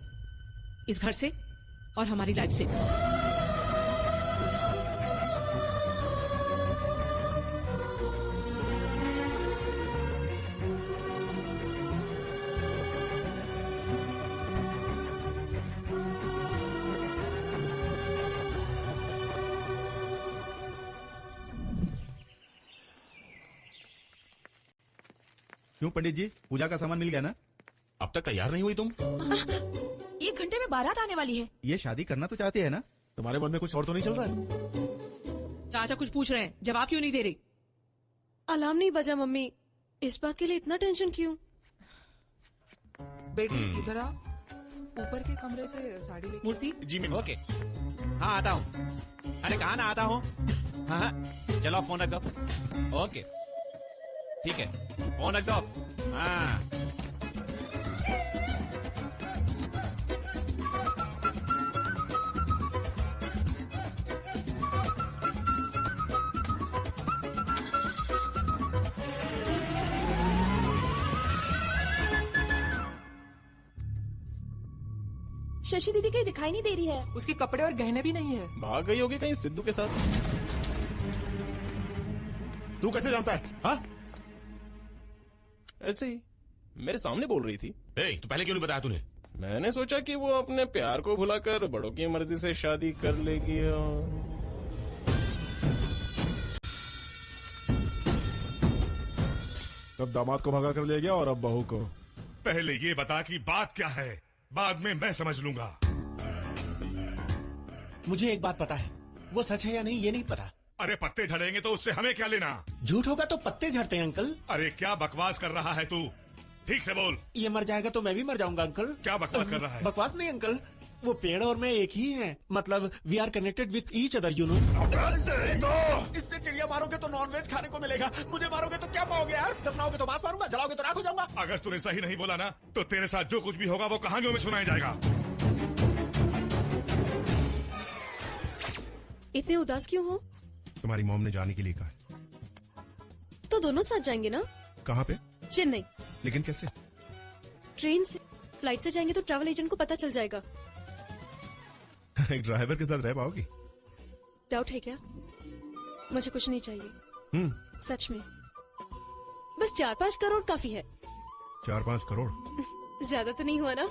इस घर से और हमारी लाइफ से। क्यों पंडित जी, पूजा का सामान मिल गया ना? अब तक तैयार नहीं हुई तुम? 1 घंटे में बारात आने वाली है। ये शादी करना तो चाहते हैं ना? तुम्हारे मन में कुछ और तो नहीं चल रहा है? चाचा कुछ पूछ रहे हैं, जवाब क्यों नहीं दे रही? अलार्म नहीं बजा मम्मी, इस बात के लिए इतना टेंशन क्यों? बेटी इधर आ, ऊपर के कमरे से साड़ी लेके। मूर्ति जी मैं ओके। हाँ आता हूँ। अरे कहाँ ना आता हूँ। हाँ हाँ चलो आप फोन रख दो। ओके ठीक है, फोन रख दो। हाँ शशि दीदी कहीं दिखाई नहीं दे रही है। उसके कपड़े और गहने भी नहीं है। भाग गई होगी कहीं सिद्धू के साथ। तू कैसे जानता है? हाँ? ऐसे ही मेरे सामने बोल रही थी। तो पहले क्यों नहीं बताया तूने? मैंने सोचा कि वो अपने प्यार को भुलाकर बड़ों की मर्जी से शादी कर लेगी और तब दामाद को भगा कर ले गया और अब बहू को। पहले ये बता कि बात क्या है, बाद में मैं समझ लूंगा। मुझे एक बात पता है, वो सच है या नहीं ये नहीं पता। अरे पत्ते झड़ेंगे तो उससे हमें क्या लेना? झूठ होगा तो पत्ते झड़ते हैं अंकल। अरे क्या बकवास कर रहा है तू, ठीक से बोल। ये मर जाएगा तो मैं भी मर जाऊंगा अंकल। क्या बकवास कर रहा है? बकवास नहीं अंकल, वो पेड़ और मैं एक ही हैं, मतलब we are connected with each other you know. इससे चिड़िया मारोगे तो नॉनवेज खाने को मिलेगा, मुझे मारोगे तो क्या पाओगे यार? दफनाओगे तो मांस मारूंगा, जलाओगे तो राख हो जाऊंगा। अगर तूने सही नहीं बोला ना तो तेरे साथ जो कुछ भी होगा वो कहानियों में सुनाया जाएगा। इतने उदास क्यों हो? तुम्हारी मॉम ने जाने के लिए कहा। तो दोनों साथ जाएंगे ना? कहाँ पे? चेन्नई। लेकिन कैसे? ट्रेन से। फ्लाइट से जाएंगे तो ट्रैवल एजेंट को पता चल जाएगा। एक ड्राइवर के साथ रह पाओगी? डाउट है क्या? मुझे कुछ नहीं चाहिए, सच में। बस 4-5 करोड़ काफी है। 4-5 करोड़? ज्यादा तो नहीं हुआ ना?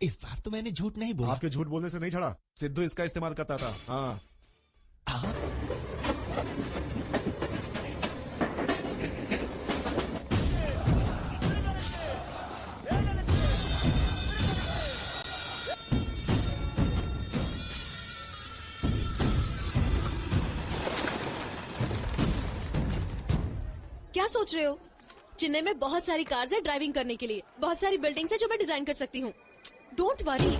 इस बार तो मैंने झूठ नहीं बोला। आपके झूठ बोलने से नहीं छड़ा, सिद्धू इसका इस्तेमाल करता था। हाँ क्या सोच रहे हो? चेन्नई में बहुत सारी कार्स है ड्राइविंग करने के लिए, बहुत सारी बिल्डिंग्स है जो मैं डिजाइन कर सकती हूँ। Don't worry.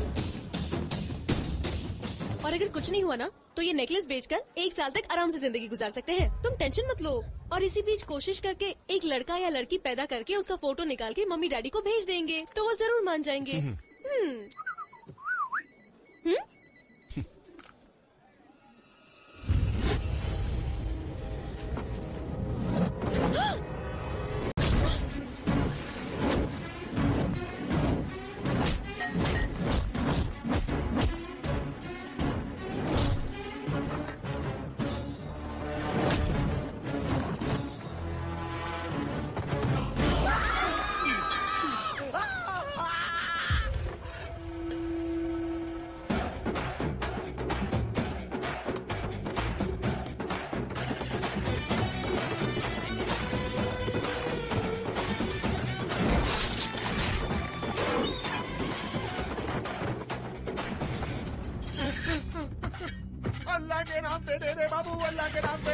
और अगर कुछ नहीं हुआ ना तो ये नेकलेस बेचकर 1 साल तक आराम से जिंदगी गुजार सकते हैं। तुम टेंशन मत लो। और इसी बीच कोशिश करके एक लड़का या लड़की पैदा करके उसका फोटो निकाल के मम्मी डैडी को भेज देंगे तो वो जरूर मान जाएंगे। अल्लाह के नाम पे दे दे बाबू, अल्लाह के नाम पे।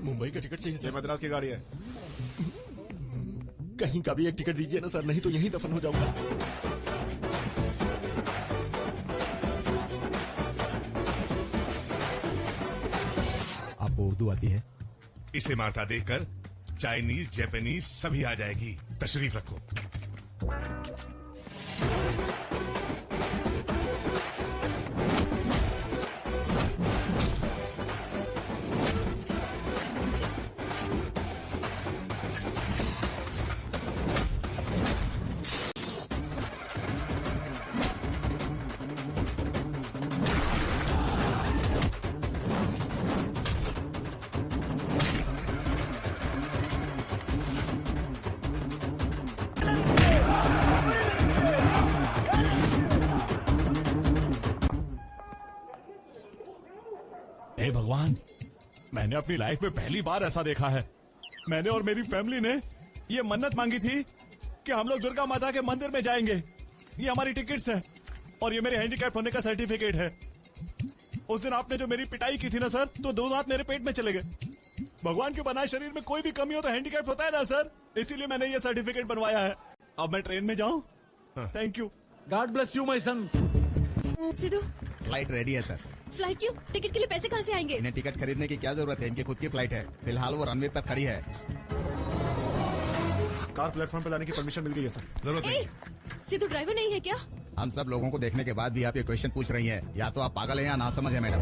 मुंबई का टिकट चाहिए ये मद्रास की गाड़ी है। कहीं का भी एक टिकट दीजिए ना सर, नहीं तो यहीं दफन हो जाऊंगा। आपको उर्दू आती है? इसे मारता देखकर चाइनीज जापानीज सभी आ जाएगी। तशरीफ रखो। हे भगवान, मैंने अपनी लाइफ में पहली बार ऐसा देखा है। मैंने और मेरी फैमिली ने ये मन्नत मांगी थी कि हम लोग दुर्गा माता के मंदिर में जाएंगे। ये हमारी टिकट्स है और ये मेरे हैंडीकैप होने का सर्टिफिकेट है। उस दिन आपने जो मेरी पिटाई की थी ना सर, तो 2 दांत मेरे पेट में चले गए। भगवान के बनाए शरीर में कोई भी कमी हो तो हैंडीकैप होता है ना सर, इसीलिए मैंने ये सर्टिफिकेट बनवाया है। अब मैं ट्रेन में जाऊं? Thank you. God bless you my son. Sidhu, flight ready है सर। फ्लाइट क्यों? टिकट के लिए पैसे कहाँ से आएंगे? इन्हें टिकट खरीदने की क्या जरूरत है, इनकी खुद की फ्लाइट है। फिलहाल वो रनवे पर खड़ी है। कार प्लेटफॉर्म पर लाने की परमिशन मिल गई है सर। जरूरत नहीं। सिद्धू ड्राइवर नहीं है क्या? हम सब लोगों को देखने के बाद भी आप ये क्वेश्चन पूछ रही हैं। या तो आप पागल हैं या नासमझ है मैडम।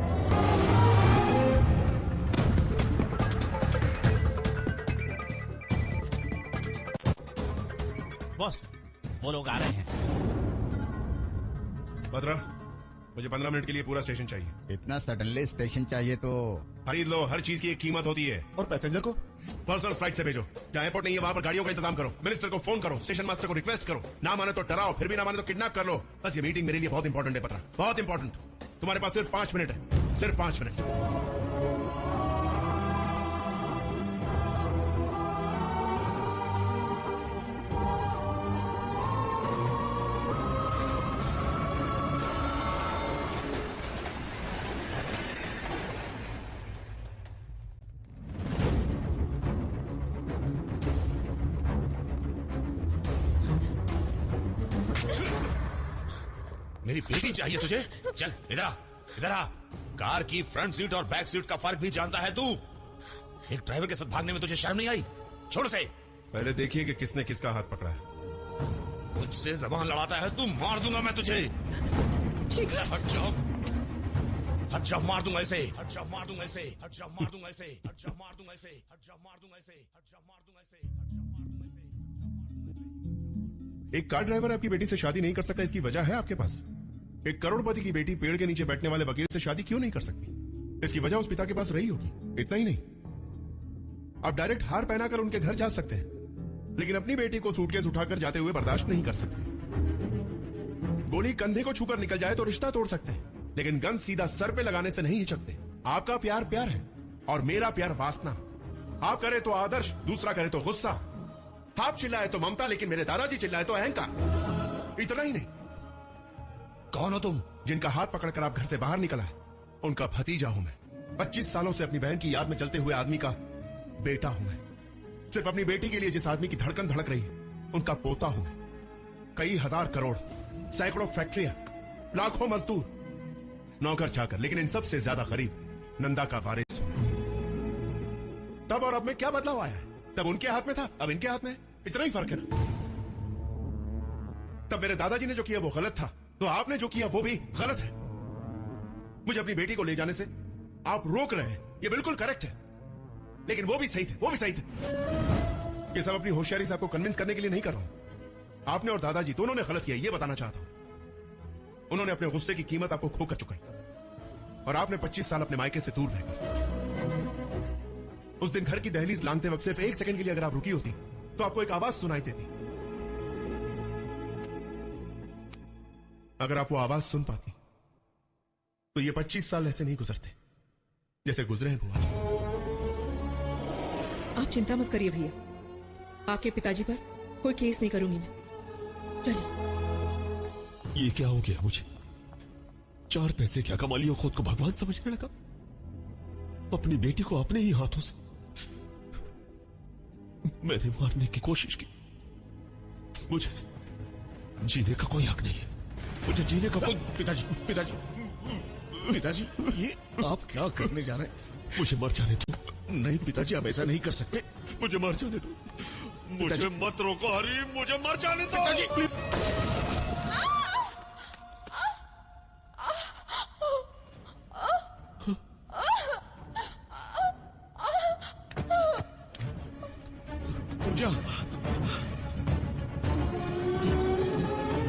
बॉस, वो लोग आ रहे हैं। बद्रा, मुझे 15 मिनट के लिए पूरा स्टेशन चाहिए। इतना सडनली स्टेशन चाहिए तो खरीद लो, हर चीज की एक कीमत होती है। और पैसेंजर को पर्सनल फ्लाइट से भेजो। जहाँ एयरपोर्ट नहीं है वहां पर गाड़ियों का इंतजाम करो। मिनिस्टर को फोन करो, स्टेशन मास्टर को रिक्वेस्ट करो। ना माने तो डराओ, फिर भी ना माने तो किडनैप कर लो। बस ये मीटिंग मेरे लिए बहुत इंपॉर्टेंट है पत्रा, बहुत इंपॉर्टेंट। तुम्हारे पास सिर्फ 5 मिनट है, सिर्फ 5 मिनट। मेरी बेटी चाहिए तुझे? चल इधर आ, इधर आ। कार की फ्रंट सीट और बैक सीट का फर्क भी जानता है तू? एक ड्राइवर के साथ भागने में तुझे शर्म नहीं आई? छोड़ से। पहले देखिए कि किसने किसका हाथ पकड़ा है। मुझसे जबान लड़ाता है तू, मार दूंगा मैं तुझे। हट जाओ, हट जाओ, मार दूंगा ऐसे। हट जाओ, मार दूंगा ऐसे। हट जाओ, मार दूंगा ऐसे। हट जाओ, मार दूंगा ऐसे। हट जाओ, मार दूंगा ऐसे। हट जाओ, मार दूंगा ऐसे। एक कार ड्राइवर आपकी बेटी से शादी नहीं कर सकता, इसकी वजह है आपके पास। एक करोड़पति की बेटी पेड़ के नीचे बैठने वाले वकील से शादी क्यों नहीं कर सकती? इसकी वजह उस पिता के पास रही होगी। इतना ही नहीं, आप डायरेक्ट हार पहनाकर उनके घर जा सकते हैं, लेकिन अपनी बेटी को सूटकेस उठाकर जाते हुए बर्दाश्त नहीं कर सकते। गोली कंधे को छूकर निकल जाए तो रिश्ता तोड़ सकते हैं, लेकिन गन सीधा सर पे लगाने से नहीं हिचकते। आपका प्यार प्यार है और मेरा प्यार वासना। आप करे तो आदर्श, दूसरा करे तो गुस्सा। आप चिल्लाए तो ममता, लेकिन मेरे दादाजी चिल्लाए तो अहंकार। इतना ही नहीं, कौन हो तुम? जिनका हाथ पकड़कर आप घर से बाहर निकला है उनका भतीजा हूं मैं। 25 सालों से अपनी बहन की याद में चलते हुए आदमी का बेटा हूं मैं। सिर्फ अपनी बेटी के लिए जिस आदमी की धड़कन धड़क रही है उनका पोता हूं मैं। कई हजार करोड़, सैकड़ों फैक्ट्रियां, लाखों मजदूर, नौकर चाकर, लेकिन इन सब से ज्यादा गरीब नंदा का वारिस हूं। तब और अब में क्या बदलाव आया है? तब उनके हाथ में था, अब इनके हाथ में, इतना ही फर्क है ना। तब मेरे दादाजी ने जो किया वो गलत था, तो आपने जो किया वो भी गलत है। मुझे अपनी बेटी को ले जाने से आप रोक रहे हैं, ये बिल्कुल करेक्ट है, लेकिन वो भी सही थे, वो भी सही थे। ये सब अपनी होशियारी से आपको कन्विंस करने के लिए नहीं कर रहा हूं। आपने और दादाजी दोनों ने गलत किया, ये बताना चाहता हूं। उन्होंने अपने गुस्से की कीमत आपको खो कर चुकाई और आपने 25 साल अपने मायके से दूर रहकर। उस दिन घर की दहलीज लांघते वक्त सिर्फ 1 सेकंड के लिए अगर आप रुकी होती तो आपको एक आवाज सुनाई देती। अगर आप वो आवाज सुन पाती तो ये 25 साल ऐसे नहीं गुजरते जैसे गुजरे हैं बुआ जी। आप चिंता मत करिए भैया, आपके पिताजी पर कोई केस नहीं करूंगी मैं। चलिए। ये क्या हो गया मुझे? 4 पैसे क्या कमा लिया, खुद को भगवान समझने लगा। अपनी बेटी को अपने ही हाथों से मैंने मारने की कोशिश की। मुझे जीने का कोई हक नहीं है, मुझे जीने का कोई। पिताजी पिताजी पिताजी, ये आप क्या करने जा रहे हैं? मुझे मर जाने दो। नहीं पिताजी, आप ऐसा नहीं कर सकते। मुझे मर जाने दो, मुझे मत रोको हरी, मुझे मर जाने दो। पिताजी पूजा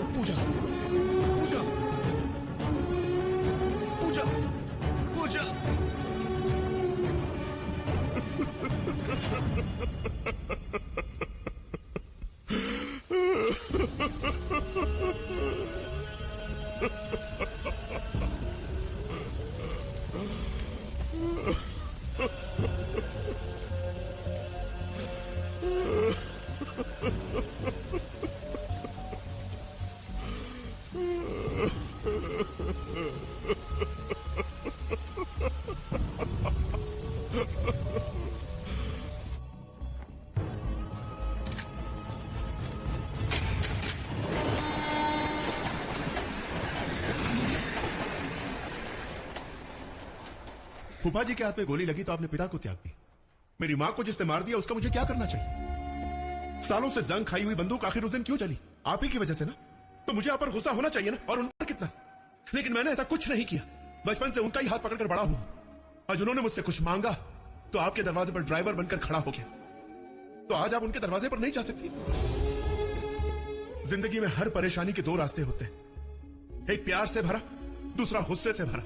पूजा पूजा पूजा पूजा फूफा जी के हाथ में गोली लगी तो आपने पिता को त्याग दी। मेरी मां को जिसने मार दिया उसका मुझे क्या करना चाहिए? सालों से जंग खाई हुई बंदूक आखिर उस दिन क्यों चली? आप ही की वजह से ना। तो मुझे आप पर गुस्सा होना चाहिए ना, और उन पर कितना। लेकिन मैंने ऐसा कुछ नहीं किया। बचपन से उनका ही हाथ पकड़कर बड़ा हुआ। आज उन्होंने मुझसे कुछ मांगा तो आपके दरवाजे पर ड्राइवर बनकर खड़ा हो गया। तो आज आप उनके दरवाजे पर नहीं जा सकती। जिंदगी में हर परेशानी के 2 रास्ते होते हैं, एक प्यार से भरा, दूसरा गुस्से से भरा।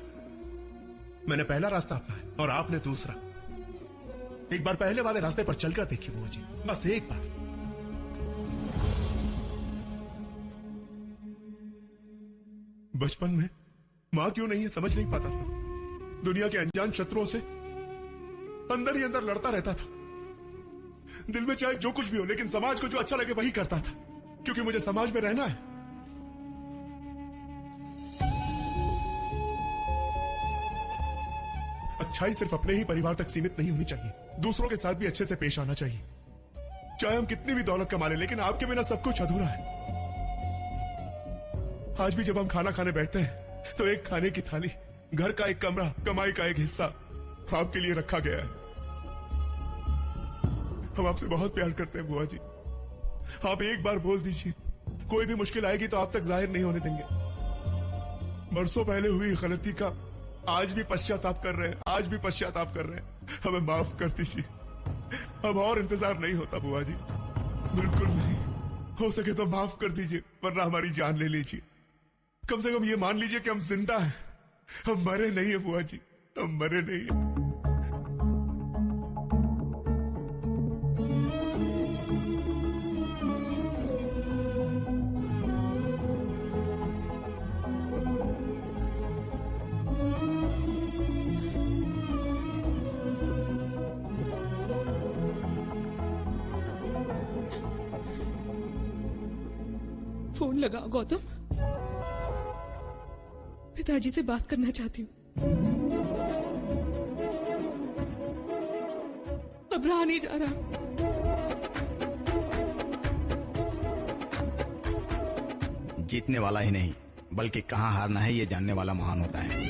मैंने पहला रास्ता अपनाया और आपने दूसरा। एक बार पहले वाले रास्ते पर चलकर देखिए बुआ जी, बस एक बार। बचपन में मां क्यों नहीं है समझ नहीं पाता था। दुनिया के अनजान शत्रुओं से अंदर ही अंदर लड़ता रहता था। दिल में चाहे जो कुछ भी हो, लेकिन समाज को जो अच्छा लगे वही करता था, क्योंकि मुझे समाज में रहना है। अच्छाई सिर्फ अपने ही परिवार तक सीमित नहीं होनी चाहिए, दूसरों के साथ भी अच्छे से पेश आना चाहिए। चाहे हम कितनी भी दौलत कमा लें, लेकिन आपके बिना सब कुछ अधूरा है। आज भी जब हम खाना खाने बैठते हैं तो एक खाने की थाली, घर का एक कमरा, कमाई का एक हिस्सा आपके लिए रखा गया है। हम आपसे बहुत प्यार करते हैं बुआ जी। आप एक बार बोल दीजिए, कोई भी मुश्किल आएगी तो आप तक जाहिर नहीं होने देंगे। बरसों पहले हुई गलती का आज भी पश्चाताप कर रहे हैं, आज भी पश्चाताप कर रहे हैं। हमें माफ कर दीजिए। अब और इंतजार नहीं होता बुआ जी, बिल्कुल नहीं। हो सके तो माफ कर दीजिए, वरना हमारी जान ले लीजिए। कम से कम ये मान लीजिए कि हम जिंदा हैं, हम मरे नहीं है बुआ जी, हम मरे नहीं है। फोन लगाओ गौतम। पिताजी से बात करना चाहती हूँ। अब रहा नहीं जा रहा। जीतने वाला ही नहीं बल्कि कहाँ हारना है ये जानने वाला महान होता है।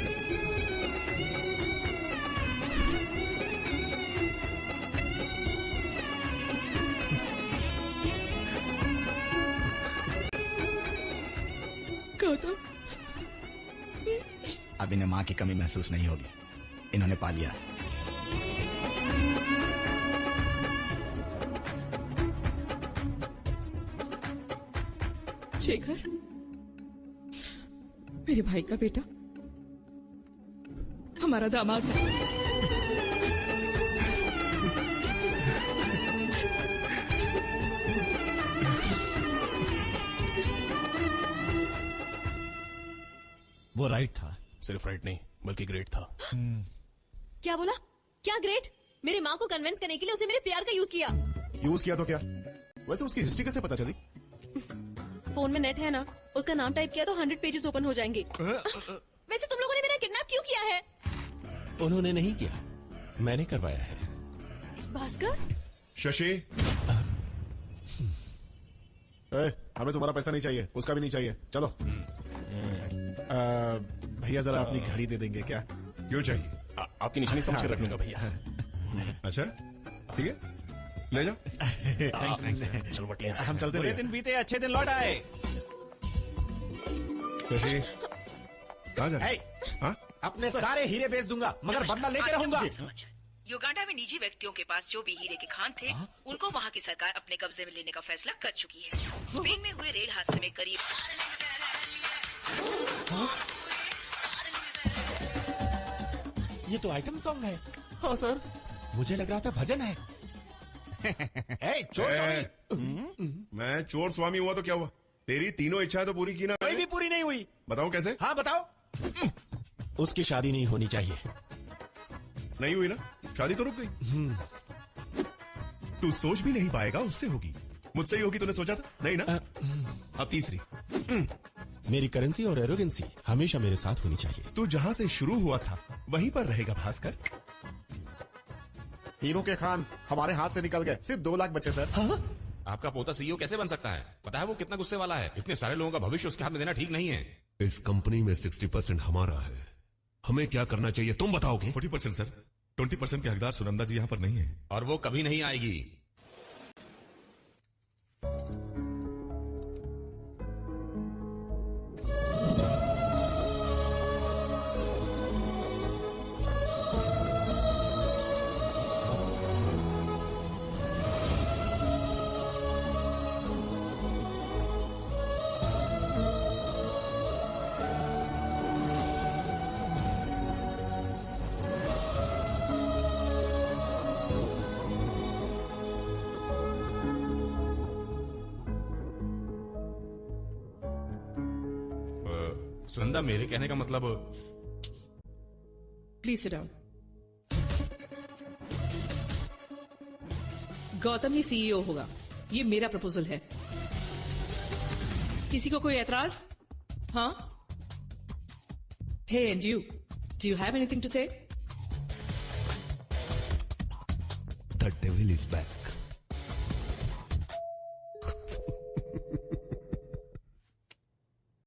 गौतम, अब इन्हें माँ की कमी महसूस नहीं होगी। इन्होंने पा लिया। शेखर, मेरे भाई का बेटा हमारा दामाद है। वो राइट था, सिर्फ राइट नहीं बल्कि ग्रेट था। क्या बोला? क्या ग्रेट? मेरी माँ को कन्विंस करने के लिए उसे मेरे प्यार का यूज किया। यूज किया तो क्या? वैसे उसकी हिस्ट्री कैसे पता चली? फोन में नेट है ना, उसका नाम टाइप किया तो 100 पेजेस ओपन हो जाएंगे। वैसे तुम लोगों ने मेरा किडनैप क्यों किया है? उन्होंने नहीं किया, मैंने करवाया है। भास्कर, शशि, हमें तुम्हारा पैसा नहीं चाहिए, उसका भी नहीं चाहिए। चलो। भैया जरा अपनी घड़ी दे देंगे क्या? क्यों चाहिए? आपकी निशानी समझ के रख लूंगा भैया। अच्छा ठीक है, ले जाओ। चलो बटले हम चलते। बुरे दिन बीते, अच्छे दिन लौट आए। शशि कहाँ जा रहे? हाँ? अपने सारे हीरे बेच दूंगा मगर बदला लेके रहूंगा। युगांडा में निजी व्यक्तियों के पास जो भी हीरे के खान थे, उनको वहाँ की सरकार अपने कब्जे में लेने का फैसला कर चुकी है। स्पेन में हुए रेल हादसे में करीब ये तो आइटम सॉन्ग है। हाँ सर, मुझे लग रहा था भजन है। चोर मैं चोर स्वामी हुआ तो क्या हुआ? तेरी तीनों इच्छाएं तो पूरी की ना? कोई भी पूरी नहीं हुई। बताऊं कैसे? हाँ बताओ। उसकी शादी नहीं होनी चाहिए। नहीं हुई ना? शादी तो रुक गई। तू सोच भी नहीं पाएगा, उससे होगी। मुझसे ही होगी तूने सोचा था? नहीं ना? अब तीसरी। मेरी करेंसी और एरोगेंसी हमेशा मेरे साथ होनी चाहिए। तू जहां से शुरू हुआ था वहीं पर रहेगा भास्कर। तीनों के खान हमारे हाथ से निकल गए, सिर्फ 2 लाख बचे सर। हाँ? आपका पोता सीईओ कैसे बन सकता है? पता है वो कितना गुस्से वाला है? इतने सारे लोगों का भविष्य उसके हाथ में देना ठीक नहीं है। इस कंपनी में 60% हमारा है। हमें क्या करना चाहिए तुम बताओगे? 40% सर। 20% के हकदार सुनंदा जी यहाँ पर नहीं है और वो कभी नहीं आएगी। सुनंदा, मेरे कहने का मतलब। Please sit down. Gautam he CEO होगा, ये मेरा प्रपोजल है। किसी को कोई एतराज? हाँ? Hey and you, do you have anything to say? The devil is back.